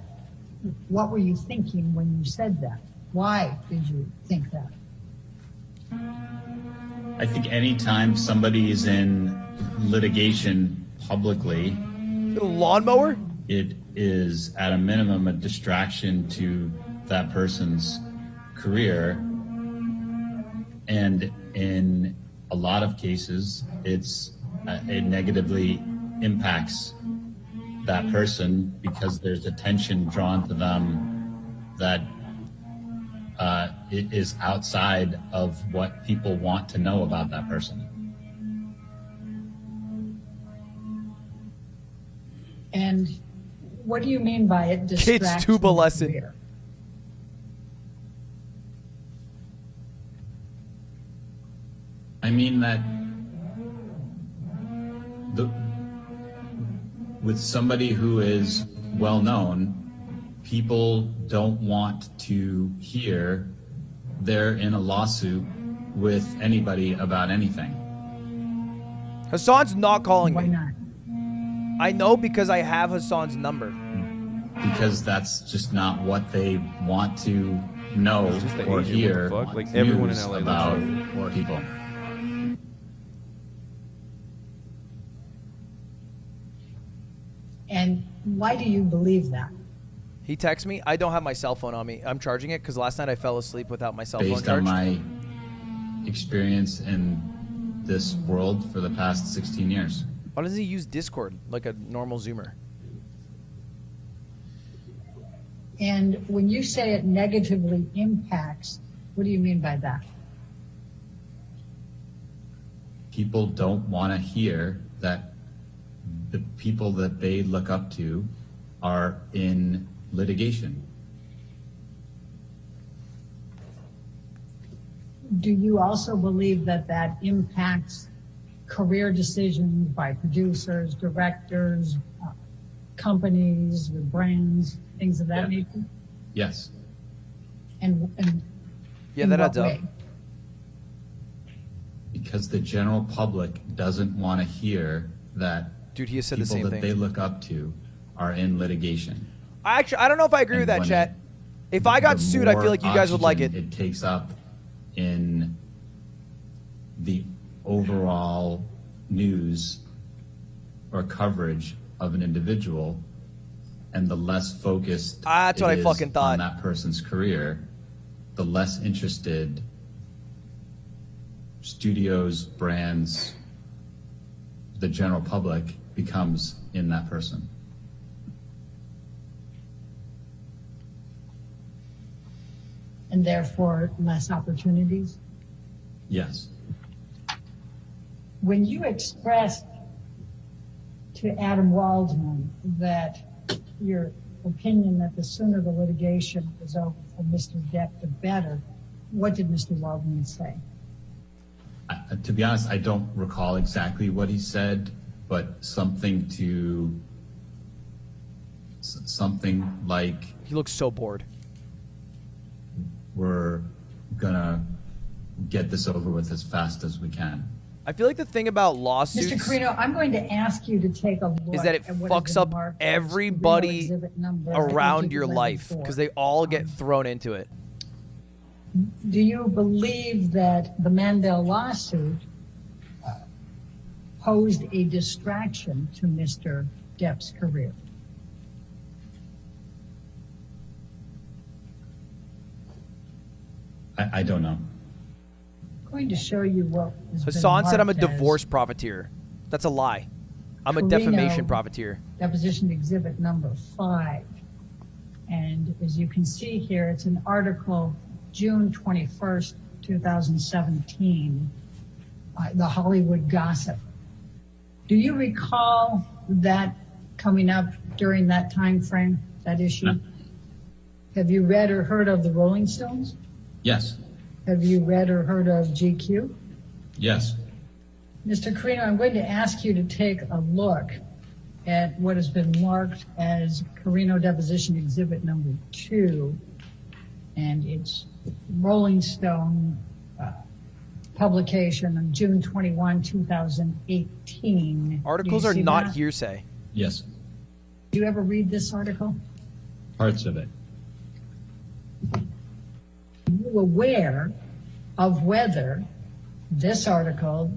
what were you thinking when you said that? Why did you think that? I think anytime somebody is in litigation publicly, little lawnmower, it is at a minimum a distraction to that person's career, and in a lot of cases, it negatively impacts that person because there's attention drawn to them that it is outside of what people want to know about that person. And what do you mean by it distracts Kids tuba from the lesson. career? I mean that with somebody who is well known, people don't want to hear they're in a lawsuit with anybody about anything. Hassan's not calling Why me. not? I know because I have Hassan's number. Because that's just not what they want to know It's just the or agent, hear what the fuck? Like, everyone in news LA looks about like people. And why do you believe that? He texts me. I don't have my cell phone on me. I'm charging it because last night I fell asleep without my cell phone Based on charged. my experience in this world for the past 16 years. Why does he use Discord like a normal Zoomer? And when you say it negatively impacts, what do you mean by that? People don't want to hear that the people that they look up to are in litigation. Do you also believe that that impacts career decisions by producers, directors, companies, with brands, things of that nature? Yes. And Yeah, in that what adds up. way? Because the general public doesn't want to hear that Dude, he has said the people same that thing. they look up to are in litigation. I don't know if I agree with And that, when chat. If I got the sued, I more feel like you guys would like oxygen it. It takes up in the overall news or coverage of an individual, and the less focused That's what it I is fucking thought. on that person's career, the less interested studios, brands, the general public becomes in that person. And therefore less opportunities? Yes. When you expressed to Adam Waldman that your opinion that the sooner the litigation was over for Mr. Depp, the better, what did Mr. Waldman say? To be honest, I don't recall exactly what he said, but something like, He looks so bored. we're gonna get this over with as fast as we can. I feel like the thing about lawsuits Mr. Carino, I'm going to ask you to take a look is that it at what fucks has up been marked as everybody Carino exhibit number around your life 11-4. because they all get thrown into it. Do you believe that the Mandel lawsuit posed a distraction to Mr. Depp's career? I don't know. I'm going to show you what has been Hassan said I'm a marked as divorce profiteer. That's a lie. I'm a Carino defamation profiteer. Deposition exhibit number 5. And as you can see here, it's an article June 21st, 2017, the Hollywood Gossip. Do you recall that coming up during that time frame, that issue? No. Have you read or heard of the Rolling Stones? Yes. Have you read or heard of GQ? Yes. Mr. Carino, I'm going to ask you to take a look at what has been marked as Carino Deposition Exhibit number 2, and it's Rolling Stone publication on June 21, 2018. Articles Do you are see not that? hearsay. Yes. Do you ever read this article? Parts of it. Are you aware of whether this article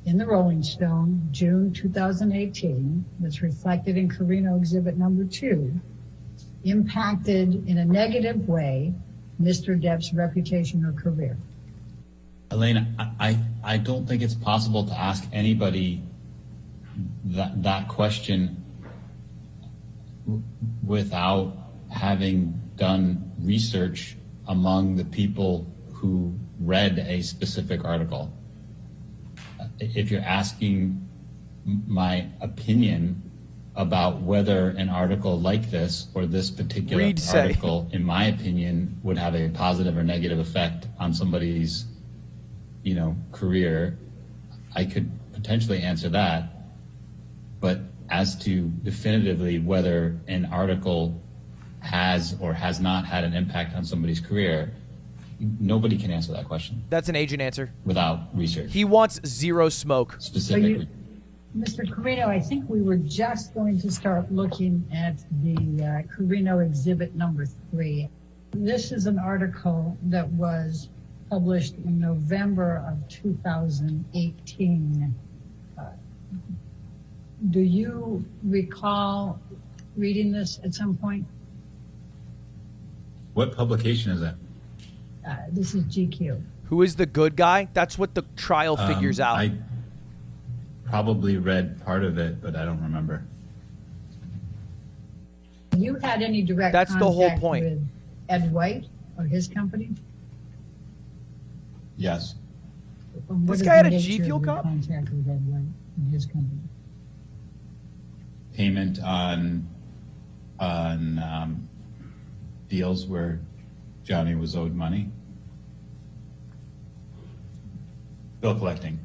in the Rolling Stone, June 2018, that's reflected in Carino Exhibit number 2, impacted in a negative way Mr. Depp's reputation or career? Elena, I don't think it's possible to ask anybody that question without having done research among the people who read a specific article. If you're asking my opinion about whether an article like this or this particular article, in my opinion, would have a positive or negative effect on somebody's, career, I could potentially answer that. But as to definitively whether an article has or has not had an impact on somebody's career, nobody can answer that question. That's an agent answer. Without research. He wants zero smoke. Specifically. Mr. Carino, I think we were just going to start looking at the Carino Exhibit number 3. This is an article that was published in November of 2018. Do you recall reading this at some point? What publication is that? This is GQ. Who is the good guy? That's what the trial figures out. I probably read part of it, but I don't remember. Have you had any direct That's contact the whole point. with Ed White or his company? Yes. What This is guy had the a nature G of Fuel your Cup? contact with Ed White and his company? Payment on deals where Johnny was owed money. Bill collecting.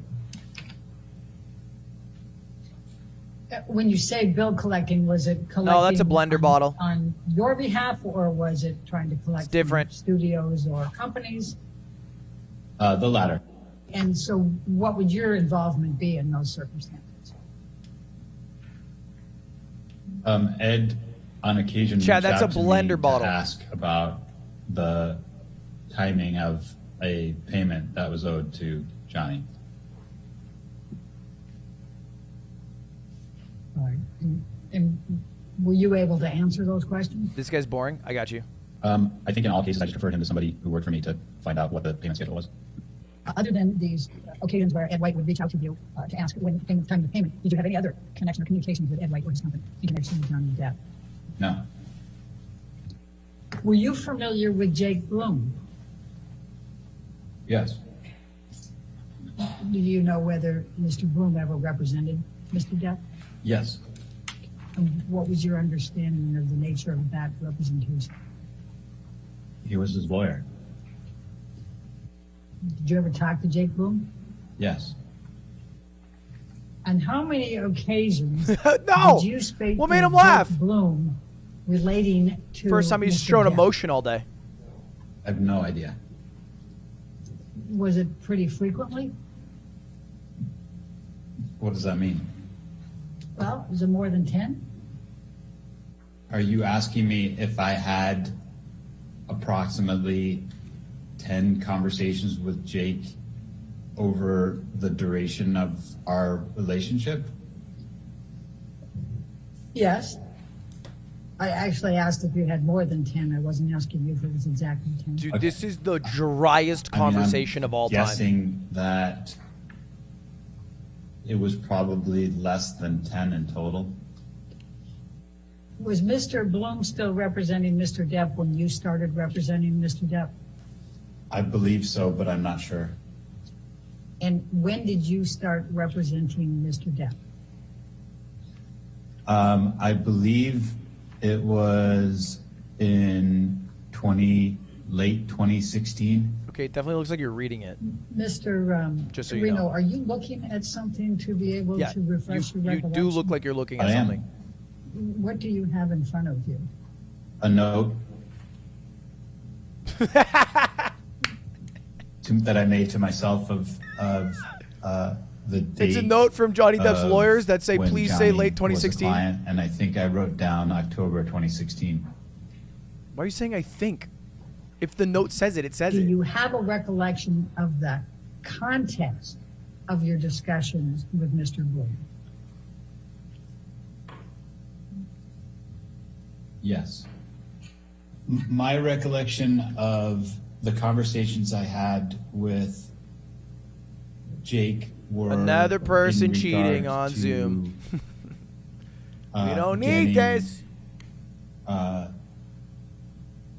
When you say bill collecting, was it collecting? No, that's a blender bottle. On your behalf, or was it trying to collect It's different. from studios or companies? The latter. And so what would your involvement be in those circumstances? Ed, on occasion, Chad, reached that's a out to me blender to bottle. ask about the timing of a payment that was owed to Johnny. All right. And were you able to answer those questions? This guy's boring. I got you. I think in all cases, I just referred him to somebody who worked for me to find out what the payment schedule was. Other than these occasions where Ed White would reach out to you to ask when time of payment, did you have any other connection or communications with Ed White or his company in connection with Johnny's death? No. Were you familiar with Jake Bloom? Yes. Do you know whether Mr. Bloom ever represented Mr. Depp? Yes. And what was your understanding of the nature of that representation? He was his lawyer. Did you ever talk to Jake Bloom? Yes. On how many occasions No! did you speak What made with him laugh? Jake Bloom relating to First time he's Mr. showing Depp? emotion all day. I have no idea. Was it pretty frequently? What does that mean? Well, was it more than 10? Are you asking me if I had approximately 10 conversations with Jake over the duration of our relationship? Yes. I actually asked if you had more than 10. I wasn't asking you if it was exactly 10. Dude, this is the driest conversation of all time. Guessing that it was probably less than 10 in total. Was Mr. Bloom still representing Mr. Depp when you started representing Mr. Depp? I believe so, but I'm not sure. And when did you start representing Mr. Depp? I believe it was in late 2016. Okay, it definitely looks like you're reading it. Mr. Just so you Reno, know. are you looking at something to be able Yeah, to refresh your you recollection? do look like you're looking at I am. something. What do you have in front of you? A note that I made to myself of the date. It's a note from Johnny Depp's of lawyers that say, when please say Johnny late was a 2016. client, and I think I wrote down October 2016. Why are you saying I think? If the note says it, it says Do it. you have a recollection of the context of your discussions with Mr. Bloom? Yes. My recollection of the conversations I had with Jake were Another person in cheating regards on to, Zoom. We don't need getting, this.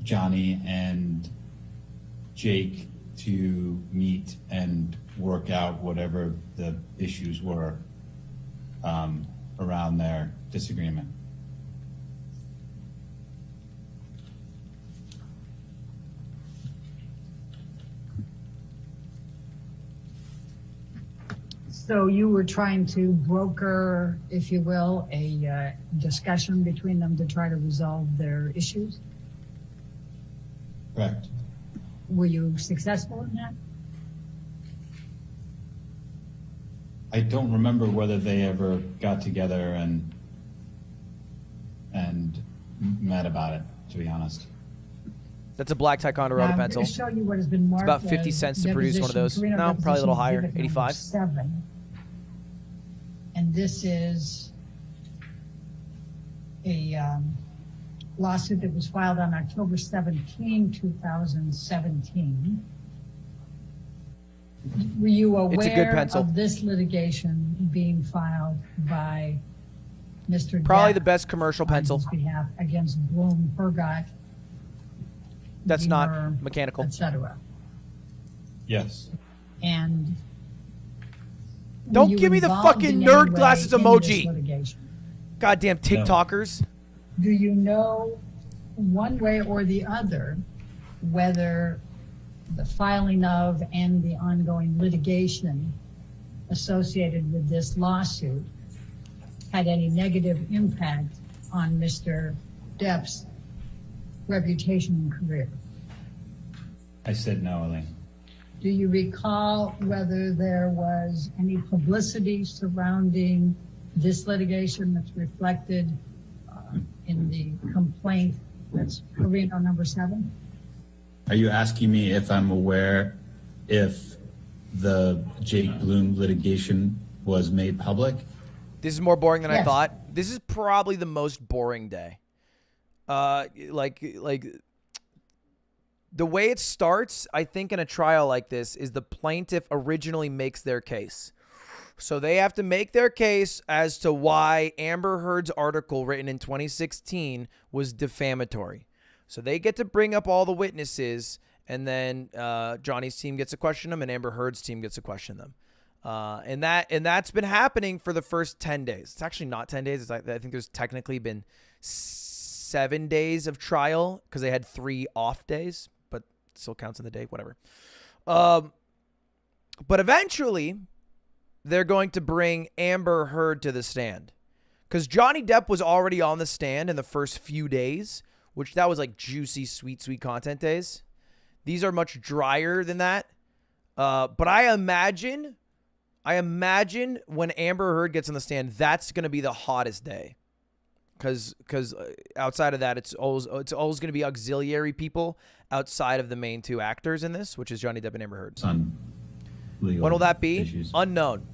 Johnny and Jake to meet and work out whatever the issues were around their disagreement. So you were trying to broker, if you will, a discussion between them to try to resolve their issues? Correct. Were you successful in that? I don't remember whether they ever got together and met about it, to be honest. That's a black Ticonderoga Now, pencil. I'm going to show you what has been marked about 50 as cents to produce one of those. deposition, No, probably a little higher, exhibit number 85. 7. And this is a lawsuit that was filed on October 17, 2017. Were you It's a good aware pencil. of this litigation being filed by Mr. Probably Depp the best commercial on pencil. his behalf against Bloom, Hergott, That's not Beamer, mechanical. etc.? Yes. And Don't were you give me the involved fucking in any nerd way glasses in emoji. this litigation? Goddamn TikTokers. Do you know one way or the other whether the filing of and the ongoing litigation associated with this lawsuit had any negative impact on Mr. Depp's reputation and career? I said no, Elaine. Do you recall whether there was any publicity surrounding this litigation that's reflected in the complaint that's Carino number 7? Are you asking me if I'm aware if the Jake Bloom litigation was made public? This is more boring than I Yes. thought. This is probably the most boring day. Like the way it starts, I think in a trial like this, is the plaintiff originally makes their case. So they have to make their case as to why Amber Heard's article written in 2016 was defamatory. So they get to bring up all the witnesses, and then Johnny's team gets to question them, and Amber Heard's team gets to question them. And that's been happening for the first 10 days. It's actually not 10 days. I think there's technically been 7 days of trial because they had 3 off days, but still counts in the day, whatever. But eventually, they're going to bring Amber Heard to the stand because Johnny Depp was already on the stand in the first few days, which that was like juicy, sweet content days. These are much drier than that. But I imagine when Amber Heard gets on the stand, that's going to be the hottest day. Because outside of that, it's always going to be auxiliary people outside of the main 2 actors in this, which is Johnny Depp and Amber Heard. When will that be? Issues. Unknown.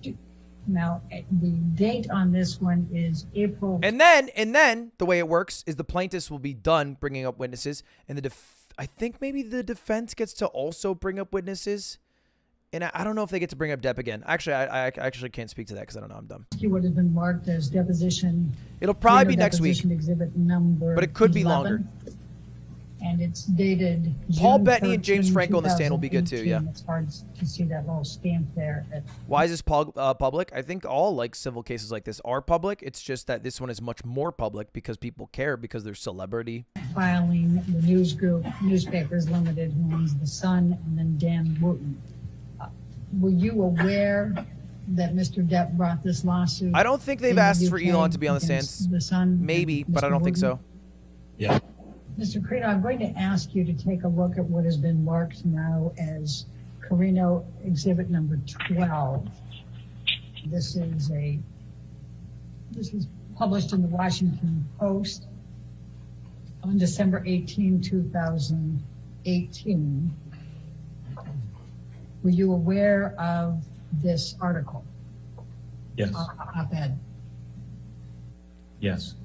Now, the date on this one is April. And then the way it works is the plaintiffs will be done bringing up witnesses, and I think maybe the defense gets to also bring up witnesses. And I don't know if they get to bring up Depp again. Actually, I actually can't speak to that because I don't know. I'm dumb. What has been marked as deposition. It'll probably be next week. Deposition exhibit number. But it could be 11, longer. And it's dated. Paul June Bettany and 13, James Franco on the stand will be good too. 2018. Yeah. It's hard to see that little stamp there. Why is this public? I think all like civil cases like this are public. It's just that this one is much more public because people care because they're celebrity. Filing the news group, Newspapers Limited, who owns The Sun, and then Dan Wooten. Were you aware that Mr. Depp brought this lawsuit? I don't think they've in the asked for UK Elon to be on the against stand. The Sun. Maybe, and but I Mr. don't think so. Wooten? Yeah. Mr. Carino, I'm going to ask you to take a look at what has been marked now as Carino Exhibit number 12. This is published in the Washington Post on December 18, 2018. Were you aware of this article? Yes. Op-ed. Yes.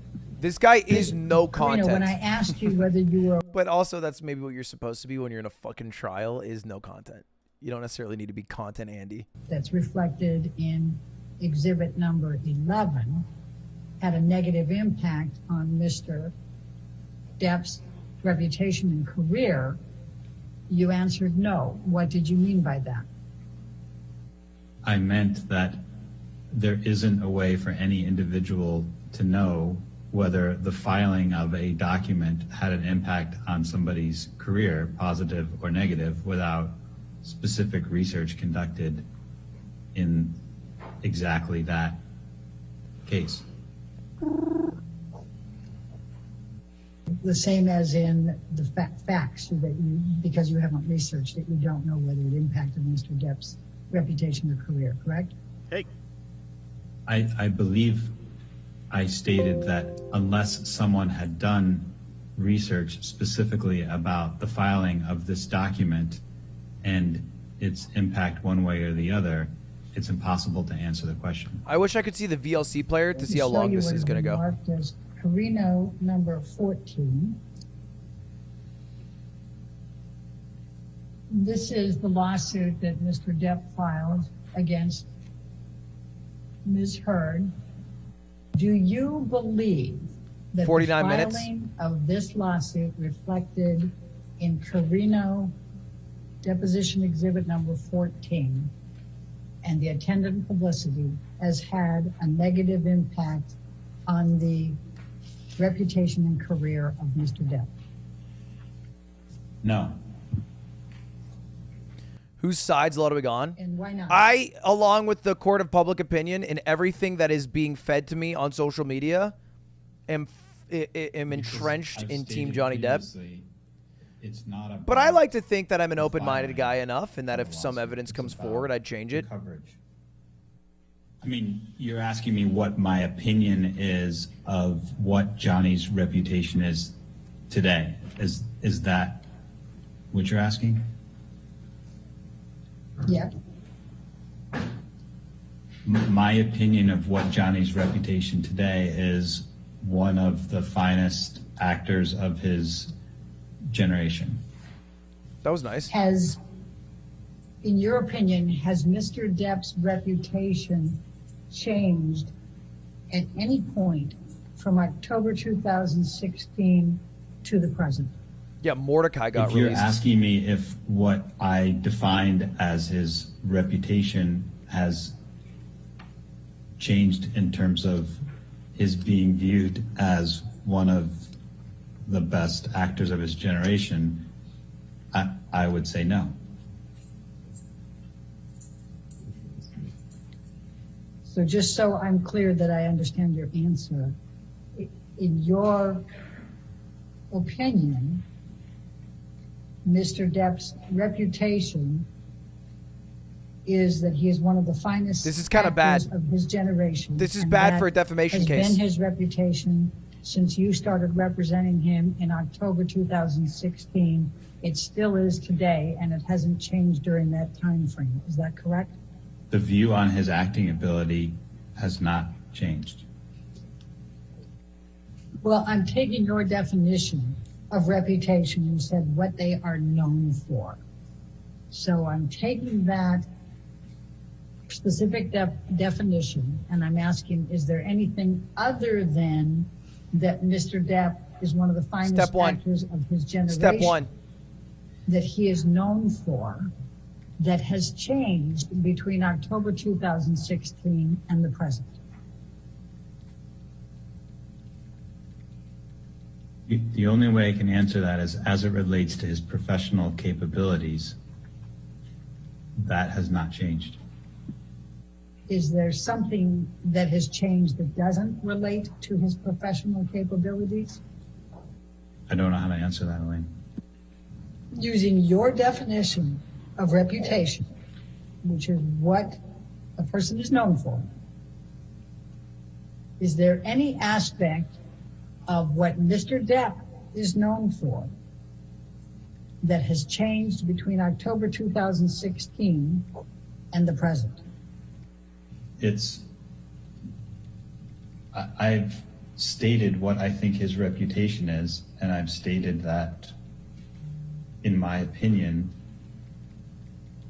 This guy is no Carino, content. when I asked you whether you were But also, that's maybe what you're supposed to be when you're in a fucking trial is no content. You don't necessarily need to be content, Andy. that's reflected in exhibit number 11 had a negative impact on Mr. Depp's reputation and career, you answered no. What did you mean by that? I meant that there isn't a way for any individual to know whether the filing of a document had an impact on somebody's career, positive or negative, without specific research conducted in exactly that case. The same as in the facts that you, because you haven't researched it, you don't know whether it impacted Mr. Depp's reputation or career, correct? Hey. I believe I stated that unless someone had done research specifically about the filing of this document and its impact one way or the other, it's impossible to answer the question. I wish I could see the VLC player to see how long this is going to go. Marked as Carino number 14. This is the lawsuit that Mr. Depp filed against Ms. Heard. Do you believe that 49 the minutes filing of this lawsuit reflected in Carino deposition exhibit number 14 and the attendant publicity has had a negative impact on the reputation and career of Mr. Depp? No. Whose side's Ludwig on? And why not? I, along with the court of public opinion and everything that is being fed to me on social media, am entrenched in Team Johnny Depp. It's not But I like to think that I'm an open-minded guy enough, and that if some evidence comes forward, I'd change it. Coverage. I mean, you're asking me what my opinion is of what Johnny's reputation is today. Is that what you're asking? Yeah. My opinion of what Johnny's reputation today is one of the finest actors of his generation. That was nice. In your opinion, has Mr. Depp's reputation changed at any point from October 2016 to the present? Yeah, Mordecai got If you're released. asking me if what I defined as his reputation has changed in terms of his being viewed as one of the best actors of his generation, I would say no. So just so I'm clear that I understand your answer, in your opinion, Mr. Depp's reputation is that he is one of the finest This is kinda bad. actors of his generation. This is and bad that for a defamation has case. been his reputation since you started representing him in October 2016. It still is today, and it hasn't changed during that time frame. Is that correct? The view on his acting ability has not changed. Well, I'm taking your definition of reputation. You said what they are known for. So I'm taking that specific definition, and I'm asking, is there anything other than that Mr. Depp is one of the finest Step one. actors of his generation? Step one. That he is known for that has changed between October 2016 and the present? The only way I can answer that is as it relates to his professional capabilities. That has not changed. Is there something that has changed that doesn't relate to his professional capabilities? I don't know how to answer that, Elaine. Using your definition of reputation, which is what a person is known for, is there any aspect of what Mr. Depp is known for that has changed between October 2016 and the present? I've stated what I think his reputation is, and I've stated that, in my opinion,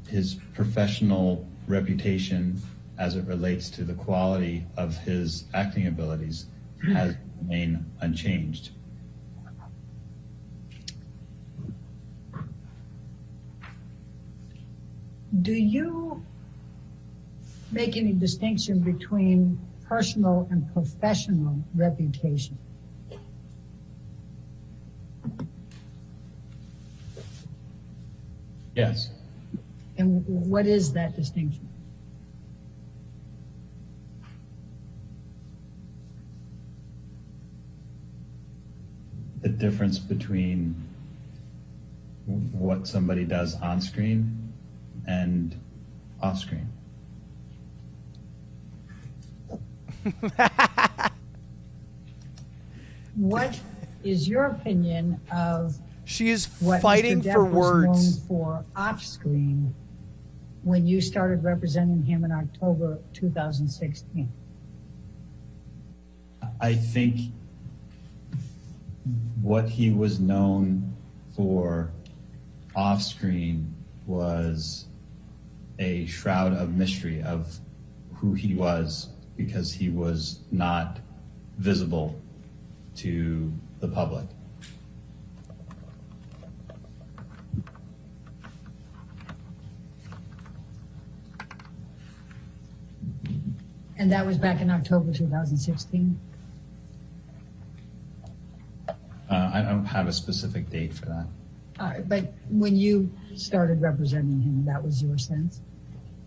his professional reputation as it relates to the quality of his acting abilities has remained unchanged. Do you make any distinction between personal and professional reputation? Yes. And what is that distinction? The difference between what somebody does on screen and off screen. What is your opinion of She is what fighting Mr. Depp for was words. known for off screen when you started representing him in October 2016? I think what he was known for off screen was a shroud of mystery of who he was, because he was not visible to the public. And that was back in October 2016? I don't have a specific date for that. All right, but when you started representing him, that was your sense?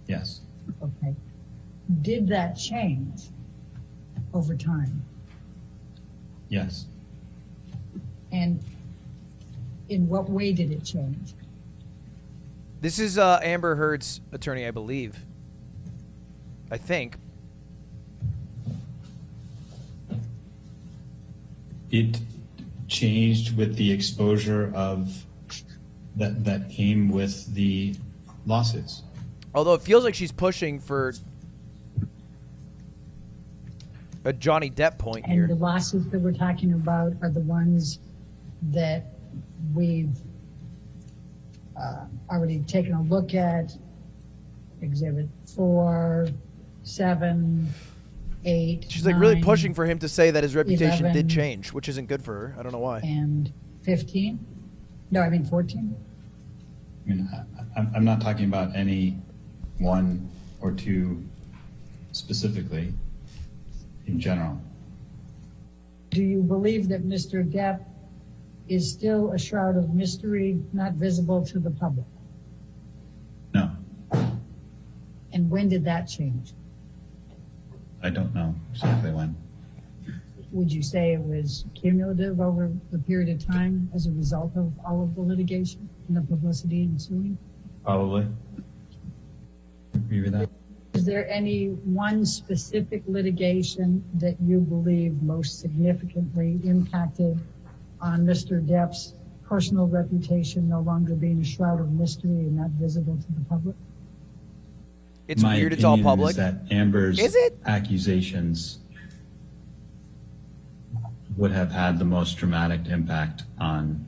Yes. Okay. Did that change over time? Yes. And in what way did it change? This is Amber Heard's attorney, I believe. I think. It changed with the exposure of that came with the lawsuits. Although it feels like she's pushing for a Johnny Depp point And here. the lawsuits that we're talking about are the ones that we've already taken a look at. Exhibit 4, 7, 8. She's like really 9, pushing for him to say that his reputation 11, did change, which isn't good for her. I don't know why. And 15? No, I mean 14. I mean, I'm not talking about any one or two specifically, in general. Do you believe that Mr. Depp is still a shroud of mystery, not visible to the public? No. And when did that change? I don't know exactly when. Would you say it was cumulative over the period of time as a result of all of the litigation and the publicity ensuing? Probably. Agree with that. Is there any one specific litigation that you believe most significantly impacted on Mr. Depp's personal reputation no longer being a shroud of mystery and not visible to the public? It's My weird it's all opinion public. Is that Amber's Is it? accusations would have had the most dramatic impact on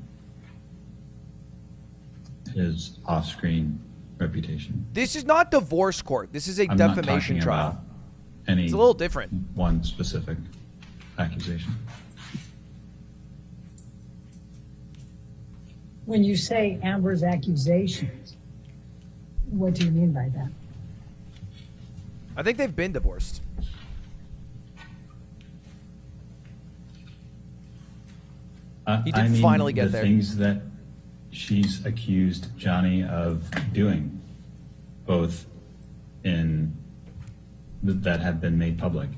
his off-screen reputation. This is not divorce court. This is a I'm not defamation talking trial. about any It's a little different. one specific accusation. When you say Amber's accusations, what do you mean by that? I think they've been divorced. He did I mean finally get the there. things that she's accused Johnny of doing, both in that have been made public.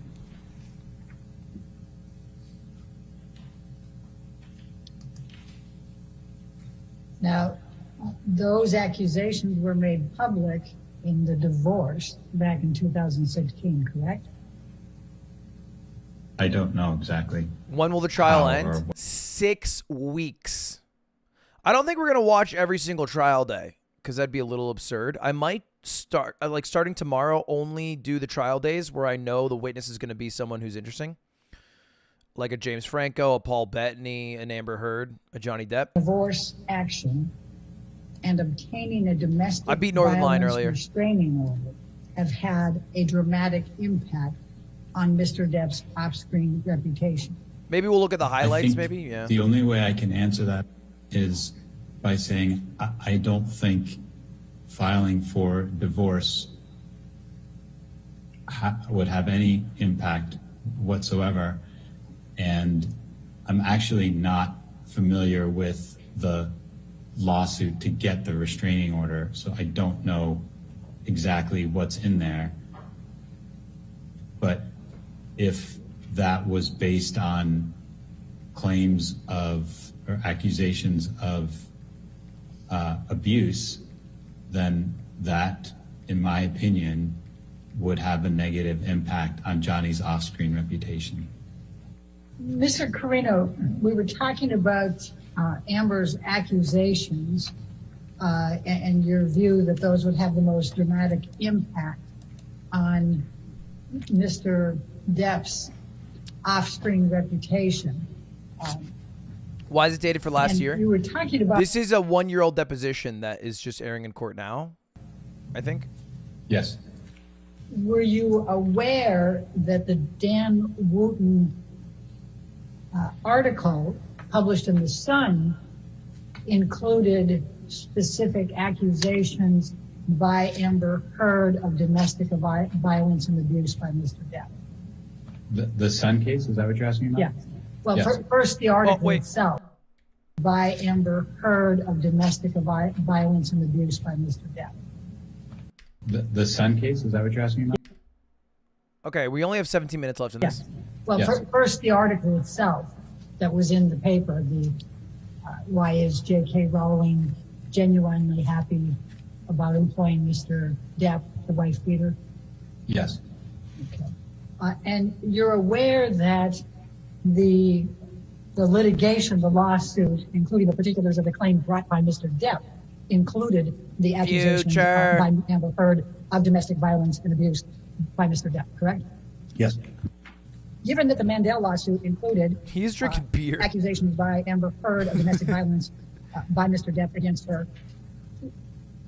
Now, those accusations were made public in the divorce back in 2016, correct? I don't know exactly. When will the trial How end? or 6 weeks. I don't think we're going to watch every single trial day because that'd be a little absurd. I might start, starting tomorrow, only do the trial days where I know the witness is going to be someone who's interesting. Like a James Franco, a Paul Bettany, an Amber Heard, a Johnny Depp. Divorce action and obtaining a domestic I beat Northern Line violence earlier. restraining order have had a dramatic impact on Mr. Depp's off-screen reputation. Maybe we'll look at the I highlights, think maybe? Yeah. The only way I can answer that is by saying I don't think filing for divorce would have any impact whatsoever. And I'm actually not familiar with the lawsuit to get the restraining order, so I don't know exactly what's in there. But if that was based on claims of or accusations of abuse, then that, in my opinion, would have a negative impact on Johnny's off-screen reputation. Mr. Carino, we were talking about Amber's accusations and your view that those would have the most dramatic impact on Mr. Depp's off-screen reputation. Why is it dated for last and year? You were talking about This is a 1-year-old deposition that is just airing in court now, I think. Yes. Were you aware that the Dan Wooten article published in The Sun included specific accusations by Amber Heard of domestic violence and abuse by Mr. Depp? The Sun case, is that what you're asking about? Yeah. Well, Yes. first the article itself by Amber Heard of domestic violence and abuse by Mr. Depp. The Sun case, is that what you're asking about? Okay, we only have 17 minutes left in this. Well, Yes. first the article itself that was in the paper, the why is J.K. Rowling genuinely happy about employing Mr. Depp, the wife beater? Yes. Okay. And you're aware that the litigation, the lawsuit, including the particulars of the claim brought by Mr. Depp, included the accusations by Amber Heard of domestic violence and abuse by Mr. Depp, correct? Yes. Given that the Mandel lawsuit included He's drinking beer. accusations by Amber Heard of domestic violence by Mr. Depp against her,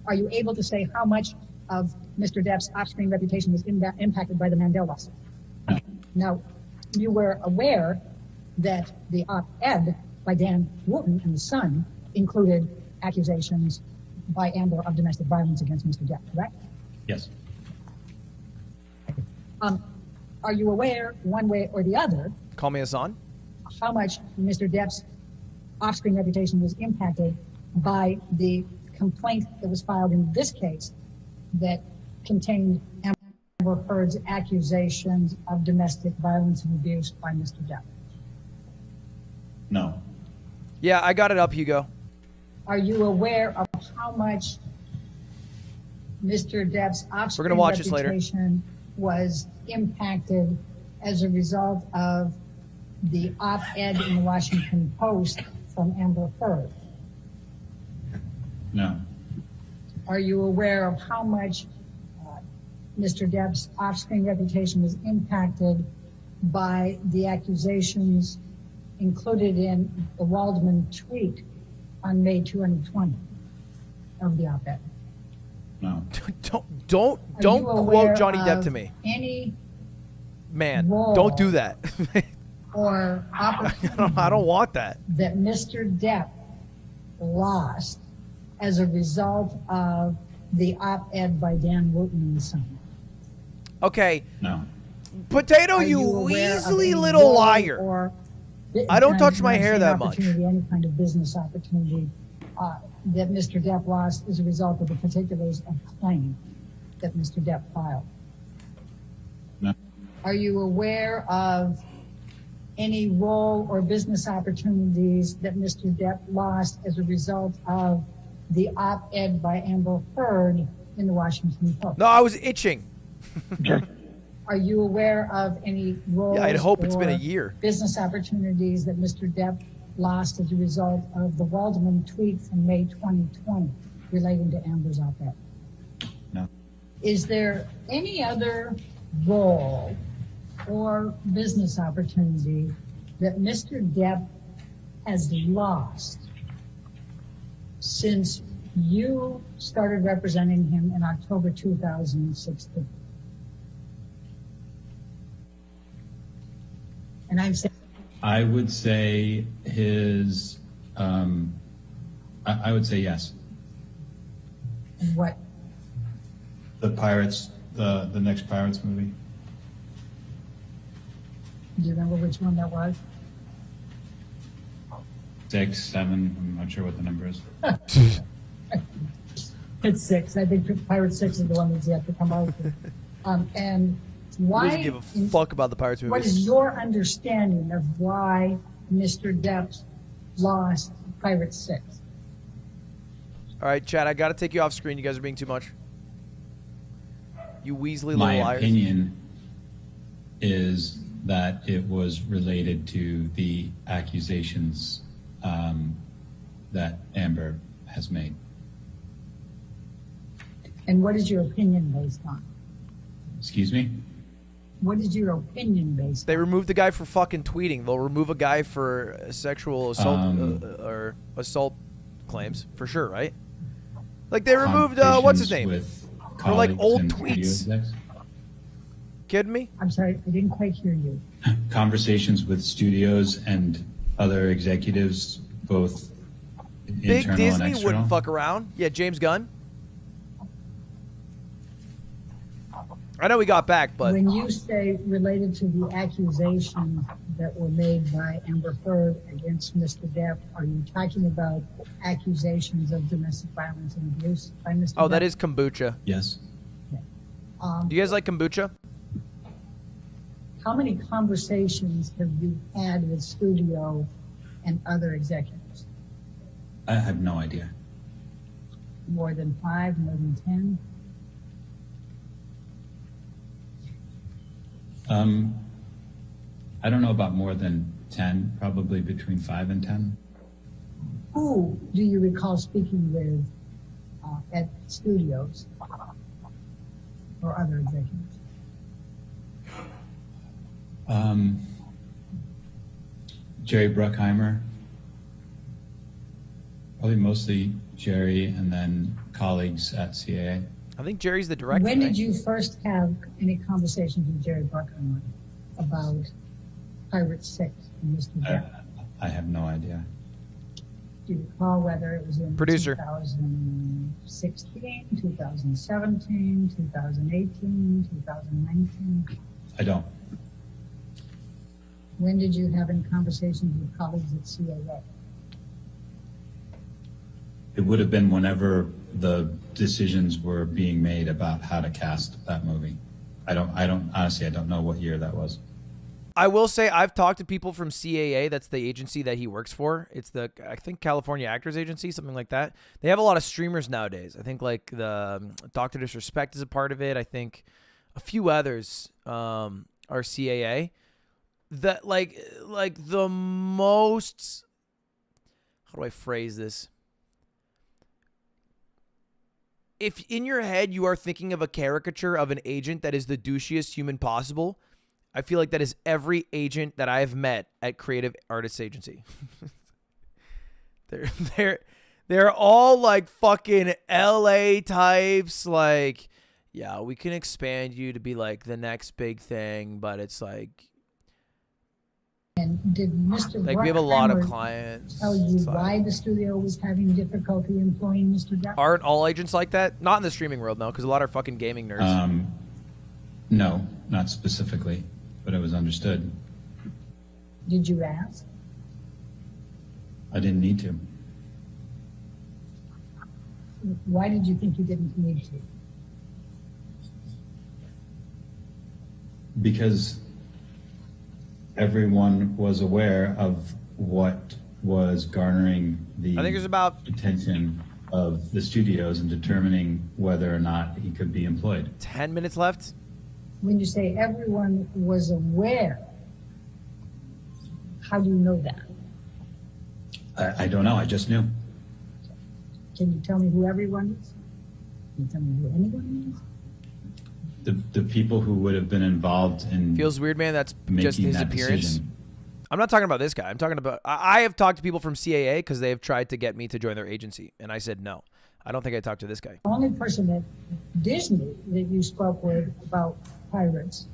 are you able to say how much of Mr. Depp's off-screen reputation was impacted by the Mandel lawsuit? No. Now, you were aware that the op-ed by Dan Wooten in The Sun included accusations by Amber of domestic violence against Mr. Depp, correct? Yes. Are you aware, one way or the other, Call me Hassan. how much Mr. Depp's off-screen reputation was impacted by the complaint that was filed in this case that contained Amber Heard's accusations of domestic violence and abuse by Mr. Depp? No. Yeah, I got it up, Hugo. Are you aware of how much Mr. Depp's We're off-screen gonna watch this later. reputation was impacted as a result of the op-ed in the Washington Post from Amber Heard? No. Are you aware of how much Mr. Depp's off-screen reputation was impacted by the accusations included in the Waldman tweet on May 2020 of the op-ed? No. Don't Are you quote aware Johnny Depp of to me. Any Man, role don't do that. or opportunity I don't want that. that Mr. Depp lost as a result of the op-ed by Dan Wooten in The Sun? Okay. No. Potato, Are you aware of weaselly any little role liar. or I don't touch my kind of hair that much. opportunity, any kind of business opportunity that Mr. Depp lost as a result of the particulars of claim that Mr. Depp filed? No. Are you aware of any role or business opportunities that Mr. Depp lost as a result of the op-ed by Amber Heard in the Washington Post? No, I was itching. Are you aware of any roles Yeah, I'd hope it's been a or year. business opportunities that Mr. Depp lost as a result of the Waldman tweet from May 2020 relating to Amber's op-ed? No. Is there any other role or business opportunity that Mr. Depp has lost since you started representing him in October 2016? And I'm saying, I would say his. I would say yes. what? The Pirates, the next Pirates movie. Do you remember which one that was? 6, 7. I'm not sure what the number is. It's 6. I think Pirate 6 is the one that's yet to come out. And Who why? doesn't give a fuck about the Pirates What movies? is your understanding of why Mr. Depp lost Pirate 6? All right, Chad, I got to take you off screen. You guys are being too much. You Weasley little My liars. opinion is that it was related to the accusations that Amber has made. And what is your opinion based on? Excuse me? What is your opinion based They removed the guy for fucking tweeting. They'll remove a guy for sexual assault or assault claims for sure, right? Like they removed what's his name for like old tweets. Kidding me? I'm sorry, I didn't quite hear you. Conversations with studios and other executives, both Big internal and Disney external. wouldn't fuck around. Yeah, James Gunn. I know we got back, but When you say related to the accusations that were made by Amber Heard against Mr. Depp, are you talking about accusations of domestic violence and abuse by Mr. Depp? oh, that is kombucha. Yes. Do you guys like kombucha? How many conversations have you had with studio and other executives? I have no idea. More than 5, more than 10? I don't know about more than 10, probably between 5 and 10. Who do you recall speaking with at studios or other executives? Jerry Bruckheimer. Probably mostly Jerry and then colleagues at CAA. I think Jerry's the director. When right? did you first have any conversations with Jerry Bruckheimer about Pirate 6 and Mr. Depp? I have no idea. Do you recall whether it was in Producer. 2016, 2017, 2018, 2019? I don't. When did you have any conversations with colleagues at CAA? It would have been whenever the decisions were being made about how to cast that movie. I don't honestly, I don't know what year that was. I will say I've talked to people from CAA. That's the agency that he works for. It's the, I think, California Actors Agency, something like that. They have a lot of streamers nowadays. I think like the Dr. Disrespect is a part of it. I think a few others are CAA. That like the most, how do I phrase this? If in your head you are thinking of a caricature of an agent that is the douchiest human possible, I feel like that is every agent that I have met at Creative Artists Agency. They're all like fucking LA types. Like, yeah, we can expand you to be like the next big thing, but it's like. And did Mr. Like we have a lot of Bruckheimer clients. tell you It's like- why the studio was having difficulty employing Mr. Depp? Aren't all agents like that? Not in the streaming world, no, because a lot are fucking gaming nerds. No, not specifically, but it was understood. Did you ask? I didn't need to. Why did you think you didn't need to? Because everyone was aware of what was garnering the I think there's about attention of the studios and determining whether or not he could be employed. 10 minutes left. When you say everyone was aware, how do you know that? I don't know. I just knew. Can you tell me who everyone is? Can you tell me who anyone is? The people who would have been involved in Feels weird, man. That's making just his that appearance. decision. I'm not talking about this guy. I'm talking about. I have talked to people from CAA because they have tried to get me to join their agency, and I said no. I don't think I talked to this guy. The only person at Disney that you spoke with about pirates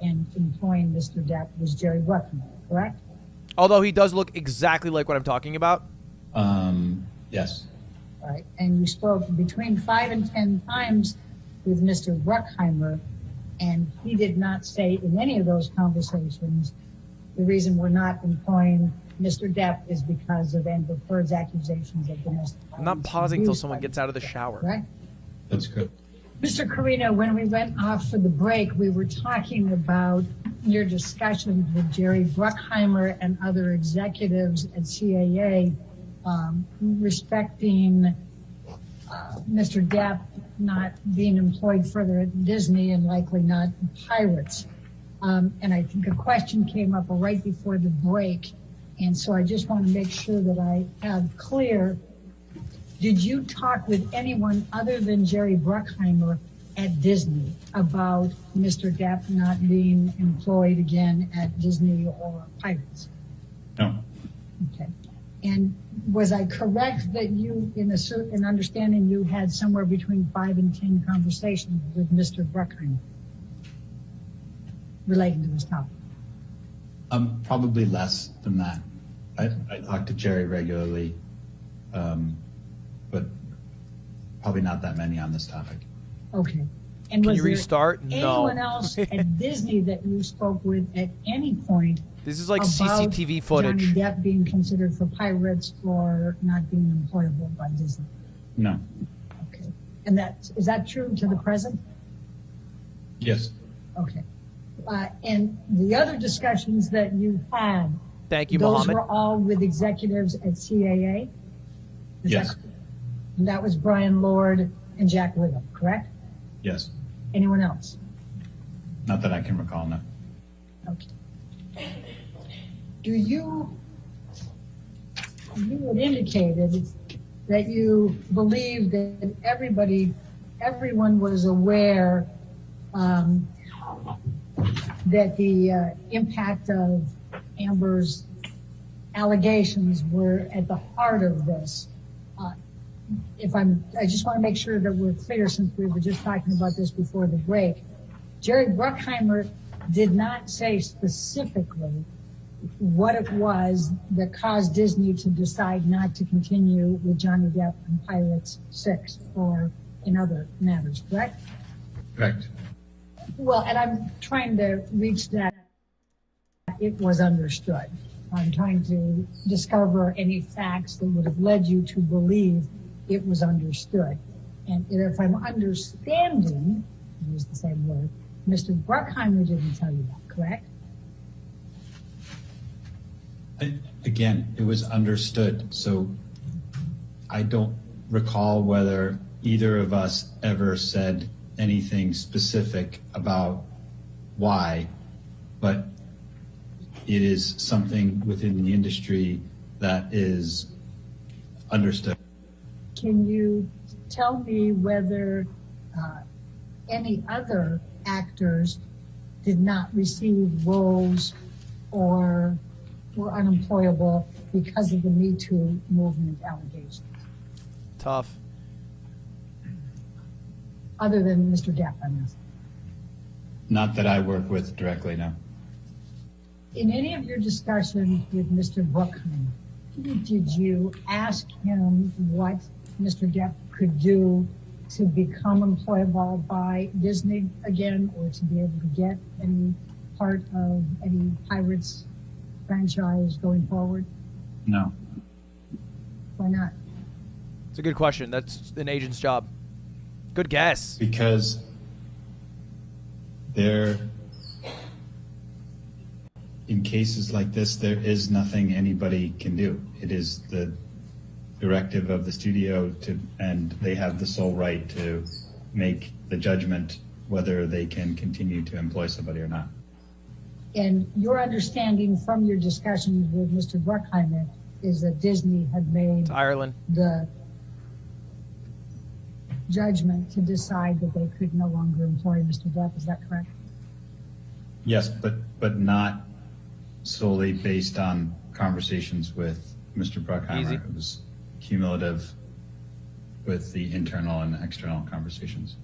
and employing Mr. Depp was Jerry Bruckheimer, correct? Although he does look exactly like what I'm talking about. Yes. All right. And you spoke between 5 and 10 times with Mr. Bruckheimer, and he did not say in any of those conversations the reason we're not employing Mr. Depp is because of Amber Heard's accusations of domestic violence. I'm not pausing until abuse someone by gets out of the shower. Right? That's good. Mr. Carino, when we went off for the break, we were talking about your discussions with Jerry Bruckheimer and other executives at CAA respecting Mr. Depp not being employed further at Disney and likely not Pirates. And I think a question came up right before the break. And so I just want to make sure that I have clear. Did you talk with anyone other than Jerry Bruckheimer at Disney about Mr. Depp not being employed again at Disney or Pirates? No. Okay. And was I correct that you, in understanding, you had somewhere between 5 and 10 conversations with Mr. Bruckheimer relating to this topic? Probably less than that. I talk to Jerry regularly, but probably not that many on this topic. Okay. And Can was you there restart? No. anyone else at Disney that you spoke with at any point? This is like about CCTV footage. Johnny Depp being considered for Pirates or not being employable by Disney? No. Okay. And is that true to the present? Yes. Okay. And the other discussions that you had, Thank you, those Mohammed. were all with executives at CAA? Yes. And that was Brian Lord and Jack Whittle, correct? Yes. Anyone else? Not that I can recall, no. Okay. You had indicated that you believe that everyone was aware that the impact of Amber's allegations were at the heart of this. I just want to make sure that we're clear, since we were just talking about this before the break. Jerry Bruckheimer did not say specifically what it was that caused Disney to decide not to continue with Johnny Depp and Pirates 6 or in other matters, correct? Correct. Well, and I'm trying to reach that it was understood. I'm trying to discover any facts that would have led you to believe it was understood. And if I'm understanding, use the same word, Mr. Bruckheimer didn't tell you that, correct? Again, it was understood. So I don't recall whether either of us ever said anything specific about why, but it is something within the industry that is understood. Can you tell me whether any other actors did not receive roles or were unemployable because of the Me Too movement allegations? Tough. Other than Mr. Depp, I'm asking. Not that I work with directly, no. In any of your discussions with Mr. Bruckheimer, did you ask him what Mr. Depp could do to become employable by Disney again, or to be able to get any part of any Pirates franchise going forward? No. Why not? It's a good question. That's an agent's job. Good guess. Because in cases like this, there is nothing anybody can do. It is the directive of the studio and they have the sole right to make the judgment whether they can continue to employ somebody or not. And your understanding from your discussions with Mr. Bruckheimer is that Disney had made the judgment to decide that they could no longer employ Mr. Depp. Is that correct? Yes, but not solely based on conversations with Mr. Bruckheimer. Easy. It was cumulative with the internal and external conversations.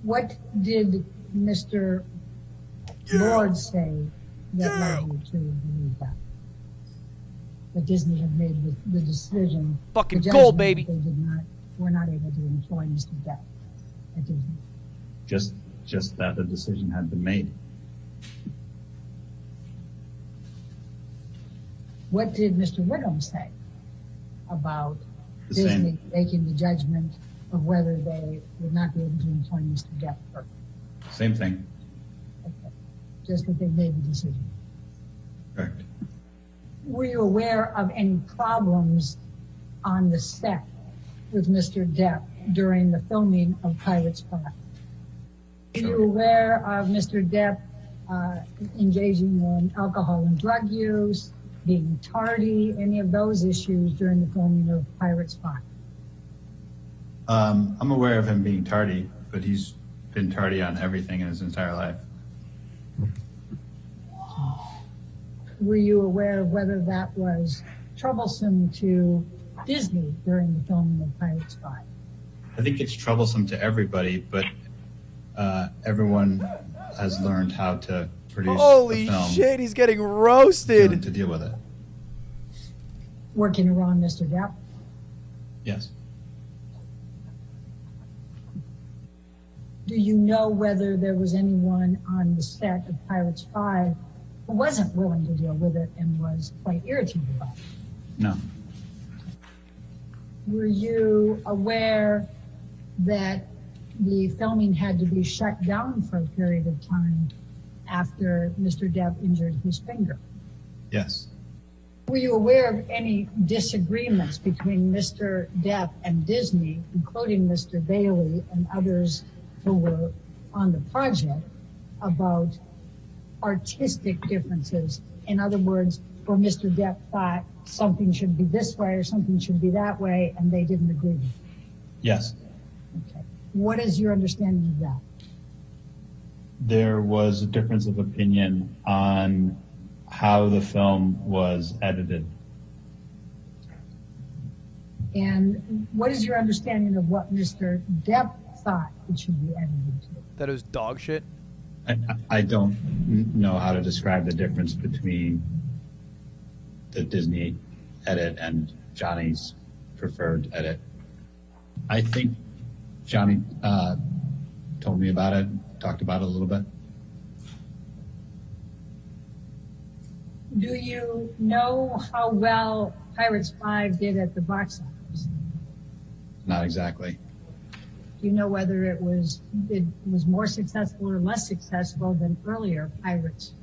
What did Mr. Lord say that led you to believe that? That Disney had made the decision. Fucking the gold, judgment baby. that They were not able to employ Mr. Depp at Disney. Just that the decision had been made. What did Mr. Wiggum say about The Disney same. making the judgment of whether they would not be able to employ Mr. Depp? Same thing. Just that they made the decision. Correct. Were you aware of any problems on the set with Mr. Depp during the filming of Pirates 5? Were you aware of Mr. Depp engaging in alcohol and drug use, being tardy, any of those issues during the filming of Pirates 5? I'm aware of him being tardy, but he's been tardy on everything in his entire life. Were you aware of whether that was troublesome to Disney during the filming of Pirates 5? I think it's troublesome to everybody, but everyone has learned how to produce Holy a film shit, he's getting roasted. to deal with it. Working around Mr. Depp? Yes. Do you know whether there was anyone on the set of Pirates 5 who wasn't willing to deal with it and was quite irritated by it? No. Were you aware that the filming had to be shut down for a period of time after Mr. Depp injured his finger? Yes. Were you aware of any disagreements between Mr. Depp and Disney, including Mr. Bailey and others who were on the project, about artistic differences? In other words, or Mr. Depp thought something should be this way or something should be that way, and they didn't agree with it? Yes. Okay. What is your understanding of that? There was a difference of opinion on how the film was edited. And what is your understanding of what Mr. Depp thought it should be edited to? That it was dog shit? I don't know how to describe the difference between the Disney edit and Johnny's preferred edit. I think Johnny told me about it, talked about it a little bit. Do you know how well Pirates 5 did at the box office? Not exactly. Do you know whether it was more successful or less successful than earlier Pirates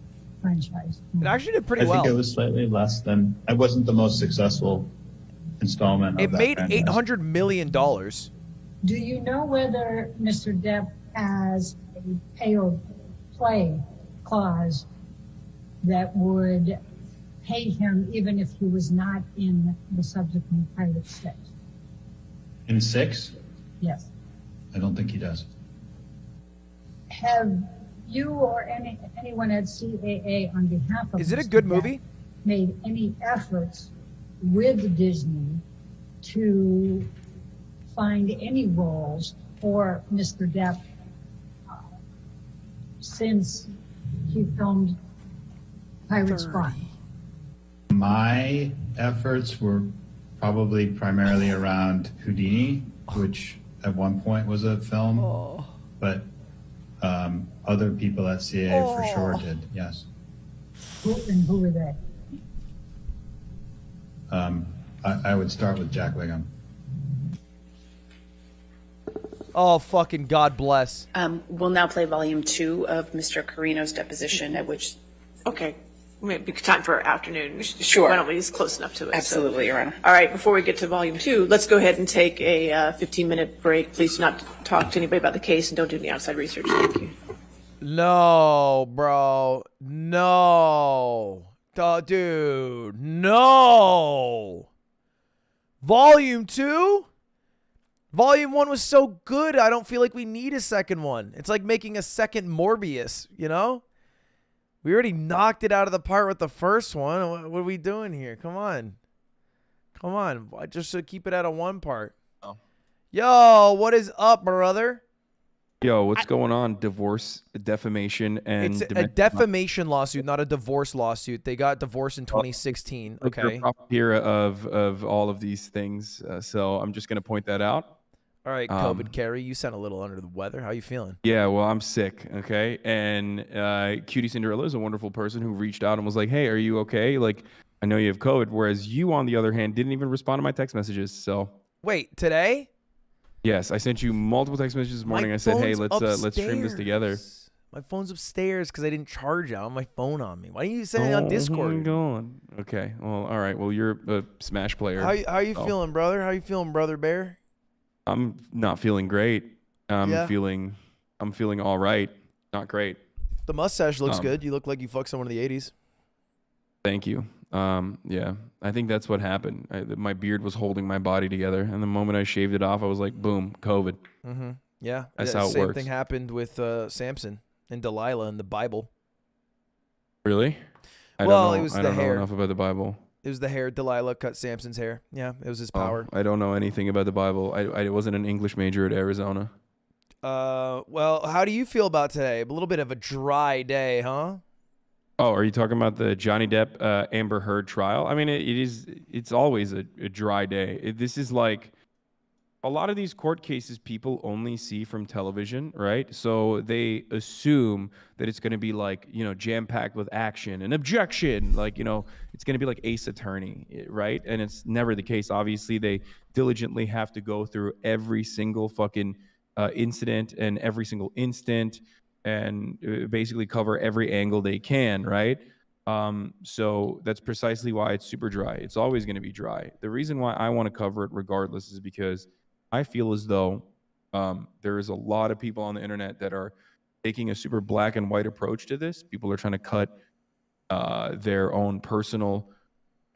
franchise? It actually did pretty I well. think it was slightly less than. It wasn't the most successful installment. It made $800 million. Do you know whether Mr. Depp has a pay or play clause that would pay him even if he was not in the subsequent Pirates 6? In 6? Yes. I don't think he does. Have you or anyone at CAA on behalf of Is it a Mr. good Depp movie? made any efforts with Disney to find any roles for Mr. Depp since he filmed Pirates 5? My efforts were probably primarily around Houdini, which at one point was a film, but other people at CAA for sure did, yes. Who were they? I would start with Jack Wigham. Oh, fucking God bless. We'll now play volume 2 of Mr. Carino's deposition, at which. Okay. Maybe time for afternoon. Sure. Why don't we? It's close enough to it. Absolutely, Your Honor. All right. Before we get to volume 2, let's go ahead and take a 15-minute break. Please do not talk to anybody about the case and don't do any outside research. Thank you. No, bro. No. Dude. No. Volume 2? Volume 1 was so good, I don't feel like we need a second one. It's like making a second Morbius, you know? We already knocked it out of the park with the first one. What are we doing here? Come on. Come on. Just to keep it at a one part. Oh. Yo, what is up, brother? Yo, what's going on? Divorce, defamation, and It's a defamation lawsuit, not a divorce lawsuit. They got divorced in 2016. Like Okay. Era of all of these things. So I'm just gonna point that out. All right, COVID Carrie, you sound a little under the weather. How you feeling? Yeah, well, I'm sick, okay? And Cutie Cinderella is a wonderful person who reached out and was like, hey, are you okay? Like, I know you have COVID. Whereas you, on the other hand, didn't even respond to my text messages. So wait, today? Yes, I sent you multiple text messages this morning. I said, hey, let's stream this together. My phone's upstairs because I didn't charge it. I have my phone on me. Why didn't you send it on Discord? Oh my God. Okay, well, all right. Well, you're a Smash player. How you feeling, brother? How you feeling, brother bear? I'm not feeling great. Yeah. I'm feeling all right. Not great. The mustache looks good. You look like you fucked someone in the 80s. Thank you. Yeah, I think that's what happened. My beard was holding my body together, and the moment I shaved it off, I was like, boom, COVID. Mm-hmm. Yeah, that's how it same works. thing happened with Samson and Delilah in the Bible. Really? It was I the don't know hair. enough about the Bible. It was the hair. Delilah cut Samson's hair. Yeah, it was his power. I don't know anything about the Bible. I wasn't an English major at Arizona. Well, how do you feel about today? A little bit of a dry day, huh? Oh, are you talking about the Johnny Depp Amber Heard trial? I mean, it's always a dry day. This is like a lot of these court cases people only see from television, right? So they assume that it's going to be like, jam-packed with action and objection. Like, it's going to be like Ace Attorney, right? And it's never the case. Obviously, they diligently have to go through every single fucking incident and every single instant and basically cover every angle they can, right? So that's precisely why it's super dry. It's always going to be dry. The reason why I want to cover it regardless is because I feel as though there is a lot of people on the internet that are taking a super black and white approach to this. People are trying to cut their own personal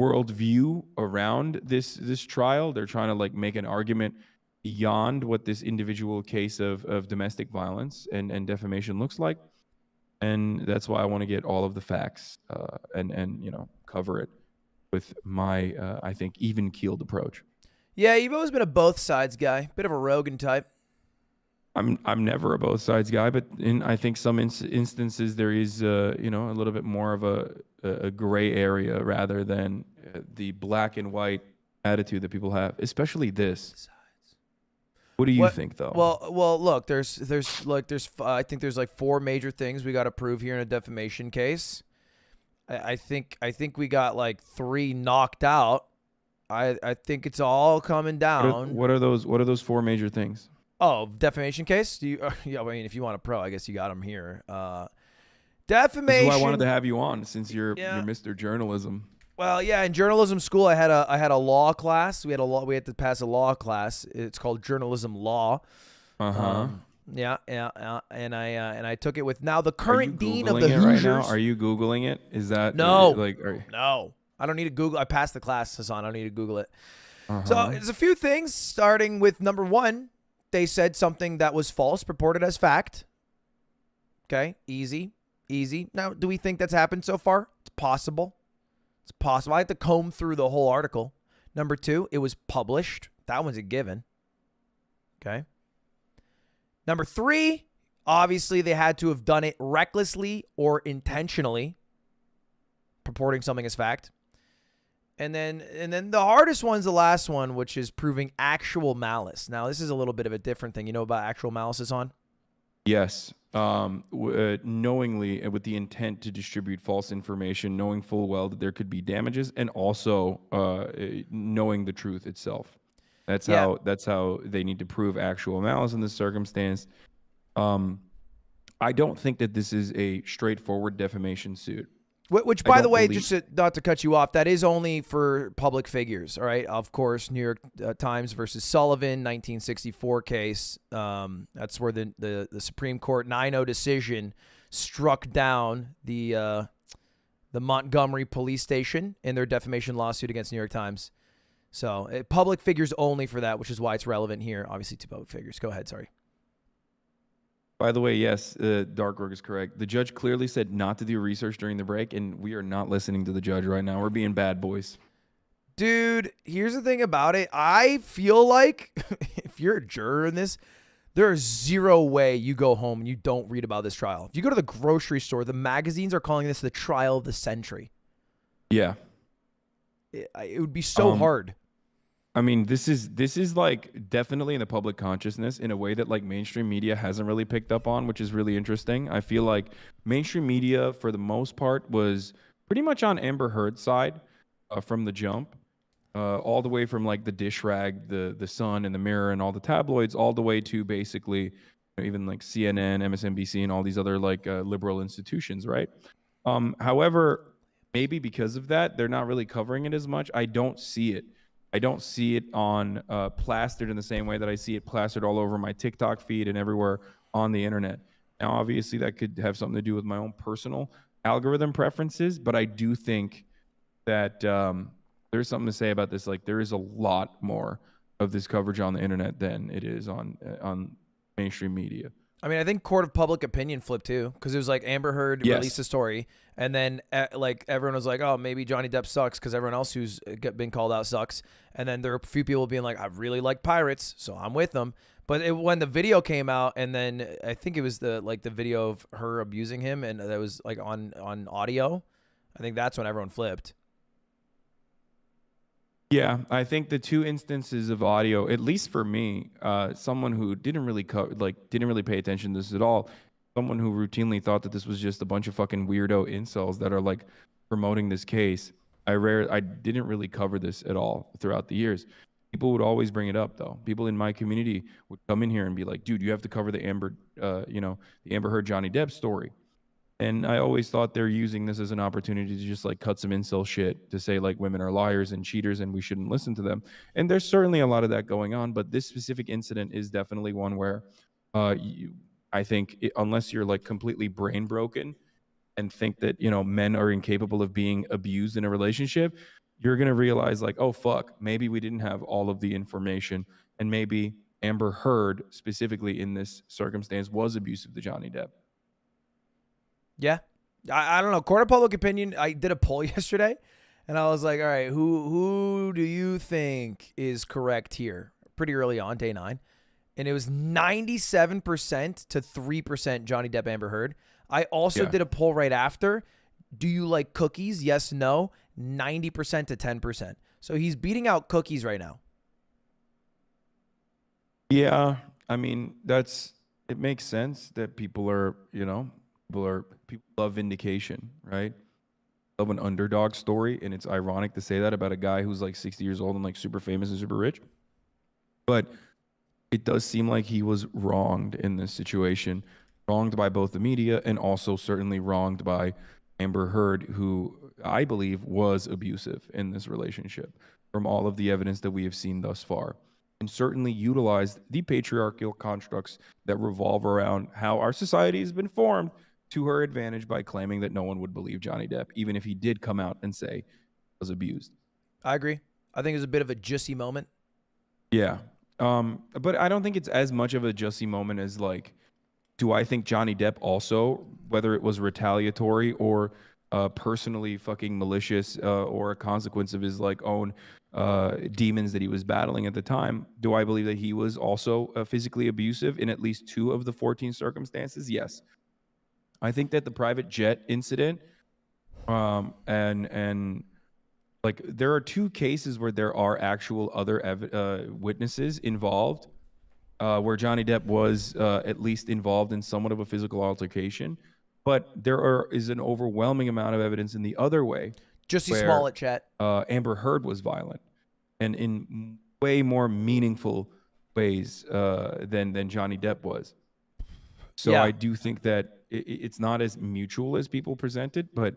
worldview around this trial. They're trying to like make an argument beyond what this individual case of domestic violence and defamation looks like. And that's why I want to get all of the facts and cover it with my I think even keeled approach. Yeah, you've always been a both sides guy, bit of a Rogan type. I'm never a both sides guy, but in I think some instances there is a little bit more of a gray area rather than the black and white attitude that people have, especially this. What do you think, though? Well, look, there's I think there's like 4 major things we got to prove here in a defamation case. I think we got like 3 knocked out. I think it's all coming down. What are those 4 major things? Oh, defamation case? Yeah, I mean, if you want a pro, I guess you got them here. Defamation. This is why I wanted to have you on, since you're Mr. Journalism. Well, yeah, in journalism school, I had a law class. We had to pass a law class. It's called journalism law. Yeah, and I took it with now the current dean of the Hoosiers. Right now? Are you Googling it? Is that no? No, I don't need to Google. I passed the class, Hassan. I don't need to Google it. So there's a few things, starting with number 1. They said something that was false, purported as fact. Okay, easy. Now, do we think that's happened so far? It's possible. I had to comb through the whole article. Number 2, it was published. That one's a given. Okay. Number 3, obviously they had to have done it recklessly or intentionally, purporting something as fact. And then the hardest one's the last one, which is proving actual malice. Now, this is a little bit of a different thing. You know about actual malice, Hassan? Yes. Knowingly and with the intent to distribute false information, knowing full well that there could be damages, and also knowing the truth itself. That's how they need to prove actual malice in this circumstance. I don't think that this is a straightforward defamation suit. Which, by the way, not to cut you off, that is only for public figures, all right? Of course, New York Times versus Sullivan, 1964 case. That's where the Supreme Court 9-0 decision struck down the Montgomery police station in their defamation lawsuit against New York Times. So public figures only for that, which is why it's relevant here, obviously, to public figures. Go ahead, sorry. By the way, yes, Darkrook is correct. The judge clearly said not to do research during the break, and we are not listening to the judge right now. We're being bad boys. Dude, here's the thing about it. I feel like if you're a juror in this, there is zero way you go home and you don't read about this trial. If you go to the grocery store, the magazines are calling this the trial of the century. Yeah. It would be so hard. I mean, this is like definitely in the public consciousness in a way that like mainstream media hasn't really picked up on, which is really interesting. I feel like mainstream media, for the most part, was pretty much on Amber Heard's side from the jump, all the way from like the dish rag, the Sun and the Mirror and all the tabloids, all the way to basically even like CNN, MSNBC, and all these other like liberal institutions, right? However, maybe because of that, they're not really covering it as much. I don't see it. I don't see it on plastered in the same way that I see it plastered all over my TikTok feed and everywhere on the internet. Now, obviously, that could have something to do with my own personal algorithm preferences, but I do think that there's something to say about this. Like, there is a lot more of this coverage on the internet than it is on mainstream media. I mean, I think court of public opinion flipped too, because it was like Amber Heard released a story, and then like everyone was like, "Oh, maybe Johnny Depp sucks," because everyone else who's been called out sucks. And then there are a few people being like, "I really like pirates, so I'm with them." But when the video came out, and then I think it was the video of her abusing him, and that was like on audio. I think that's when everyone flipped. Yeah, I think the 2 instances of audio, at least for me, someone who didn't really pay attention to this at all, someone who routinely thought that this was just a bunch of fucking weirdo incels that are like promoting this case. I didn't really cover this at all throughout the years. People would always bring it up though. People in my community would come in here and be like, "Dude, you have to cover the Amber Heard Johnny Depp story." And I always thought they're using this as an opportunity to just like cut some incel shit to say like women are liars and cheaters and we shouldn't listen to them. And there's certainly a lot of that going on, but this specific incident is definitely one where I think unless you're like completely brain broken, and think that, you know, men are incapable of being abused in a relationship, you're going to realize like, oh, fuck, maybe we didn't have all of the information. And maybe Amber Heard, specifically in this circumstance, was abusive to Johnny Depp. Yeah. I don't know. Court of public opinion, I did a poll yesterday, and I was like, all right, who do you think is correct here? Pretty early on, day 9. And it was 97% to 3% Johnny Depp, Amber Heard. I also did a poll right after. Do you like cookies? Yes, no. 90% to 10%. So he's beating out cookies right now. Yeah. I mean, it makes sense that people are, you know, people love vindication, right? Love an underdog story. And it's ironic to say that about a guy who's like 60 years old and like super famous and super rich. But it does seem like he was wronged in this situation, wronged by both the media and also certainly wronged by Amber Heard, who I believe was abusive in this relationship from all of the evidence that we have seen thus far, and certainly utilized the patriarchal constructs that revolve around how our society has been formed to her advantage by claiming that no one would believe Johnny Depp, even if he did come out and say he was abused. I agree. I think it was a bit of a juicy moment. Yeah. But I don't think it's as much of a juicy moment as like, do I think Johnny Depp also, whether it was retaliatory or personally fucking malicious or a consequence of his like own demons that he was battling at the time, do I believe that he was also physically abusive in at least 2 of the 14 circumstances? Yes. I think that the private jet incident and like there are 2 cases where there are actual other witnesses involved where Johnny Depp was at least involved in somewhat of a physical altercation. But there is an overwhelming amount of evidence in the other way. Jussie Smollett, chat. Amber Heard was violent and in way more meaningful ways than Johnny Depp was. So Yeah. I do think that it's not as mutual as people present it, but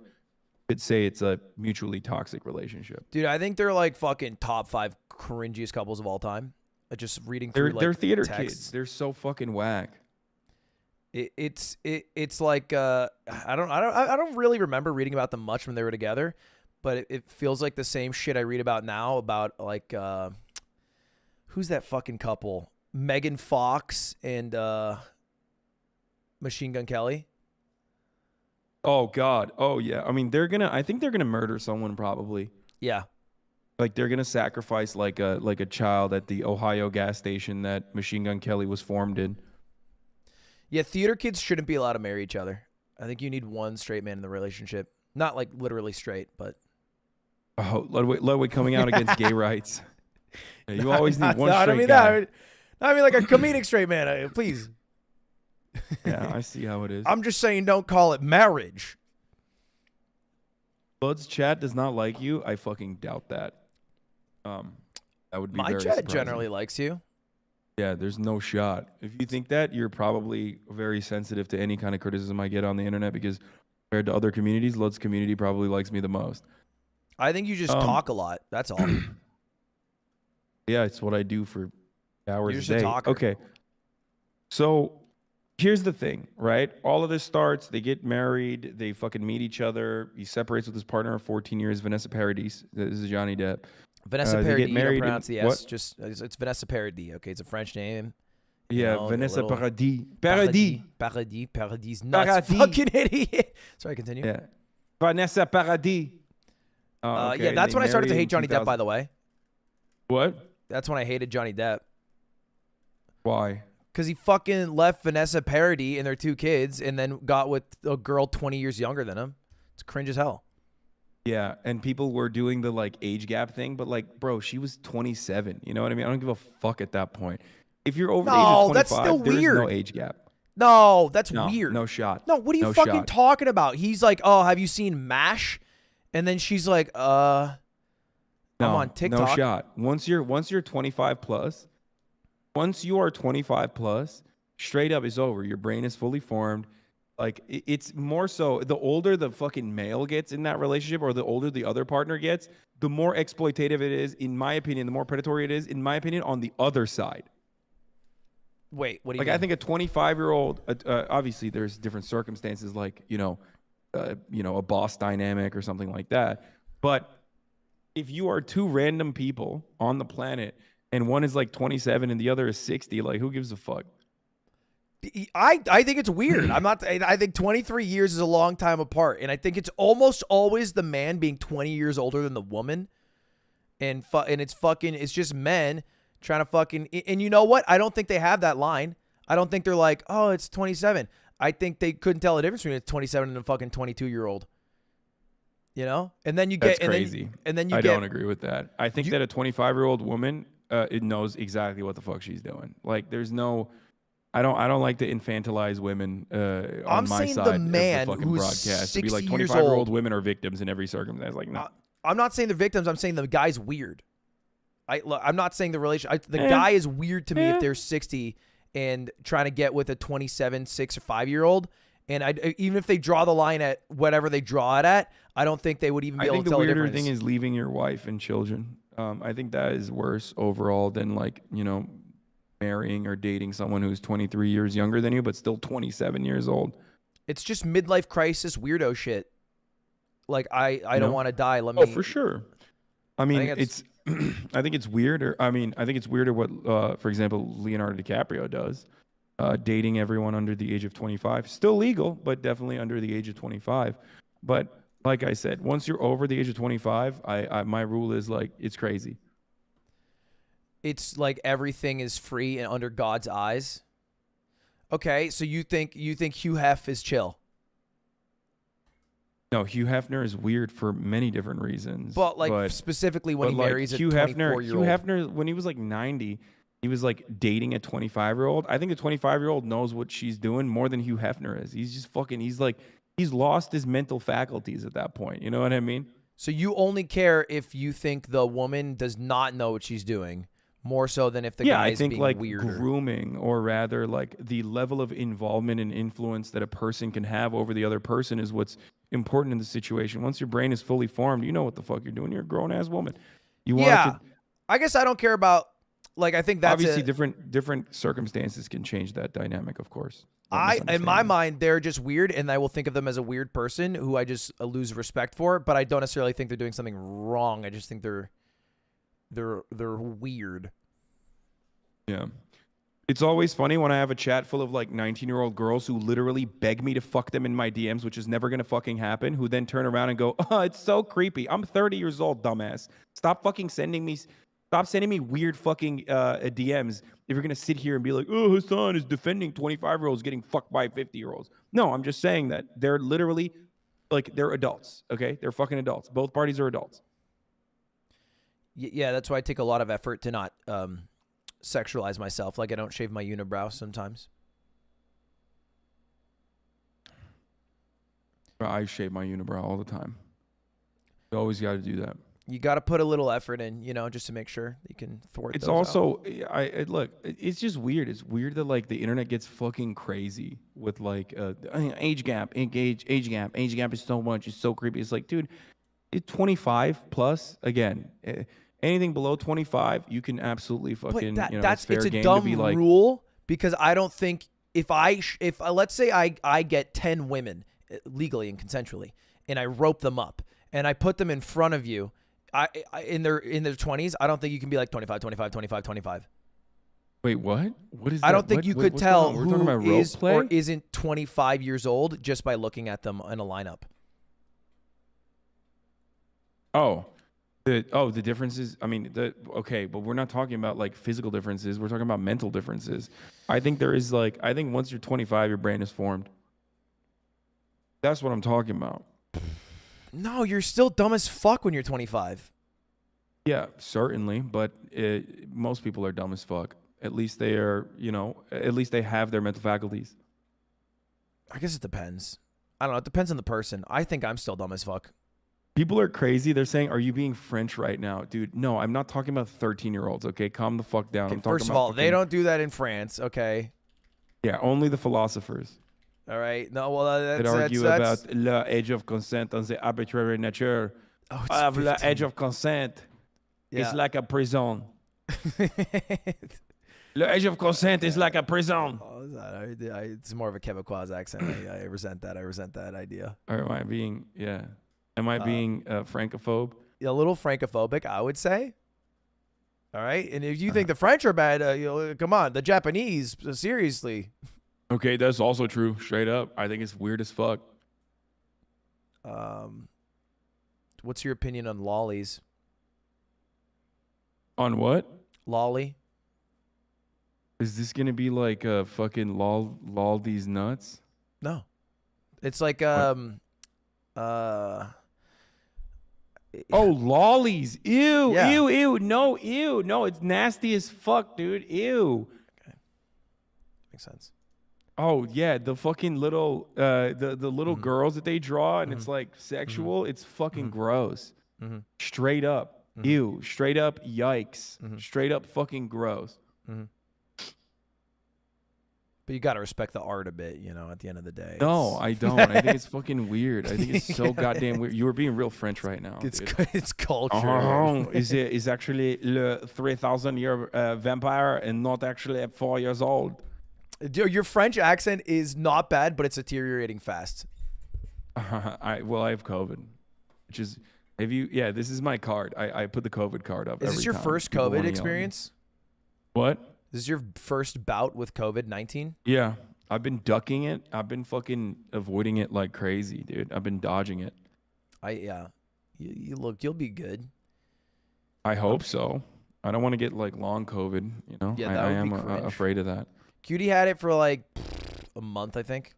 could say it's a mutually toxic relationship. Dude, I think they're like fucking top 5 cringiest couples of all time. Just reading through They're like theater texts. kids. They're so fucking whack. It's like I don't really remember reading about them much when they were together, but it feels like the same shit I read about now about like who's that fucking couple? Megan Fox and Machine Gun Kelly. Oh God. Oh yeah. I mean, I think they're gonna murder someone probably. Yeah. Like they're gonna sacrifice like a child at the Ohio gas station that Machine Gun Kelly was formed in. Yeah, theater kids shouldn't be allowed to marry each other. I think you need one straight man in the relationship. Not like literally straight, but Oh, Ludwig coming out against gay rights. Yeah, you always need one I straight don't mean guy. that. I mean like a comedic straight man. Please. Yeah, I see how it is. I'm just saying don't call it marriage. Bud's chat does not like you. I fucking doubt that. That would be My very chat surprising. generally likes you. Yeah, there's no shot. If you think that, you're probably very sensitive to any kind of criticism I get on the internet because compared to other communities, Lud's community probably likes me the most. I think you just talk a lot. That's all. Yeah, it's what I do for hours You're just a a day. talker. Okay. So here's the thing, right? All of this starts, they get married, they fucking meet each other. He separates with his partner of 14 years, Vanessa Paradis. This is Johnny Depp. Vanessa They get Paradis, don't married pronounce in- the S. what? Just it's Vanessa Paradis. Okay, it's a French name. You Yeah, know, a Vanessa little- Paradis. Paradis. Paradis. Nuts. Paradis. Fucking idiot. Sorry, continue. Yeah. Vanessa Paradis. Yeah, that's when I started to hate Johnny Depp, by the way. What? That's when I hated Johnny Depp. Why? Because he fucking left Vanessa Paradis and their 2 kids and then got with a girl 20 years younger than him. It's cringe as hell. Yeah, and people were doing the like age gap thing, but like, bro, she was 27. You know what I mean? I don't give a fuck at that point. If you're over the age of 25, that's still there is weird. no age gap. No, that's No, weird. no shot. No, what are you No fucking shot. talking about? He's like, oh, have you seen MASH? And then she's like, I'm on TikTok. No shot. Once you're 25 plus, once you are 25 plus, straight up is over. Your brain is fully formed. Like it's more so the older the fucking male gets in that relationship or the older the other partner gets, the more exploitative it is, in my opinion, the more predatory it is, in my opinion, on the other side. Wait, what do you Like mean? I think a 25-year-old, obviously there's different circumstances like, you know, a boss dynamic or something like that. But if you are two random people on the planet and one is like 27 and the other is 60, like who gives a fuck? I think it's weird. I think 23 years is a long time apart, and I think it's almost always the man being 20 years older than the woman, and it's just men trying to fucking. And you know what? I don't think they have that line. I don't think they're like, oh, it's 27. I think they couldn't tell the difference between a 27 and a fucking 22-year-old. You know, and then you get That's crazy. And then you I get, don't agree with that. I think that a 25-year-old woman it knows exactly what the fuck she's doing. Like, there's no. I don't like to infantilize women on my side the man of the fucking who's broadcast. To be like 60 years 25-year-old old. women are victims in every circumstance. Like, no. I'm not saying the victims. I'm saying the guy's weird. I'm not saying the relation. The guy is weird to me if they're 60 and trying to get with a 27, 6 or 5-year-old. And even if they draw the line at whatever they draw it at, I don't think they would even be able to tell the difference. I think the weirder thing is leaving your wife and children. I think that is worse overall than marrying or dating someone who's 23 years younger than you, but still 27 years old. It's just midlife crisis weirdo shit. Like, I don't want to die. Let me. Oh, for sure. I mean, I think it's weirder. I think it's weirder what, for example, Leonardo DiCaprio does. Dating everyone under the age of 25. Still legal, but definitely under the age of 25. But like I said, once you're over the age of 25, my rule is like, it's crazy. It's like everything is free and under God's eyes. Okay, so you think Hugh Hef is chill? No, Hugh Hefner is weird for many different reasons. But specifically when he marries a 24-year-old. Hugh Hefner, when he was like 90, he was like dating a 25-year-old. I think the 25-year-old knows what she's doing more than Hugh Hefner is. He's just fucking. He's lost his mental faculties at that point. You know what I mean? So you only care if you think the woman does not know what she's doing. More so than if the guy is being weirder. I think like grooming, or rather like the level of involvement and influence that a person can have over the other person is what's important in the situation. Once your brain is fully formed, you know what the fuck you're doing. You're a grown-ass woman. I guess I don't care about, like, I think that's obviously different circumstances can change that dynamic, of course. In my mind, they're just weird, and I will think of them as a weird person who I just lose respect for, but I don't necessarily think they're doing something wrong. I just think they're weird. Yeah. It's always funny when I have a chat full of like 19-year-old girls who literally beg me to fuck them in my DMs, which is never going to fucking happen, who then turn around and go, oh, it's so creepy. I'm 30 years old, dumbass. Stop sending me weird fucking DMs if you're going to sit here and be like, oh, Hassan is defending 25-year-olds getting fucked by 50-year-olds. No, I'm just saying that they're literally, like, they're adults, okay? They're fucking adults. Both parties are adults. Yeah, that's why I take a lot of effort to not sexualize myself. Like, I don't shave my unibrow sometimes. I shave my unibrow all the time. You always got to do that. You got to put a little effort in, just to make sure you can thwart. It's also, look, it's just weird. It's weird that like the internet gets fucking crazy with like age gap is so much. It's so creepy. It's like, dude, it's 25 plus. Again, anything below 25, you can absolutely fucking. It's a dumb rule, because I don't think if let's say I get 10 women legally and consensually, and I rope them up and I put them in front of you. In their 20s, I don't think you can be like 25, 25, 25, 25. Wait, what? What is that? I don't think you could tell who is play? or isn't 25 years old just by looking at them in a lineup. The differences. I mean, okay, but we're not talking about like physical differences. We're talking about mental differences. I think there is I think once you're 25, your brain is formed. That's what I'm talking about. No, you're still dumb as fuck when you're 25. Yeah, certainly, but most people are dumb as fuck. At least they are, at least they have their mental faculties. I guess it depends. I don't know. It depends on the person. I think I'm still dumb as fuck. People are crazy. They're saying, are you being French right now? Dude, no, I'm not talking about 13-year-olds, okay? Calm the fuck down. Okay, first of all, they don't do that in France, okay? Yeah, only the philosophers. All right. No, well, that argue about the age of consent and the arbitrary nature of the age of consent. Yeah. It's like a prison. Le age of consent is like a prison. Oh, is that? It's more of a Quebecois accent. I resent that. I resent that idea. Or am I being, Am I being francophobe? A little francophobic, I would say. All right. And if you think the French are bad, come on. The Japanese, seriously. Okay, that's also true. Straight up. I think it's weird as fuck. What's your opinion on lollies? On what? Lolly. Is this going to be like a fucking lol these nuts? No. It's like, Oh, lollies. Ew, Yeah. ew. No, it's nasty as fuck, dude. Ew. Okay. Makes sense. Oh, yeah, the fucking little the little girls that they draw and it's like sexual. It's fucking gross. Straight up. Ew. Straight up yikes. Straight up fucking gross. But you got to respect the art a bit, at the end of the day. No, I don't. I think it's fucking weird. I think it's so goddamn weird. You were being real French right now. It's culture. Is actually le 3,000-year vampire and not actually at 4 years old. Dude, your French accent is not bad, but it's deteriorating fast. I have COVID, which is this is my card. I put the COVID card up. Is every this your time. first People COVID wanna yell at me. experience? What? This is your first bout with COVID-19? Yeah, I've been ducking it. I've been fucking avoiding it like crazy, dude. I've been dodging it. You'll be good. I hope so. I don't want to get like long COVID, Yeah, that I would am be cringe. afraid of that. Cutie had it for like a month, I think.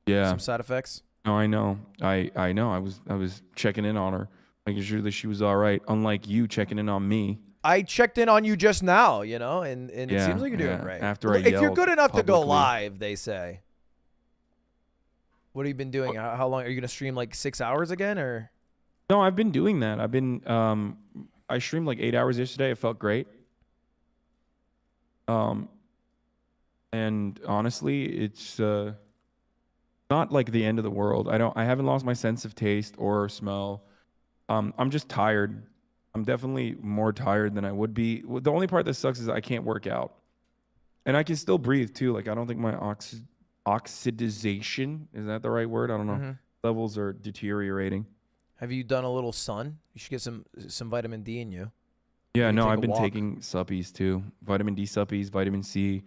Yeah. Some side effects. No, I know. I know. I was checking in on her, making sure that she was all right. Unlike you checking in on me. I checked in on you just now, and it Yeah, seems like you're doing yeah. great. After I if you're yelled good enough to go publicly. live, they say. What have you been doing? How long are you gonna stream? Like 6 hours again, or? No, I've been doing that. I've been I streamed like 8 hours yesterday. It felt great. And honestly, it's not like the end of the world. I haven't lost my sense of taste or smell. I'm just tired. I'm definitely more tired than I would be. The only part that sucks is I can't work out. And I can still breathe too. Like I don't think my oxidization, is that the right word? I don't know. Levels are deteriorating. Have you done a little sun? You should get some vitamin D in you. Yeah, Maybe no, take I've a been walk. taking suppies too. Vitamin D suppies, vitamin C,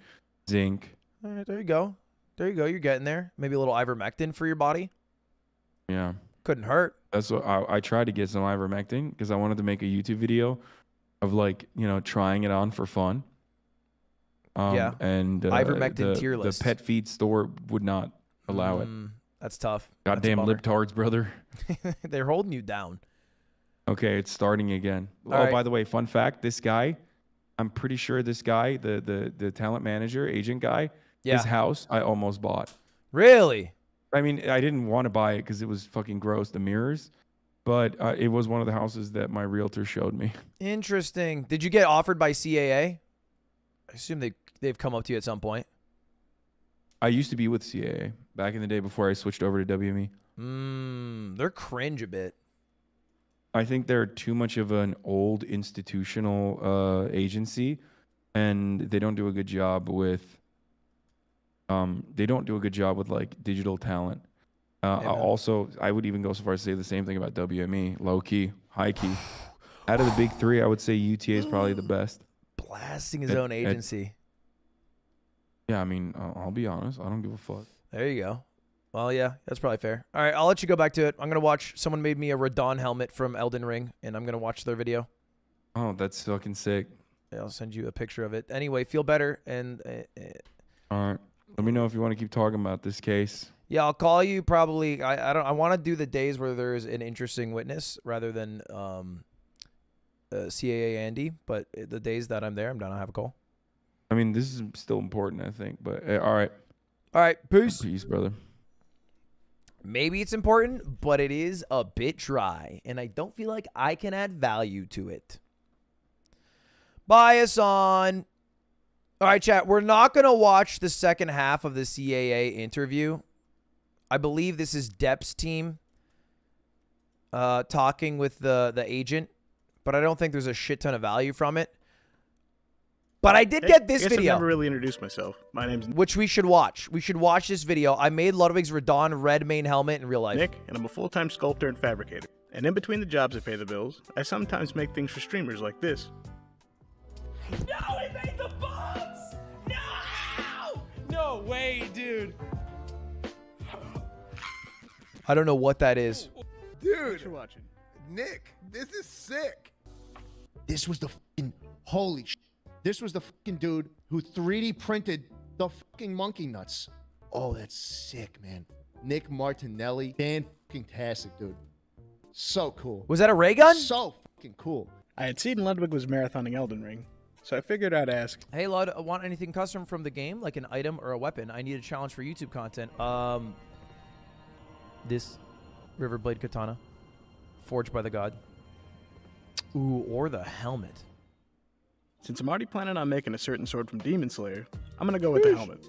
zinc. All right, there you go. You're getting there. Maybe a little ivermectin for your body. Yeah. Couldn't hurt. That's what I tried to get some ivermectin because I wanted to make a YouTube video of like, trying it on for fun. Yeah. And Ivermectin tier the list. pet feed store would not allow it. That's tough. Goddamn That's a libtards, brother. bummer. They're holding you down. Okay, it's starting again. All Oh, right. by the way, fun fact, this guy, I'm pretty sure this guy, the talent manager, agent guy, Yeah. his house I almost bought. Really? I mean, I didn't want to buy it because it was fucking gross, the mirrors. But it was one of the houses that my realtor showed me. Interesting. Did you get offered by CAA? I assume they've come up to you at some point. I used to be with CAA back in the day before I switched over to WME. They're cringe a bit. I think they're too much of an old institutional agency, and they don't do a good job with. They don't do a good job with like digital talent. Also, I would even go so far as to say the same thing about WME. Low key, high key. Out of the big three, I would say UTA is probably the best. Blasting his own agency. Yeah, I mean, I'll be honest. I don't give a fuck. There you go. Well, yeah, that's probably fair. All right, I'll let you go back to it. I'm going to watch. Someone made me a Radon helmet from Elden Ring, and I'm going to watch their video. Oh, that's fucking sick. Yeah, I'll send you a picture of it. Anyway, feel better. And All right. Let me know if you want to keep talking about this case. yeah, I'll call you probably. I want to do the days where there's an interesting witness rather than CAA Andy. But the days that I'm there, I'm down to have a call. I mean, this is still important, I think. But all right. All right, peace. Peace, brother. Maybe it's important, but it is a bit dry, and I don't feel like I can add value to it. Bias on. All right, chat. We're not going to watch the second half of the CAA interview. I believe this is Depp's team talking with the agent, but I don't think there's a shit ton of value from it. But I did get this I guess video. I've never really introduced myself. My name's Which we should watch. We should watch this video. I made Ludwig's Radon red main helmet in real life. Nick, and I'm a full-time sculptor and fabricator. And in between the jobs that pay the bills, I sometimes make things for streamers like this. No, he made the bombs! No! No way, dude. I don't know what that is. Thanks Dude, for watching. Nick, this is sick. This was the fucking holy sh. This was the fucking dude who 3D printed the fucking monkey nuts. Oh, that's sick, man. Nick Martinelli, fan-fucking-tastic, dude. So cool. Was that a ray gun? So fucking cool. I had seen Ludwig was marathoning Elden Ring, so I figured I'd ask. Hey, Lud, want anything custom from the game, like an item or a weapon? I need a challenge for YouTube content. This Riverblade katana, forged by the god. Ooh, or the helmet. Since I'm already planning on making a certain sword from Demon Slayer, I'm gonna go with the helmet.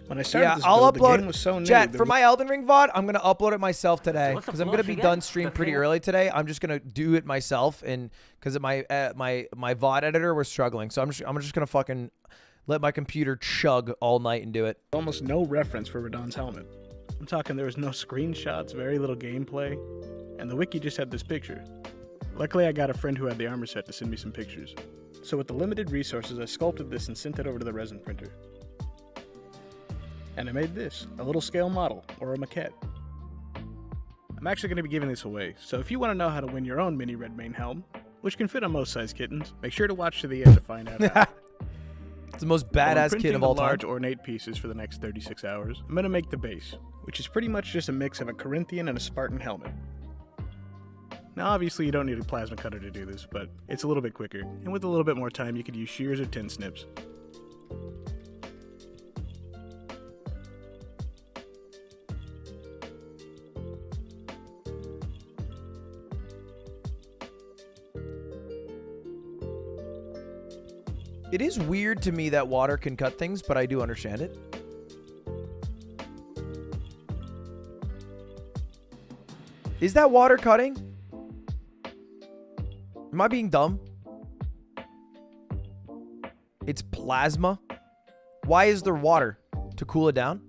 When I started this I'll build, the game upload. was so new. Chat, there for was- my Elden Ring VOD, I'm gonna upload it myself today what's the because I'm gonna flush be again? done stream pretty 15? early today. I'm just gonna do it myself, and because my VOD editor was struggling, so I'm just gonna fucking let my computer chug all night and do it. almost no reference for Radon's helmet. I'm talking there was no screenshots, very little gameplay, and the wiki just had this picture. Luckily, I got a friend who had the armor set to send me some pictures. So with the limited resources, I sculpted this and sent it over to the resin printer. And I made this, a little scale model, or a maquette. I'm actually going to be giving this away, so if you want to know how to win your own mini red mane helm, which can fit on most size kittens, make sure to watch to the end to find out how. It's the most While I'm badass kid printing of the all time. large ornate pieces for the next 36 hours, I'm going to make the base, which is pretty much just a mix of a Corinthian and a Spartan helmet. Now obviously you don't need a plasma cutter to do this, but it's a little bit quicker, and with a little bit more time you could use shears or tin snips. It is weird to me that water can cut things, but I do understand it. Is that water cutting? Am I being dumb? It's plasma. Why is there water? To cool it down?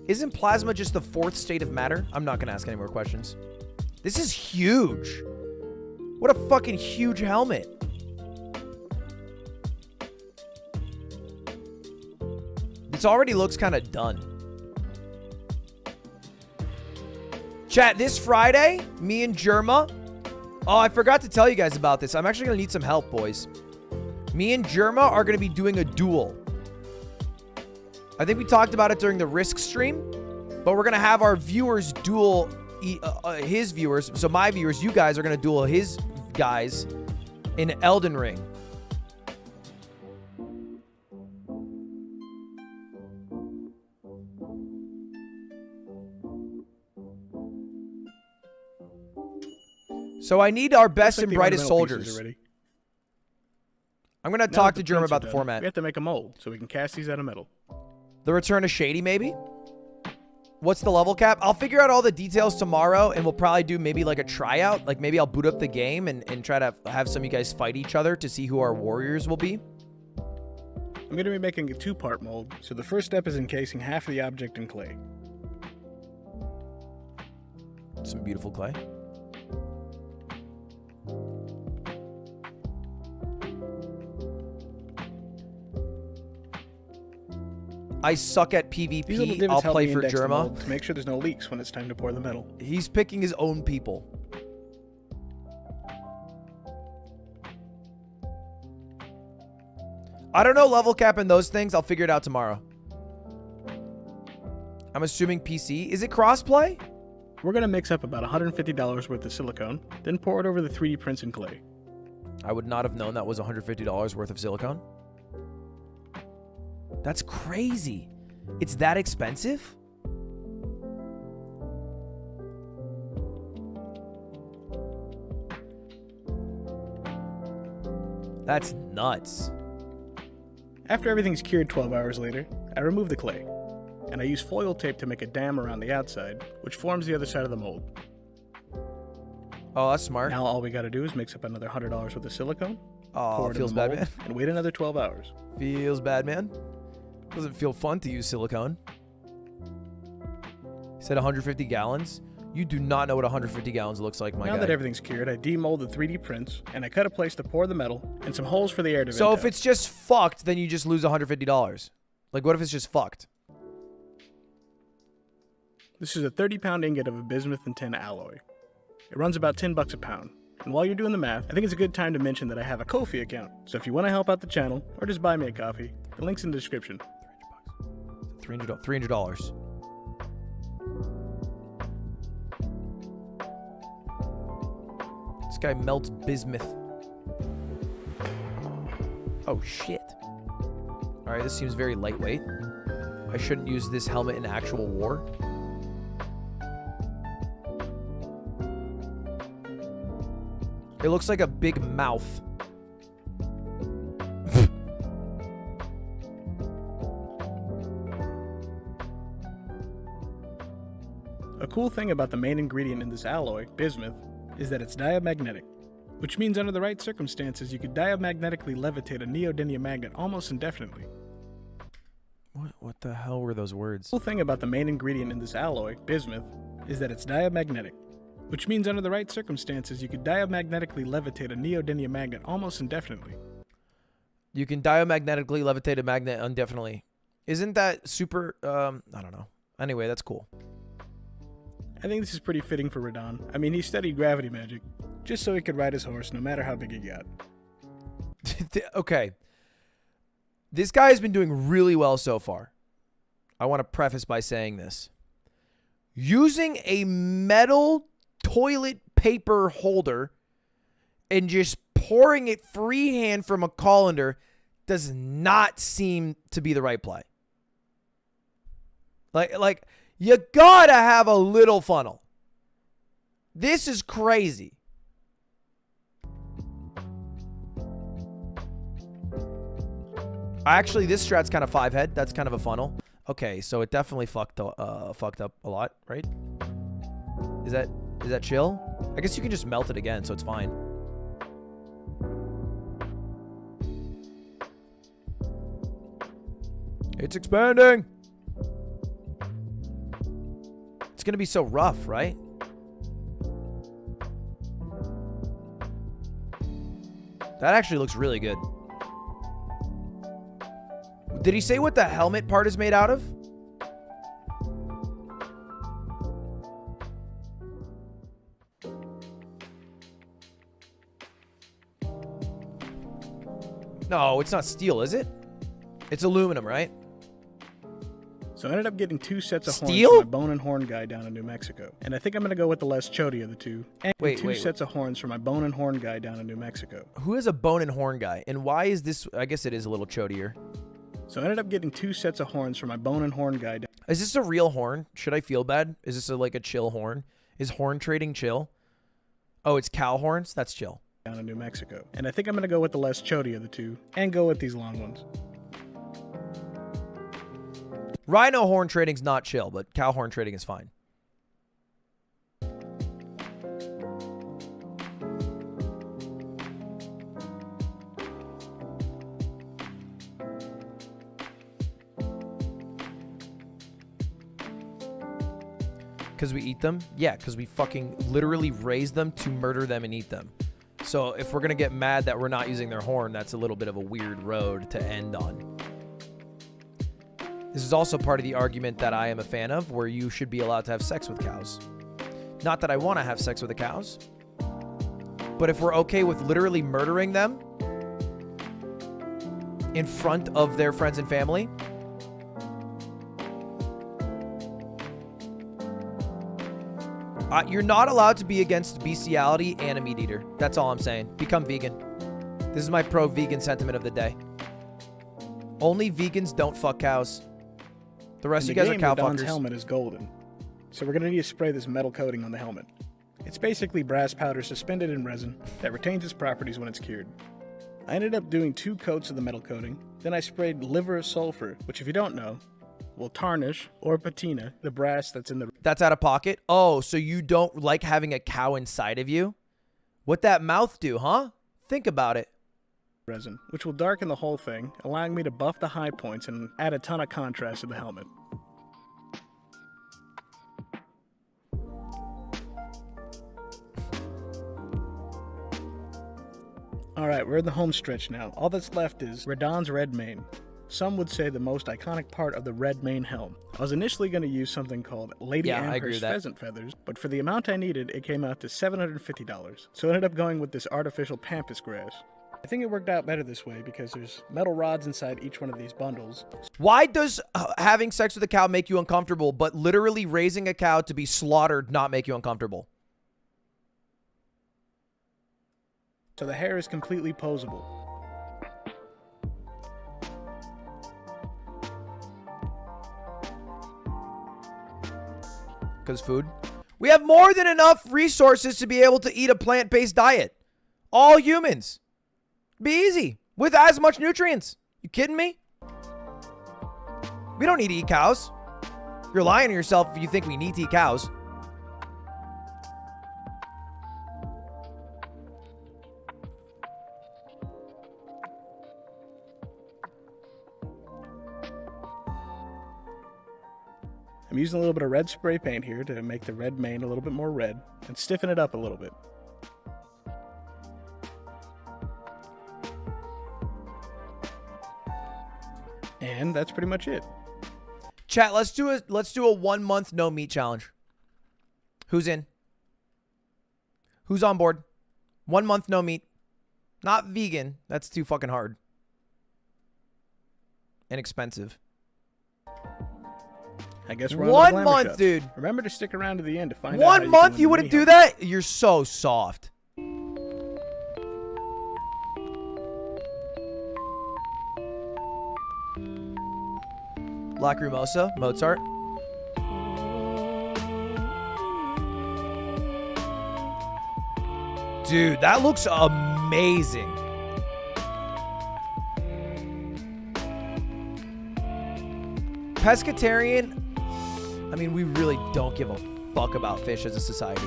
Isn't plasma just the fourth state of matter? I'm not gonna ask any more questions. This is huge. What a fucking huge helmet. This already looks kind of done. Chat, this Friday, me and Germa. Oh, I forgot to tell you guys about this. I'm actually gonna need some help, boys. Me and Germa are gonna be doing a duel. I think we talked about it during the Risk stream, but we're going to have our viewers duel his viewers. So my viewers, you guys are going to duel his guys in Elden Ring. So I need our best and brightest soldiers. I'm going to talk to Germa about the format. We have to make a mold so we can cast these out of metal. The Return of Shady, maybe? What's the level cap? I'll figure out all the details tomorrow, and we'll probably do maybe like a tryout. Like maybe I'll boot up the game and try to have some of you guys fight each other to see who our warriors will be. I'm going to be making a two-part mold, so the first step is encasing half of the object in clay. Some beautiful clay. I suck at These little PvP. divots I'll help play me for index the Germa. mold to make sure there's no leaks when it's time to pour the metal. He's picking his own people. I don't know level cap and those things. I'll figure it out tomorrow. I'm assuming PC. Is it crossplay? We're going to mix up about $150 worth of silicone, then pour it over the 3D prints in clay. I would not have known that was $150 worth of silicone. That's crazy. It's that expensive? That's nuts. After everything's cured 12 hours later, I remove the clay. and I use foil tape to make a dam around the outside, which forms the other side of the mold. Oh, that's smart. Now all we gotta do is mix up another $100 worth of silicone, Oh, pour it feels in the bad, mold, man. and wait another 12 hours. Feels bad, man. Doesn't feel fun to use silicone. He said 150 gallons. You do not know what 150 gallons looks like, my Now guy. that everything's cured, I demold the 3D prints, and I cut a place to pour the metal, and some holes for the air to So vent if out. it's just fucked, then you just lose $150. Like, what if it's just fucked? This is a 30-pound ingot of a bismuth and tin alloy. It runs about $10 a pound. And while you're doing the math, I think it's a good time to mention that I have a Ko-fi account. So if you want to help out the channel, or just buy me a coffee, the link's in the description. $300. This guy melts bismuth. Oh, shit. Alright, this seems very lightweight. I shouldn't use this helmet in actual war. It looks like a big mouth. A cool thing about the main ingredient in this alloy, bismuth, is that it's diamagnetic, which means under the right circumstances you could diamagnetically levitate a neodymium magnet almost indefinitely. What the hell were those words? The cool thing about the main ingredient in this alloy, bismuth, is that it's diamagnetic, which means under the right circumstances you could diamagnetically levitate a neodymium magnet almost indefinitely. You can diamagnetically levitate a magnet indefinitely. Isn't that super, I don't know. Anyway, that's cool. I think this is pretty fitting for Radon. I mean, he studied gravity magic, just so he could ride his horse no matter how big he got. Okay. This guy has been doing really well so far. I want to preface by saying this. Using a metal toilet paper holder and just pouring it freehand from a colander does not seem to be the right play. Like you gotta have a little funnel. This is crazy. Actually, this strat's kind of 5-head. That's kind of a funnel. Okay, so it definitely fucked up a lot, right? Is that chill? I guess you can just melt it again, so it's fine. It's expanding. It's gonna be so rough, right? That actually looks really good. Did he say what the helmet part is made out of? No, it's not steel, is it? It's aluminum, right? So I ended up getting 2 sets of Steel? horns for my bone and horn guy down in New Mexico. And I think I'm going to go with the less chody of the two. And Wait, 2 sets of horns for my bone and horn guy down in New Mexico. Who is a bone and horn guy? And why is this... I guess it is a little chodier. So I ended up getting 2 sets of horns for my bone and horn guy. Is this a real horn? Should I feel bad? Is this like a chill horn? Is horn trading chill? Oh, it's cow horns? That's chill. Down in New Mexico. And I think I'm going to go with the less chody of the two. And go with these long ones. Rhino horn trading's not chill, but cow horn trading is fine. Because we eat them? Yeah, because we fucking literally raise them to murder them and eat them. So if we're going to get mad that we're not using their horn, that's a little bit of a weird road to end on. This is also part of the argument that I am a fan of, where you should be allowed to have sex with cows. Not that I want to have sex with the cows, but if we're okay with literally murdering them in front of their friends and family, you're not allowed to be against bestiality and a meat eater. That's all I'm saying. Become vegan. This is my pro-vegan sentiment of the day. Only vegans don't fuck cows. The rest of you guys are cow Don's fuckers. helmet is golden. So we're going to need to spray this metal coating on the helmet. It's basically brass powder suspended in resin that retains its properties when it's cured. I ended up doing 2 coats of the metal coating. Then I sprayed liver of sulfur, which if you don't know, will tarnish or patina the brass that's in the That's out of pocket? Oh, so you don't like having a cow inside of you? What that mouth do, huh? Think about it. resin, which will darken the whole thing, allowing me to buff the high points and add a ton of contrast to the helmet. Alright, we're in the home stretch now. All that's left is Radon's red mane. Some would say the most iconic part of the red mane helm. I was initially going to use something called Lady Yeah, I agree Amherst with that. pheasant feathers, but for the amount I needed, it came out to $750. So I ended up going with this artificial pampas grass. I think it worked out better this way because there's metal rods inside each one of these bundles. Why does having sex with a cow make you uncomfortable, but literally raising a cow to be slaughtered not make you uncomfortable? So the hair is completely posable. Because food? We have more than enough resources to be able to eat a plant-based diet. All humans. Be easy. With as much nutrients. You kidding me? We don't need to eat cows. You're lying to yourself if you think we need to eat cows. I'm using a little bit of red spray paint here to make the red mane a little bit more red and stiffen it up a little bit. And that's pretty much it. Chat, let's do a 1 month no meat challenge. Who's in? Who's on board? 1 month no meat. Not vegan. That's too fucking hard. And expensive. I guess we're on 1 the glamour month, shots. dude. Remember to stick around to the end to find out how 1 month can you win the wouldn't do knee that? You're so soft. Lacrimosa, Mozart. Dude, that looks amazing. Pescatarian, I mean, we really don't give a fuck about fish as a society.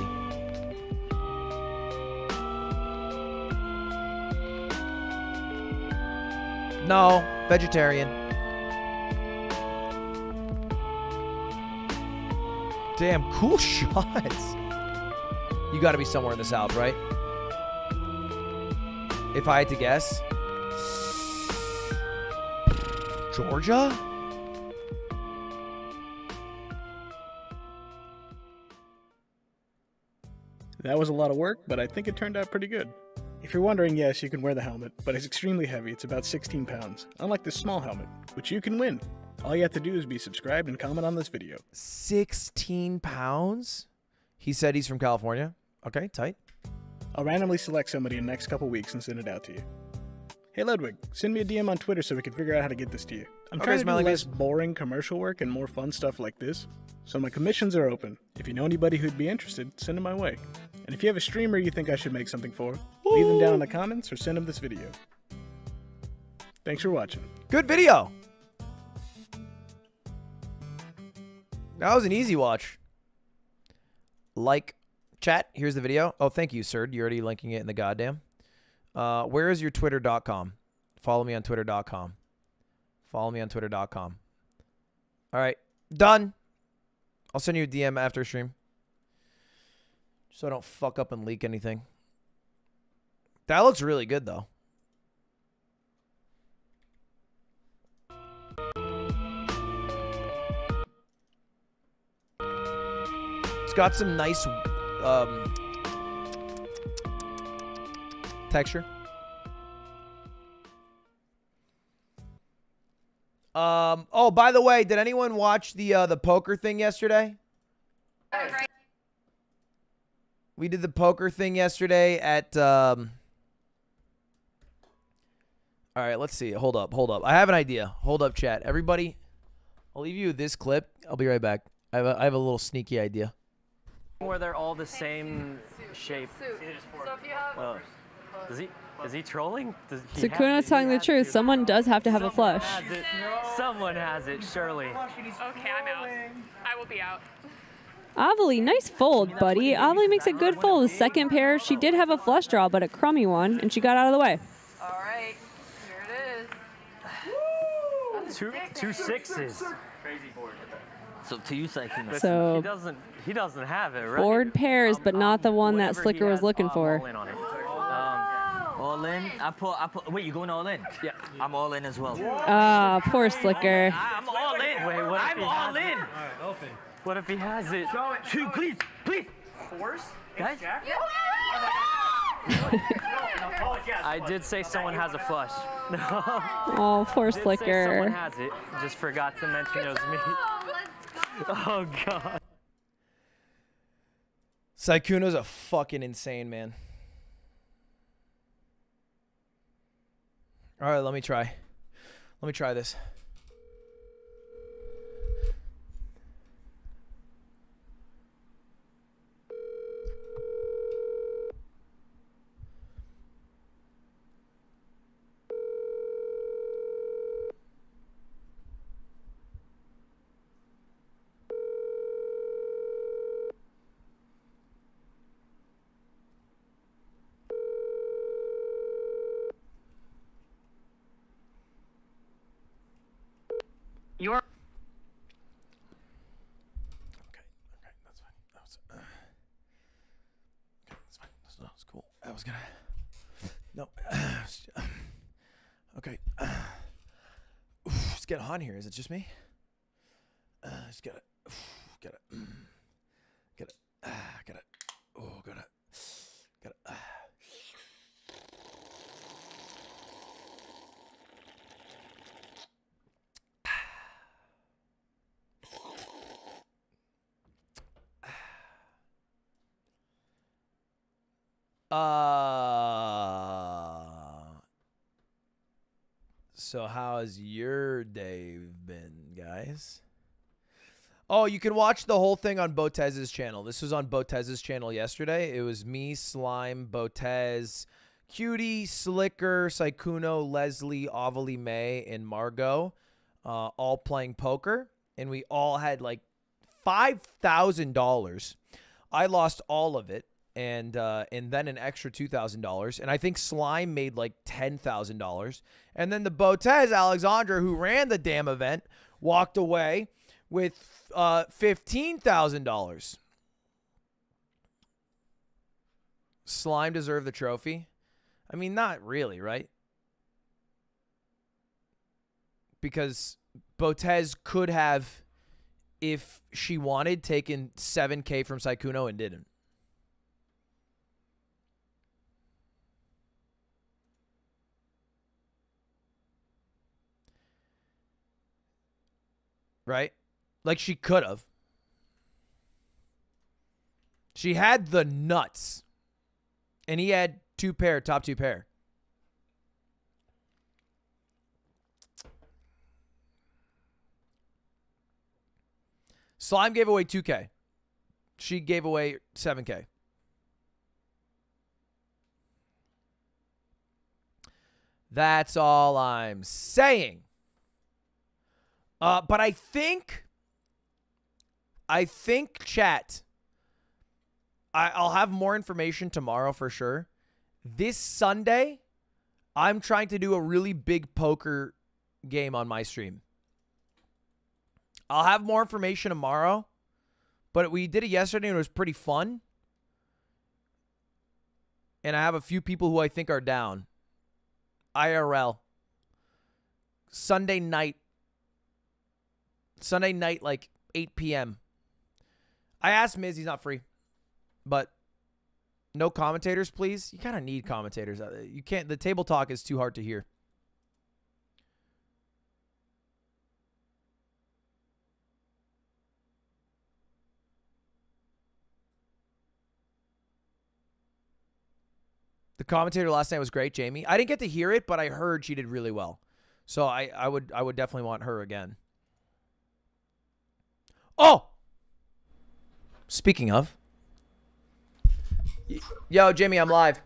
No, vegetarian. Damn, cool shots. You gotta be somewhere in the South, right? If I had to guess. Georgia? That was a lot of work, but I think it turned out pretty good. If you're wondering, yes, you can wear the helmet, but it's extremely heavy. It's about 16 pounds, unlike this small helmet, which you can win. All you have to do is be subscribed and comment on this video. 16 pounds? He said he's from California. Okay, tight. I'll randomly select somebody in the next couple weeks and send it out to you. Hey Ludwig, send me a DM on Twitter so we can figure out how to get this to you. I'm Okay, trying to do Smiley less face. boring commercial work and more fun stuff like this, so my commissions are open. If you know anybody who'd be interested, send them my way. And if you have a streamer you think I should make something for, leave them down in the comments or send them this video. Thanks for watching. Good video. That was an easy watch. Like, chat, here's the video. Oh, thank you, sir. You're already linking it in the goddamn. Where is your twitter.com? Follow me on twitter.com. Follow me on twitter.com. All right, done. I'll send you a DM after stream. So I don't fuck up and leak anything. That looks really good, though. It's got some nice texture. Oh, by the way, did anyone watch the poker thing yesterday? We did the poker thing yesterday at all right, let's see. Hold up. I have an idea. Hold up, chat. Everybody, I'll leave you with this clip. I'll be right back. I have a little sneaky idea. Where they're all the same shape. So if you have Is he trolling? Sakuna's telling the truth. Someone does have to have a flush. Someone has it, surely. Okay, I'm out. I will be out. Avali, nice fold, buddy. Avali makes a good fold. Second pair, she did have a flush draw, but a crummy one, and she got out of the way. All right, here it is. Two sixes. Crazy board. So to you, Sakuna. So he doesn't have it, right? board pairs, but not the one that Slicker was looking for. All in on it. All in. I put. Wait, you going all in? Yeah, I'm all in as well. Ah, poor Slicker. I'm all in. Wait, what if I'm he all has in. it? Open. What if he has it? Two, please. Fours? Guys? I did say someone has a flush. Oh, poor I did say someone Slicker. has it. Just forgot to mention it was me. Oh, God. Saikuno's a fucking insane man. All right, let me try this. You're Okay, that's fine. That's fine. That's cool. I was gonna. No. Okay. It's getting hot here. Is it just me? Just gotta. Gotta. Oh, gotta. So how has your day been, guys? Oh, you can watch the whole thing on Botez's channel. This was on Botez's channel yesterday. It was me, Slime, Botez, Cutie, Slicker, Saikuno, Leslie, Avali May, and Margot, all playing poker. And we all had like $5,000. I lost all of it. And then an extra $2,000. And I think Slime made like $10,000. And then the Botez, Alexandra, who ran the damn event, walked away with $15,000. Slime deserved the trophy? I mean, not really, right? Because Botez could have, if she wanted, taken $7K from Saikuno and didn't. Right? Like she could have. She had the nuts. And he had two pair, top two pair. Slime gave away 2K. She gave away 7K. That's all I'm saying. But I think chat, I'll have more information tomorrow for sure. This Sunday, I'm trying to do a really big poker game on my stream. I'll have more information tomorrow, but we did it yesterday and it was pretty fun. And I have a few people who I think are down. IRL. Sunday night, like 8 p.m. I asked Miz, he's not free. But no commentators, please. You kind of need commentators. You can't, the table talk is too hard to hear. The commentator last night was great, Jamie. I didn't get to hear it, but I heard she did really well. So I would definitely want her again. Oh! Speaking of. Yo, Jamie, I'm live.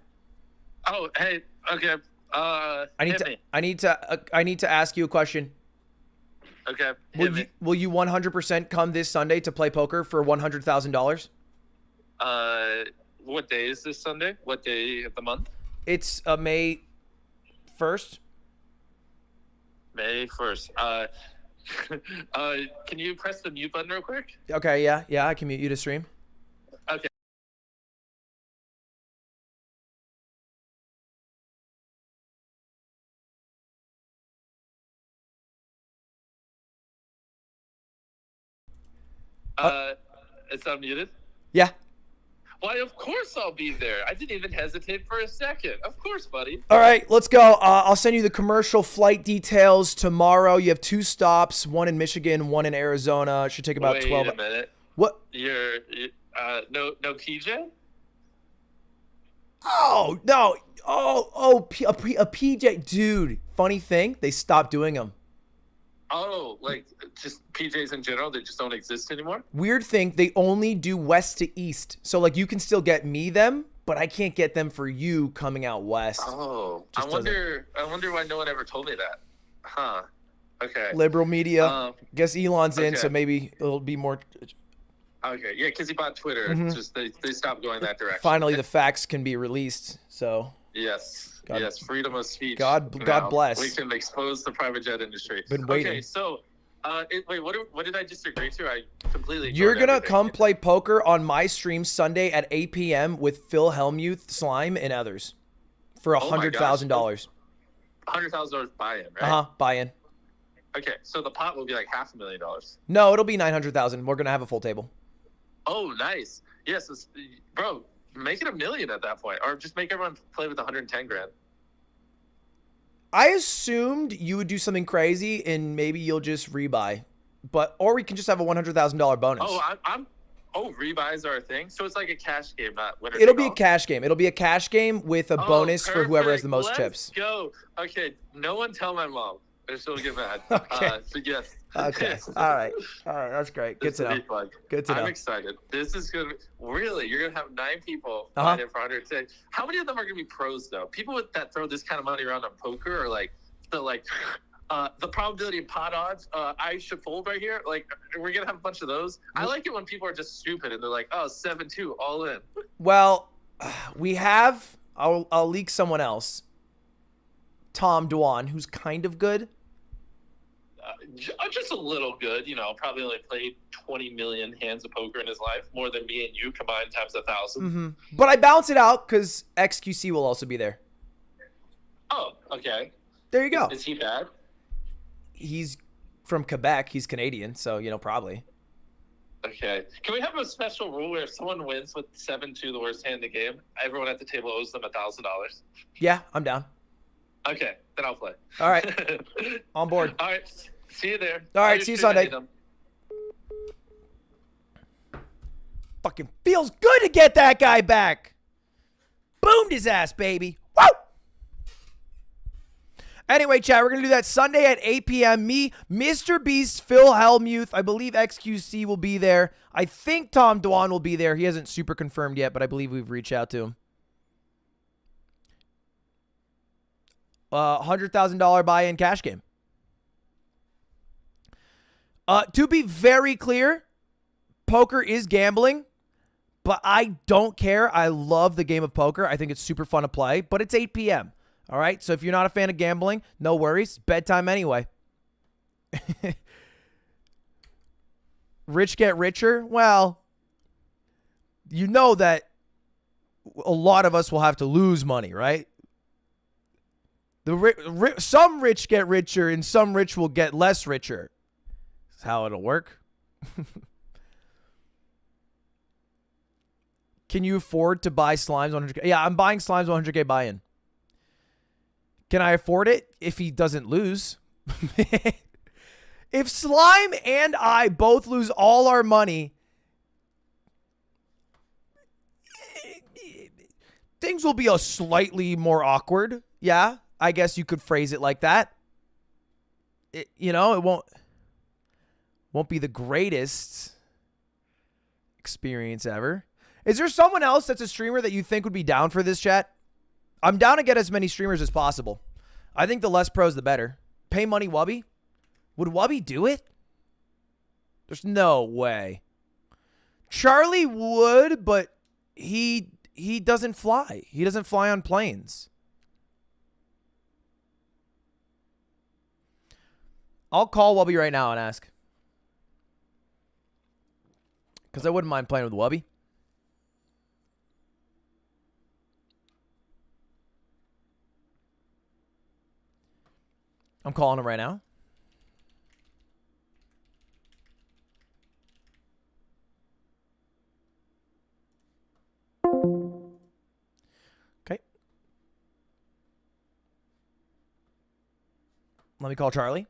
Oh, hey. Okay. I need hit to. me. I need to ask you a question. Okay. Hit me. Will you 100% come this Sunday to play poker for $100,000? What day is this Sunday? What day of the month? It's May 1st. May 1st. Can you press the mute button real quick? Okay, yeah, I can mute you to stream. Okay. It's unmuted? Yeah. Why, of course I'll be there. I didn't even hesitate for a second. Of course, buddy. All right, let's go. I'll send you the commercial flight details tomorrow. You have 2 stops, one in Michigan, one in Arizona. It should take about 12. Wait a minute. What? No PJ? Oh, no. A PJ. Dude, funny thing, they stopped doing them. Oh, like just PJs in general, they just don't exist anymore? Weird thing, they only do west to east. So, like, you can still get me them, but I can't get them for you coming out west. Oh, Just I wonder why no one ever told me that. Huh. Okay. Liberal media. Guess Elon's in, okay. so maybe it'll be more. Okay, yeah, because he bought Twitter. Mhm. Just they stopped going that direction. Finally, the facts can be released. So. Yes, God- yes, freedom of speech. God now. bless. We can expose the private jet industry. Been waiting. Okay, so, wait, what did I just agree to? I completely. You're ignored gonna everything. come play poker on my stream Sunday at 8 p.m. with Phil Hellmuth, Slime, and others for Oh my gosh. $100,000. $100,000 buy-in, right? Buy in. Okay, so the pot will be like $500,000. No, it'll be 900,000. We're gonna have a full table. Oh, nice. Yes, bro. Make it $1 million at that point, or just make everyone play with 110 grand. I assumed you would do something crazy and maybe you'll just rebuy, or we can just have a $100,000 bonus. Oh, rebuys are a thing. So it's like a cash game, not winner. It'll take be a all. cash game. It'll be a cash game with a bonus for whoever has the most Let's chips. Go. Okay, no one tell my mom, or she'll get mad. Okay. But yes. Okay. All right. That's great. Good This to will know. be fun. Good to know. I'm excited. This is gonna really. You're gonna have 9 people Uh-huh. buying in for 110. How many of them are gonna be pros though? People that throw this kind of money around on poker are like the probability of pot odds. I should fold right here. Like we're gonna have a bunch of those. I like it when people are just stupid and they're like, oh, 7-2, all in. Well, we have. I'll leak someone else. Tom Dwan, who's kind of good. Just a little good, probably only played 20 million hands of poker in his life, more than me and you combined times 1,000. Mm-hmm. But I bounce it out because XQC will also be there. Oh, okay. There you go. Is he bad? He's from Quebec. He's Canadian, so probably. Okay. Can we have a special rule where if someone wins with 7-2, the worst hand in the game, everyone at the table owes them $1,000? Yeah, I'm down. Okay, then I'll play. All right. On board. All right. See you there. All right, see you Sunday. Fucking feels good to get that guy back. Boomed his ass, baby. Woo! Anyway, chat, we're going to do that Sunday at 8 p.m. Me, Mr. Beast, Phil Hellmuth. I believe XQC will be there. I think Tom Dwan will be there. He hasn't super confirmed yet, but I believe we've reached out to him. $100,000 buy-in cash game. To be very clear, poker is gambling, but I don't care. I love the game of poker. I think it's super fun to play, but it's 8 p.m. All right, so if you're not a fan of gambling, no worries. Bedtime anyway. Rich get richer? Well, you know that a lot of us will have to lose money, right? Some rich get richer and some rich will get less richer. That's how it'll work. Can you afford to buy Slime's 100K? Yeah, I'm buying Slime's 100K buy-in. Can I afford it if he doesn't lose? If Slime and I both lose all our money, things will be a slightly more awkward. Yeah, I guess you could phrase it like that. It won't be the greatest experience ever. Is there someone else that's a streamer that you think would be down for this, chat? I'm down to get as many streamers as possible. I think the less pros, the better. Pay money, Wubby? Would Wubby do it? There's no way. Charlie would, but he doesn't fly. He doesn't fly on planes. I'll call Wubby right now and ask. Because I wouldn't mind playing with Wubby. I'm calling him right now. Okay. Let me call Charlie.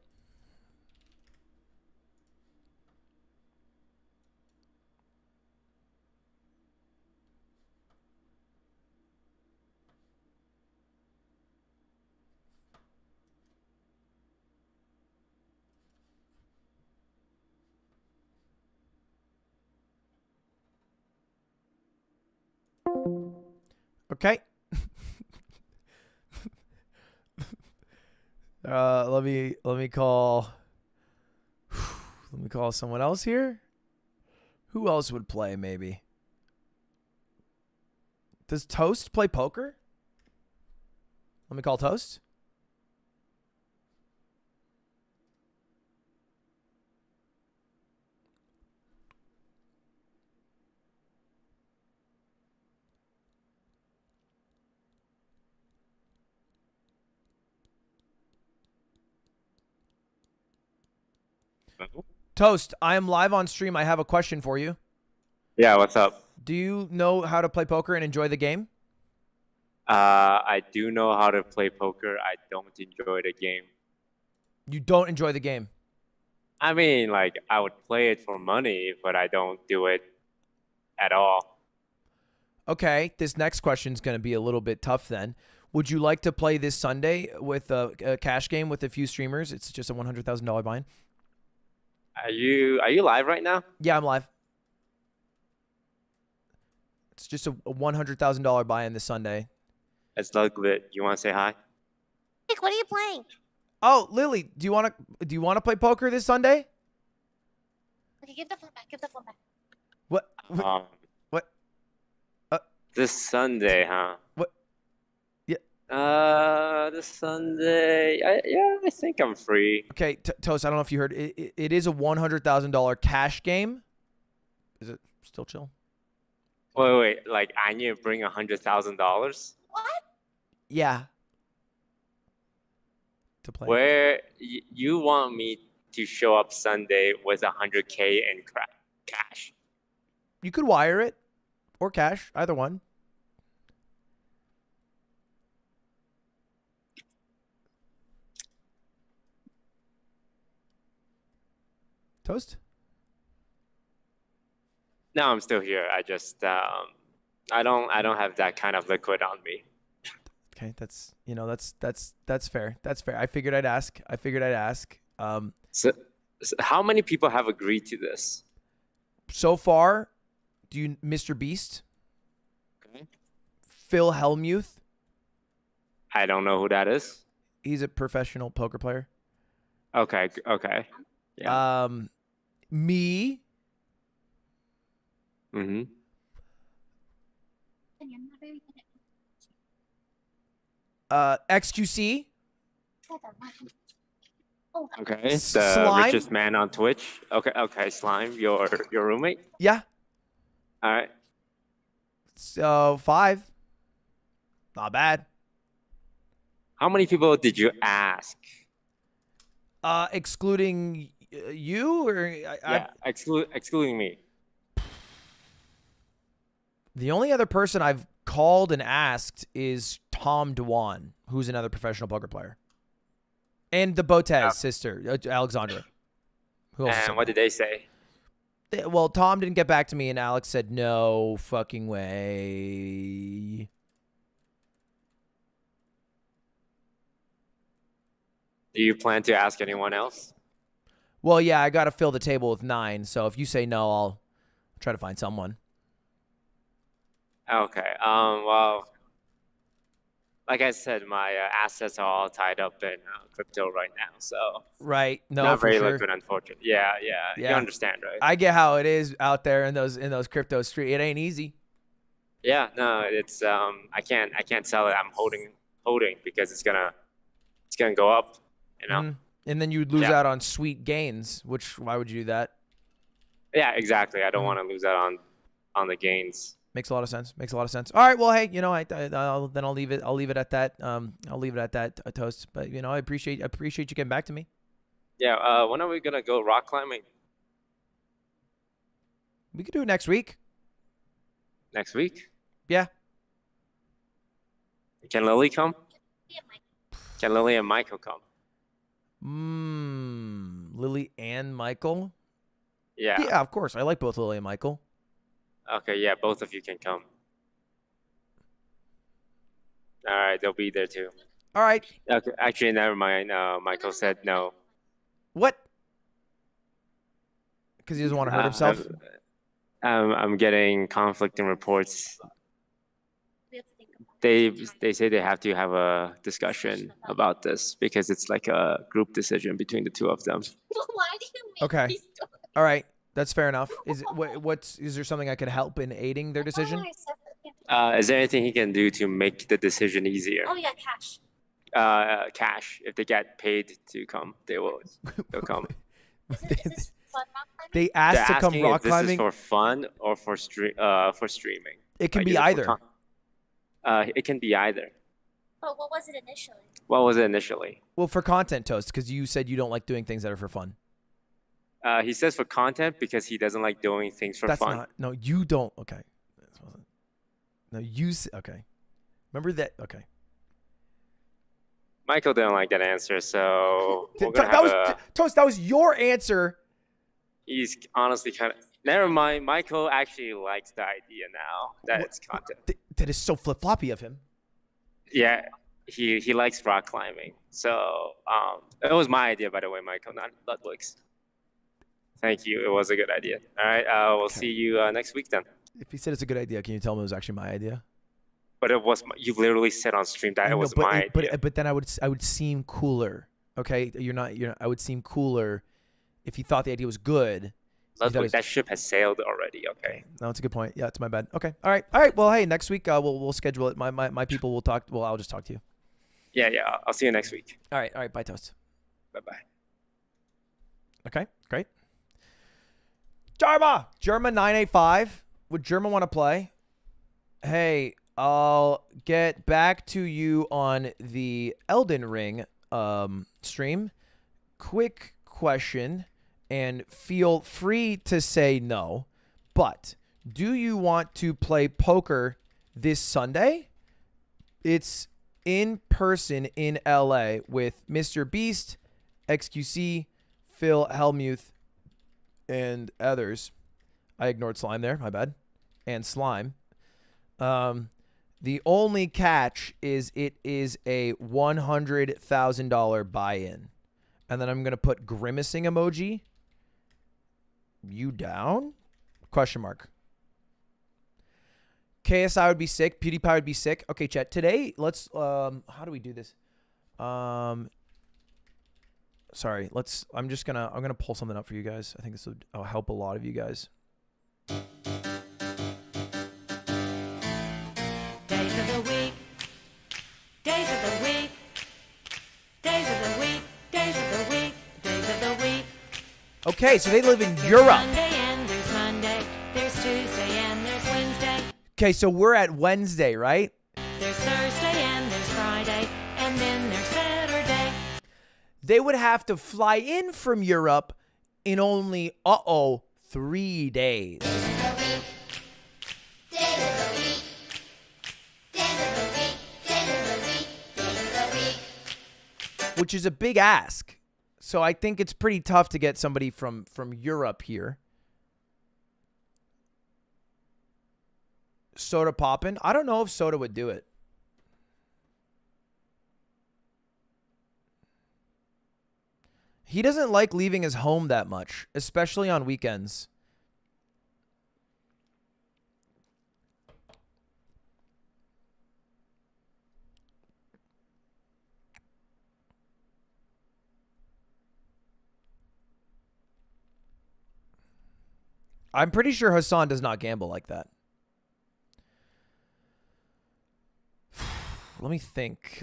Okay. Let me call someone else here. Who else would play maybe? Does Toast play poker? Let me call Toast. Toast, I am live on stream. I have a question for you. Yeah, what's up? Do you know how to play poker and enjoy the game? I do know how to play poker. I don't enjoy the game. You don't enjoy the game? I mean, like, I would play it for money, but I don't do it at all. Okay, this next question is going to be a little bit tough then. Would you like to play this Sunday with a cash game with a few streamers? It's just a $100,000 buy-in. Are you live right now? Yeah, I'm live. It's just a $100,000 buy-in this Sunday. It's Ludwig. You want to say hi? Nick, what are you playing? Oh, Lily, do you want to play poker this Sunday? Okay, give the phone back. Give the phone back. What? What? This Sunday, huh? What? Yeah. This Sunday. I think I'm free. Okay, Toast, I don't know if you heard. It is a $100,000 cash game. Is it still chill? Wait. Like, I need to bring $100,000? What? Yeah. To play. Where you want me to show up Sunday with $100K in cash? You could wire it or cash, either one. Toast? No, I'm still here. I just I don't have that kind of liquid on me. Okay, that's fair. That's fair. I figured I'd ask. So how many people have agreed to this? So far, Mr. Beast? Okay. Phil Hellmuth? I don't know who that is. He's a professional poker player. Okay. Yeah. Me? Mm-hmm. XQC? Okay. The Slime? richest man on Twitch. Okay. Slime, your roommate? Yeah. All right. So 5. Not bad. How many people did you ask? Excluding you or excluding me. The only other person I've called and asked is Tom Dewan, who's another professional poker player, and the Botez sister, Alexandra. Who else? And what did they say? Well, Tom didn't get back to me, and Alex said no fucking way. Do you plan to ask anyone else? Well, yeah, I got to fill the table with 9. So if you say no, I'll try to find someone. Okay. Well, like I said, my assets are all tied up in crypto right now, so Right. No, not for very sure. liquid, unfortunately. Yeah, you Yeah. understand, right? I get how it is out there in those crypto streets. It ain't easy. Yeah, no, it's I can't sell it. I'm holding because it's gonna go up, you know. And then you'd lose Yeah. out on sweet gains. Which why would you do that? Yeah, exactly. I don't want to lose out on the gains. Makes a lot of sense. Makes a lot of sense. All right. Well, hey, you know, I'll leave it. I'll leave it at that. I'll leave it at that. Toast. But you know, I appreciate you getting back to me. Yeah. When are we gonna go rock climbing? We could do it next week. Next week? Yeah. Can Lily come? Can Lily and Michael come? Lily and Michael. Yeah. Yeah, of course. I like both Lily and Michael. Okay. Yeah, both of you can come. All right, they'll be there too. All right. Okay, actually, never mind. Michael said no. What? Because he doesn't want to hurt himself. I'm getting conflicting reports. They say they have to have a discussion about this because it's like a group decision between the two of them. Why do you make Okay. these stories? All right. That's fair enough. Is there something I could help in aiding their decision? Is there anything he can do to make the decision easier? Oh yeah, cash. Cash. If they get paid to come, they'll come. They asked to come asking rock if this climbing. is for fun or for streaming. It can Like, be is it for either. it can be either. But what was it initially? What was it initially? Well, for content, Toast, because you said you don't like doing things that are for fun. He says for content because he doesn't like doing things for That's fun. not. No, you don't. Okay. No, okay. Remember that. Okay. Michael didn't like that answer, so we're gonna have a. Toast. That was your answer. He's honestly kind of. Never mind. Michael actually likes the idea now that it's content. That is so flip floppy of him. Yeah, he likes rock climbing. So it was my idea, by the way, Michael, not Ludwig's. Thank you. It was a good idea. All right. We'll see you next week then. If he said it's a good idea, can you tell him it was actually my idea? But it was. You literally said on stream that I it know, was but my idea. But then I would seem cooler. Okay, I would seem cooler if he thought the idea was good. Ludwig, that ship has sailed already. Okay. No, it's a good point. Yeah, it's my bad. Okay. All right. Well, hey, next week we'll schedule it. My people will talk. Well, I'll just talk to you. Yeah. I'll see you next week. All right. Bye, Toast. Bye. Okay. Great. Jarma 985. Would German want to play? Hey, I'll get back to you on the Elden Ring stream. Quick question, and feel free to say no, but do you want to play poker this Sunday? It's in person in LA with Mr. Beast, XQC, Phil Hellmuth, and others. I ignored Slime there, my bad. And Slime. The only catch is it is a $100,000 buy-in. And then I'm going to put grimacing emoji. You down? Question mark. KSI would be sick. PewDiePie would be sick. Okay, chat. Today, let's how do we do this? Sorry, I'm gonna pull something up for you guys. I think this will help a lot of you guys. Days of the week. Days of the week. Days of the week. Days of the week. Days of the week. Okay, so they live in Europe. Monday and there's Monday. There's Tuesday and there's Wednesday. Okay, so we're at Wednesday, right? There's Thursday and there's Friday. And then there's Saturday. They would have to fly in from Europe in only 3 days. Which is a big ask. So I think it's pretty tough to get somebody from Europe here. Soda poppin'? I don't know if Soda would do it. He doesn't like leaving his home that much, especially on weekends. I'm pretty sure Hassan does not gamble like that. Let me think.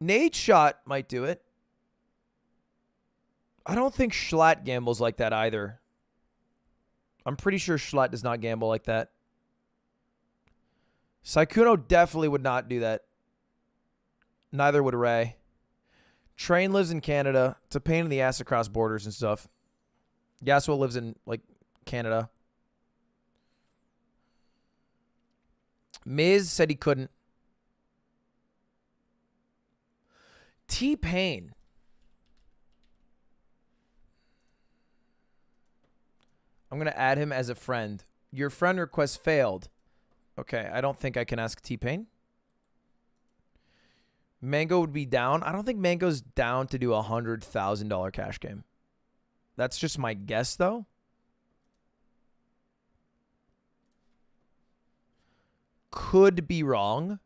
Nate Shot might do it. I don't think Schlatt gambles like that either. I'm pretty sure Schlatt does not gamble like that. Saikuno definitely would not do that. Neither would Ray. Train lives in Canada. It's a pain in the ass across borders and stuff. Yasuo lives in, like, Canada. Miz said he couldn't. T-Pain. I'm going to add him as a friend. Your friend request failed. Okay, I don't think I can ask T-Pain. Mango would be down. I don't think Mango's down to do a $100,000 cash game. That's just my guess, though. Could be wrong.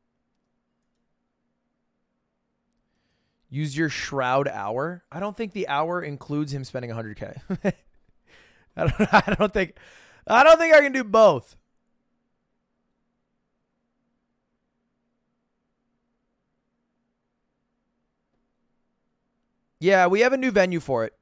Use your Shroud hour. I don't think the hour includes him spending 100K. I don't think I can do both. Yeah, we have a new venue for it.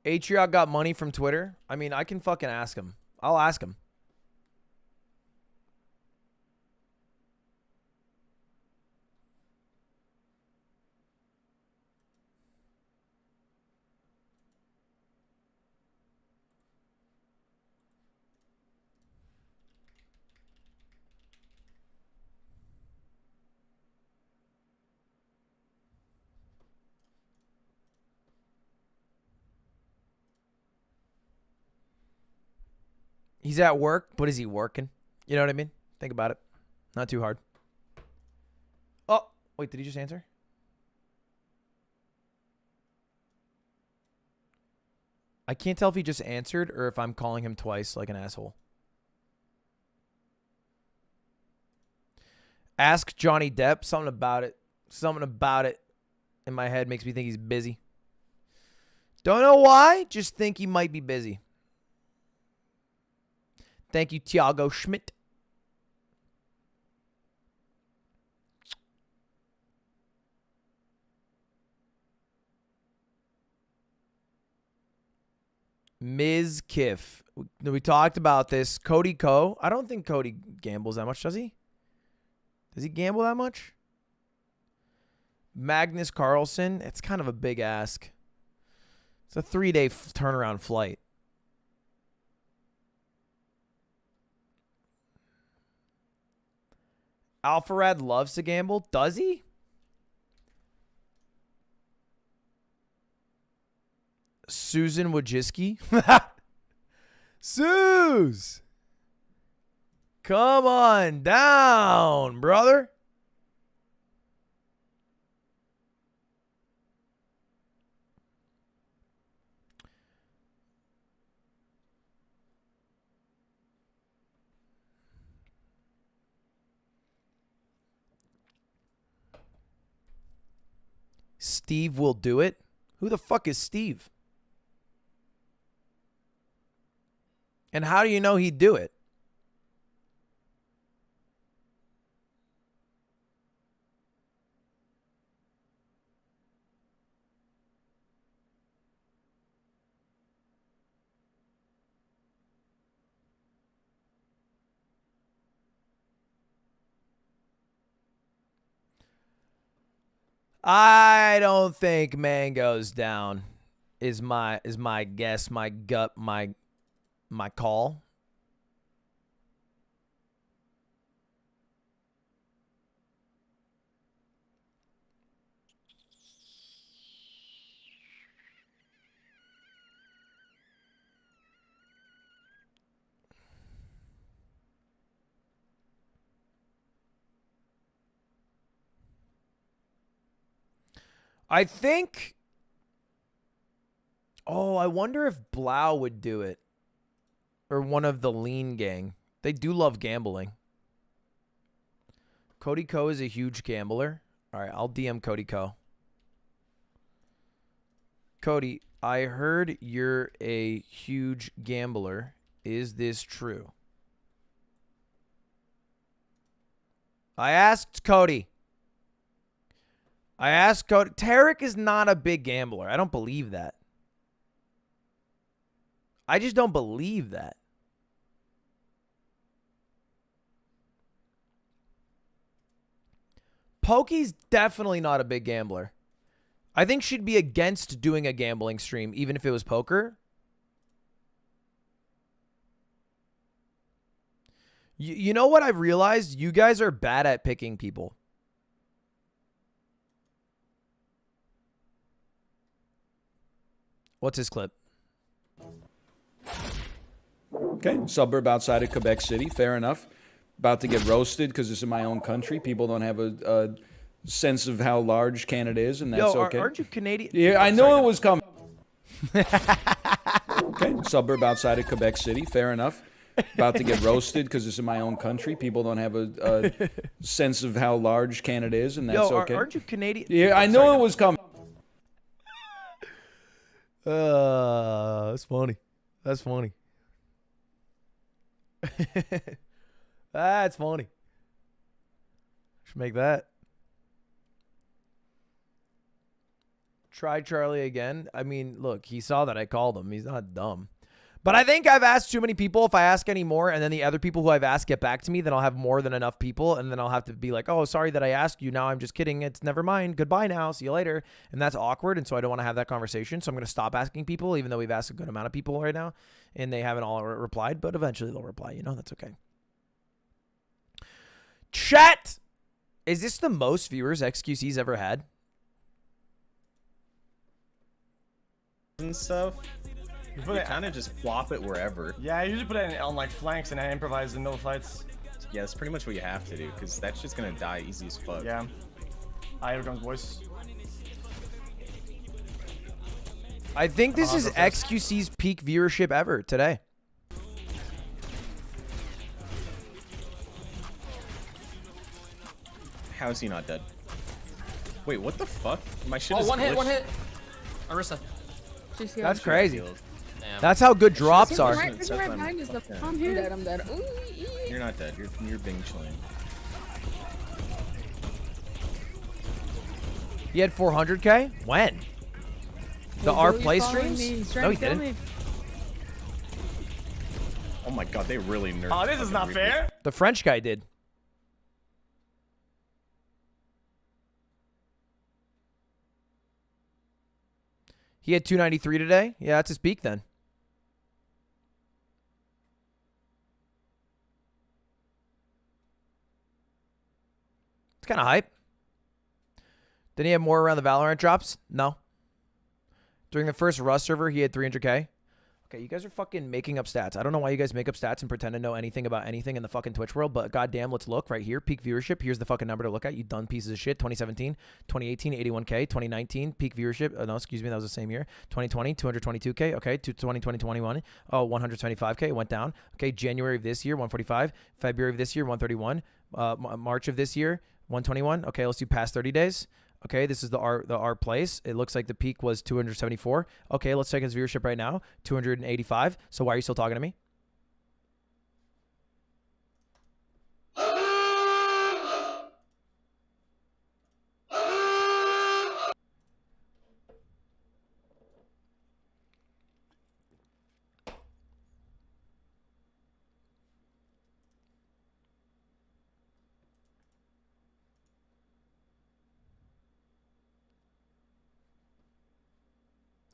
Atriot got money from Twitter. I mean, I can fucking ask him. I'll ask him. He's at work, but is he working? You know what I mean? Think about it. Not too hard. Oh, wait, did he just answer? I can't tell if he just answered or if I'm calling him twice like an asshole. Ask Johnny Depp. Something about it. Something about it in my head makes me think he's busy. Don't know why. Just think he might be busy. Thank you, Thiago Schmidt. Ms. Kiff. We talked about this. Cody Ko. I don't think Cody gambles that much, does he? Does he gamble that much? Magnus Carlsen. It's kind of a big ask. It's a 3-day turnaround flight. Alpharad loves to gamble. Does he? Susan Wojcicki. Suze. Come on down, brother. Steve will do it. Who the fuck is Steve? And how do you know he'd do it? I don't think Mango's down. Is my guess, my gut, my call. I think Oh, I wonder if Blau would do it. Or one of the lean gang. They do love gambling. Cody Ko is a huge gambler. All right, I'll DM Cody Ko. Cody, I heard you're a huge gambler. Is this true? I asked Cody. Tarek is not a big gambler. I don't believe that. I just don't believe that. Pokey's definitely not a big gambler. I think she'd be against doing a gambling stream, even if it was poker. You know what I've realized? You guys are bad at picking people. What's his clip? Okay, suburb outside of Quebec City. Fair enough. About to get roasted because it's in my own country. People don't have a sense of how large Canada is, and that's okay. Aren't you Canadian? Yeah, I know it was coming. Okay, suburb outside of Quebec City. Fair enough. About to get roasted because it's in my own country. People don't have a sense of how large Canada is, and that's okay. Aren't you Canadian? Yeah, I know it was coming. That's funny. That's funny. That's funny. Should make that. Try Charlie again. I mean, look, he saw that I called him. He's not dumb. But I think I've asked too many people. If I ask any more and then the other people who I've asked get back to me, then I'll have more than enough people. And then I'll have to be like, oh, sorry that I asked you. Now I'm just kidding. It's never mind. Goodbye now. See you later. And that's awkward. And so I don't want to have that conversation. So I'm going to stop asking people, even though we've asked a good amount of people right now. And they haven't all replied. But eventually they'll reply. You know, that's okay. Chat! Is this the most viewers XQC's ever had? And stuff. You kind of just plop it wherever. Yeah, I usually put it on like flanks and I improvise in no fights. Yeah, that's pretty much what you have to do, because that's just gonna die easy as fuck. Yeah. Here comes voice. I think this is XQC's peak viewership ever today. How is he not dead? Wait, what the fuck? My shit is one glitched. hit, one hit. Arissa. That's crazy. That's how good drops are. I'm dead, I'm dead. Ooh, You're not dead. You're being chilling. He had 400K? When? The R play streams? No, he didn't. Oh my god, they really nerfed. Oh, this is not fair. The French guy did. He had 293 today? Yeah, that's his peak then. It's kind of hype. Did he have more around the Valorant drops? No. During the first Rust server, he had 300K. Okay, you guys are fucking making up stats. I don't know why you guys make up stats and pretend to know anything about anything in the fucking Twitch world, but goddamn, let's look right here. Peak viewership. Here's the fucking number to look at. You done pieces of shit. 2017, 2018, 81K. 2019, peak viewership. Oh, no, excuse me. That was the same year. 2020, 222K. Okay, 2021. Oh, 125K. It went down. Okay, January of this year, 145. February of this year, 131. March of this year, 121. Okay, let's do past 30 days. Okay, this is the R place. It looks like the peak was 274. Okay, let's check his viewership right now. 285. So why are you still talking to me?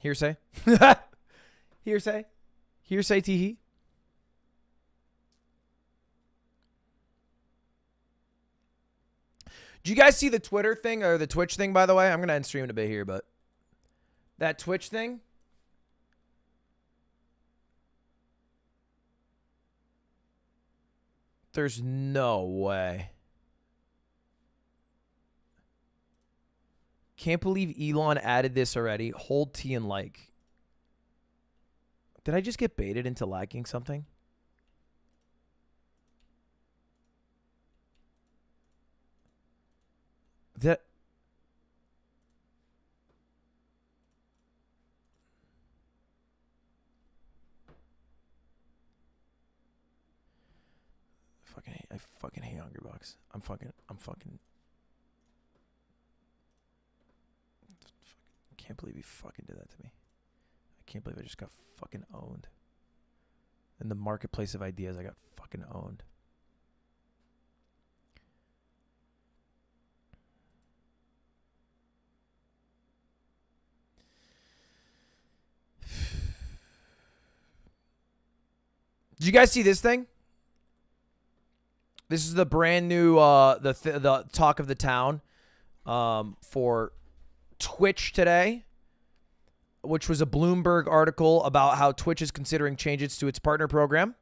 Hearsay. Hearsay. Hearsay teehee. Do you guys see the Twitter thing or the Twitch thing, by the way? I'm going to end stream in a bit here, but that Twitch thing. There's no way. Can't believe Elon added this already. Hold T and like. Did I just get baited into liking something? That... I fucking hate Hungry Bucks. I'm fucking can't believe he fucking did that to me. I can't believe I just got fucking owned. In the marketplace of ideas, I got fucking owned. Did you guys see this thing? This is the brand new the talk of the town for Twitch today, which was a Bloomberg article about how Twitch is considering changes to its partner program.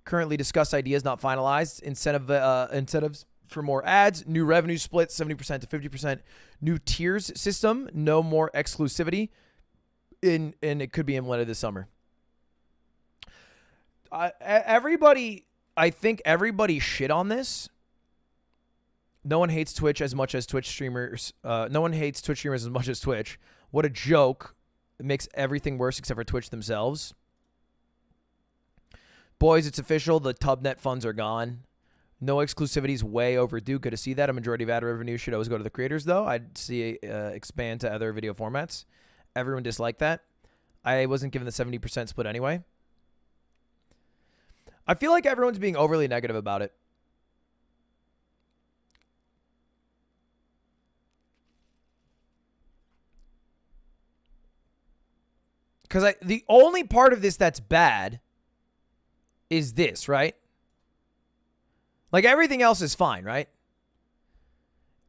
Currently discussed ideas not finalized. Incentives for more ads, new revenue split 70% to 50%, new tiers system, no more exclusivity, and it could be implemented this summer. I think everybody shit on this. No one hates Twitch as much as Twitch streamers. No one hates Twitch streamers as much as Twitch. What a joke. It makes everything worse except for Twitch themselves. Boys, it's official. The Tubnet funds are gone. No exclusivity is way overdue. Good to see that. A majority of ad revenue should always go to the creators, though. I'd see expand to other video formats. Everyone disliked that. I wasn't given the 70% split anyway. I feel like everyone's being overly negative about it. Because the only part of this that's bad is this, right? Like everything else is fine, right?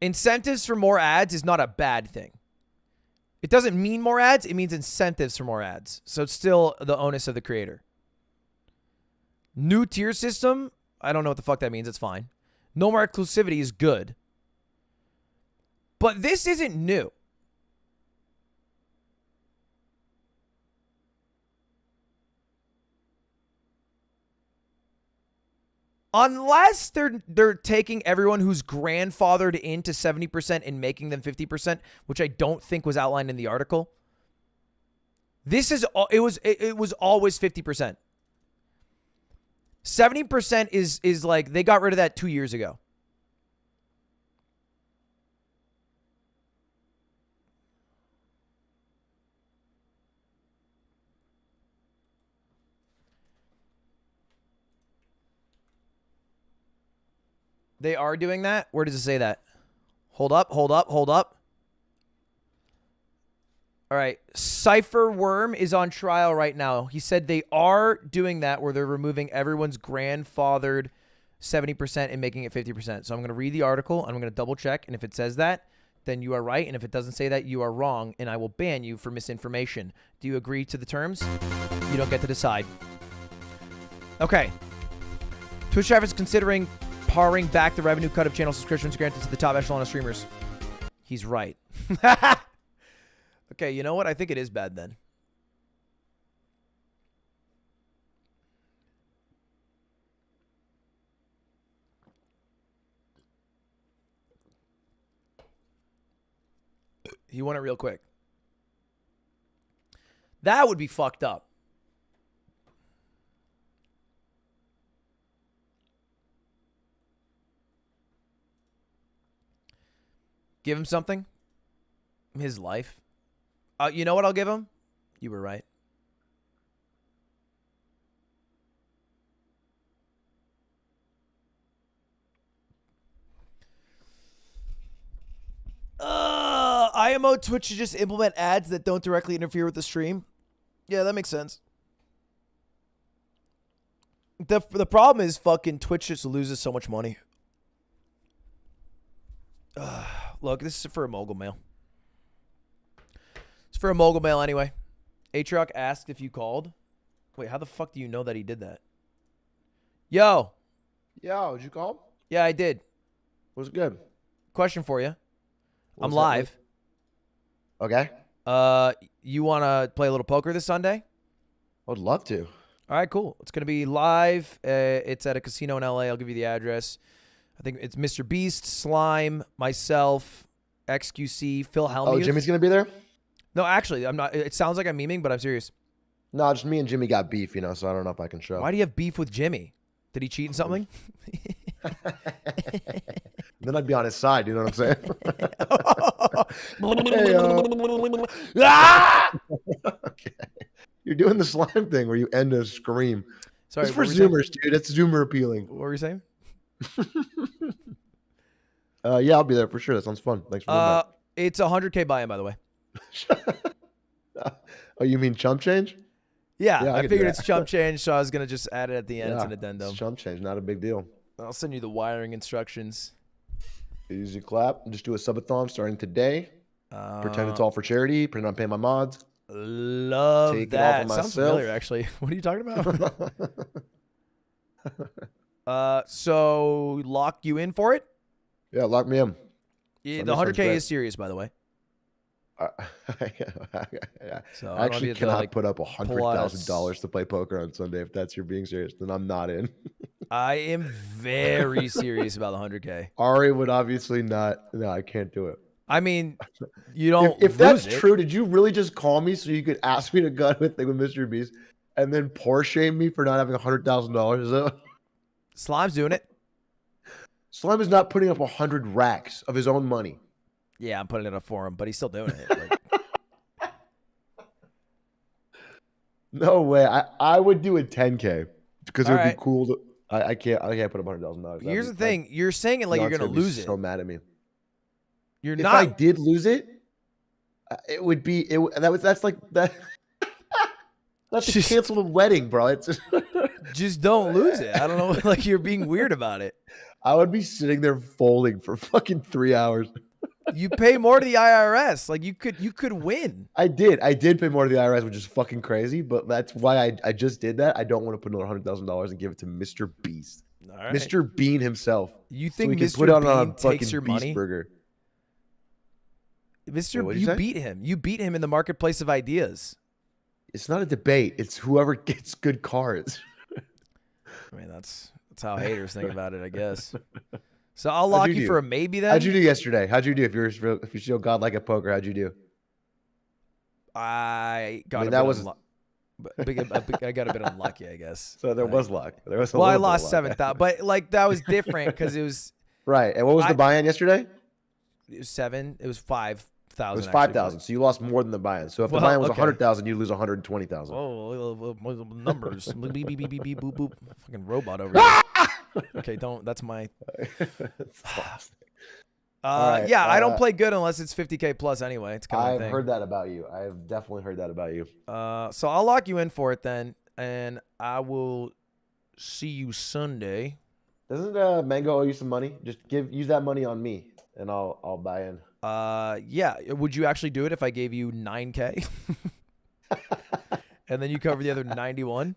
Incentives for more ads is not a bad thing. It doesn't mean more ads. It means incentives for more ads. So it's still the onus of the creator. New tier system, I don't know what the fuck that means. It's fine. No more exclusivity is good. But this isn't new. Unless they're taking everyone who's grandfathered into 70% and making them 50%, which I don't think was outlined in the article. It was always 50%. 70% is like they got rid of that 2 years ago. They are doing that? Where does it say that? Hold up. All right. Cypher Worm is on trial right now. He said they are doing that where they're removing everyone's grandfathered 70% and making it 50%. So I'm going to read the article. And I'm going to double check. And if it says that, then you are right. And if it doesn't say that, you are wrong. And I will ban you for misinformation. Do you agree to the terms? You don't get to decide. Okay. Twitch Traffic is considering paring back the revenue cut of channel subscriptions granted to the top echelon of streamers. He's right. Okay, you know what? I think it is bad then. You want it real quick. That would be fucked up. Give him something. His life. You know what I'll give him? You were right. IMO Twitch should just implement ads that don't directly interfere with the stream. Yeah, that makes sense. The problem is fucking Twitch just loses so much money. Look, this is for a mogul mail. It's for a mogul mail anyway. Atrioc asked if you called. Wait, how the fuck do you know that he did that? Yo, did you call? Yeah, I did. Was good? Question for you. I'm that live. with? Okay. You want to play a little poker this Sunday? I would love to. All right, cool. It's going to be live. It's at a casino in LA. I'll give you the address. I think it's Mr. Beast, Slime, myself, XQC, Phil Hellmuth. Oh, Jimmy's going to be there? No, actually, I'm not. It sounds like I'm memeing, but I'm serious. No, just me and Jimmy got beef, so I don't know if I can show. Why do you have beef with Jimmy? Did he cheat in something? Then I'd be on his side, you know what I'm saying? Okay. You're doing the slime thing where you end a scream. Sorry, it's for what were you Zoomers, dude. It's Zoomer appealing. What were you saying? Yeah, I'll be there for sure. That sounds fun. Thanks for doing It's a 100K buy-in, by the way. that. Oh, you mean chump change? Yeah, I I could do figured that. it's chump change, so I was going to just add it at the end. Yeah, It's an addendum. it's chump change, not a big deal. I'll send you the wiring instructions. Easy clap. Just do a subathon starting today. Pretend it's all for charity. Pretend I'm paying my mods. Love Take that. it all for Sounds myself. familiar, actually. What are you talking about? So lock you in for it? Yeah, lock me in. Yeah, Sunday the 100K sounds great. is serious, by the way. So I actually cannot put up pull out a $100,000 to play poker on Sunday. If that's you're being serious, then I'm not in. I am very serious about the 100K. Ari would obviously not. No, I can't do it. I mean, you don't. If that's lose it. true, did you really just call me so you could ask me to gun with Mr. Beast and then poor shame me for not having $100,000? Slime's doing it. Slime is not putting up 100 racks of his own money. Yeah, I'm putting it up for him, but he's still doing it. Like, No way. I would do a 10K because it would Alright. be cool. I can't put up $100,000. here's the thing: you're saying it like you're gonna lose it. So mad at me. You're If not. I did lose it, it would be that's like that. That's a canceled wedding, bro. It's Just don't lose it. I don't know. Like you're being weird about it. I would be sitting there folding for fucking 3 hours. You pay more to the IRS. Like you could win. I did pay more to the IRS, which is fucking crazy. But that's why I just did that. I don't want to put another $100,000 and give it to Mr. Beast, All right. Mr. Bean himself. You so think we can Mr. put it on a Bean fucking takes your Beast money? burger? Mr. what'd You you say? beat him. You beat him in the marketplace of ideas. It's not a debate. It's whoever gets good cards. I mean, that's how haters think about it, I guess. So I'll How'd lock you you do? for a maybe then. How'd you do yesterday? How'd you do if you're still godlike at poker? How'd you do? I got I mean, a that bit was- I got a bit unlucky, I guess. So there was luck. There was a Well, I little bit of lost luck. 7,000, but like that was different because it was Right. And what was the buy-in yesterday? it was 7. It was 5,000. It was actually, 5,000. So you lost more than the buy-in. So if the Well, buy-in was okay. 100,000, you lose 120,000. Oh, numbers. Beep, beep, beep, beep, beep, boop, boop. Fucking robot over here. Okay, don't. That's my. All right, Yeah, I don't play good unless it's 50K plus anyway. It's kind of I've thing. heard that about you. I've definitely heard that about you. So I'll lock you in for it then, and I will see you Sunday. Doesn't Mango owe you some money? Just use that money on me, and I'll buy in. Yeah. Would you actually do it if I gave you 9K? And then you cover the other 91?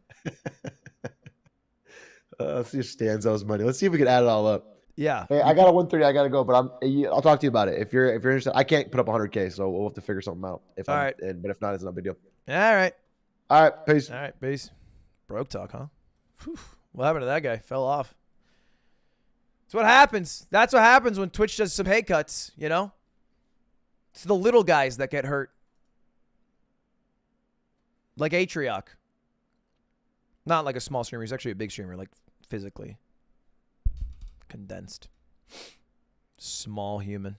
Let's see if Stanzo's money. Let's see if we can add it all up. Yeah. Hey, I got a 130. I gotta go, but I'll talk to you about it. If you're interested, I can't put up 100K, so we'll have to figure something out. All right. But if not, it's not a big deal. All right. All right. Peace. All right. Peace. Broke talk, huh? Whew. What happened to that guy? Fell off. That's what happens. That's what happens when Twitch does some pay cuts, you know? It's the little guys that get hurt. Like Atrioc. Not like a small streamer. He's actually a big streamer, like physically. Condensed. Small human.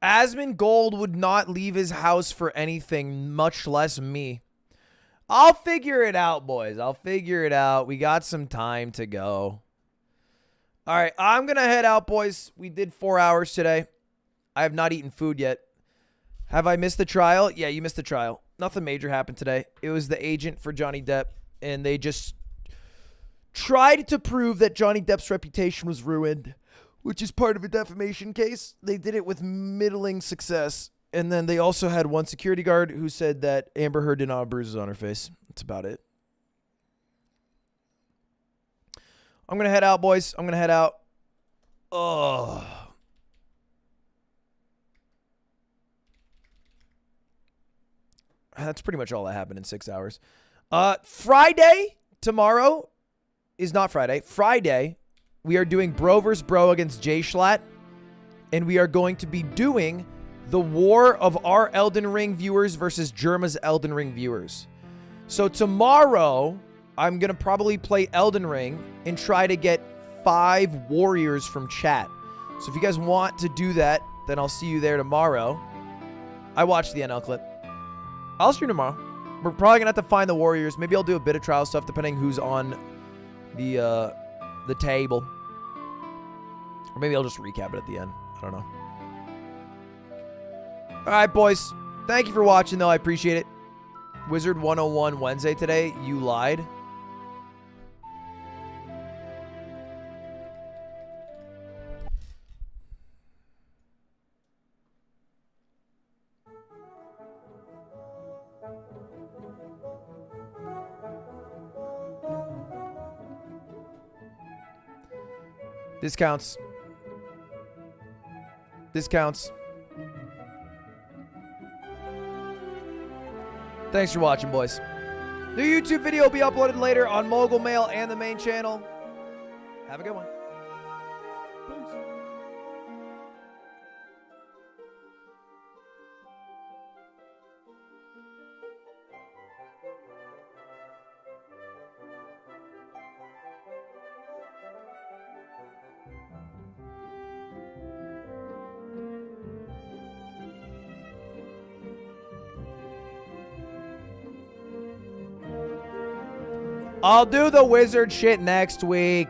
Asmon Gold would not leave his house for anything, much less me. I'll figure it out, boys. I'll figure it out. We got some time to go. All right, I'm going to head out, boys. We did 4 hours today. I have not eaten food yet. Have I missed the trial? Yeah, you missed the trial. Nothing major happened today. It was the agent for Johnny Depp, and they just tried to prove that Johnny Depp's reputation was ruined, which is part of a defamation case. They did it with middling success. And then they also had one security guard who said that Amber Heard did not have bruises on her face. That's about it. I'm going to head out, boys. I'm going to head out. Oh. That's pretty much all that happened in 6 hours. Friday, tomorrow is not Friday. Friday, we are doing Bro vs. Bro against Jay Schlatt. And we are going to be doing the war of our Elden Ring viewers versus Germa's Elden Ring viewers. So tomorrow, I'm going to probably play Elden Ring and try to get 5 warriors from chat. So if you guys want to do that, then I'll see you there tomorrow. I watched the NL clip. I'll stream tomorrow. We're probably going to have to find the warriors. Maybe I'll do a bit of trial stuff depending who's on the table. Or maybe I'll just recap it at the end. I don't know. All right, boys. Thank you for watching, though. I appreciate it. Wizard 101 Wednesday today. You lied. Discounts. Discounts. Thanks for watching, boys. New YouTube video will be uploaded later on Mogul Mail and the main channel. Have a good one. I'll do the wizard shit next week.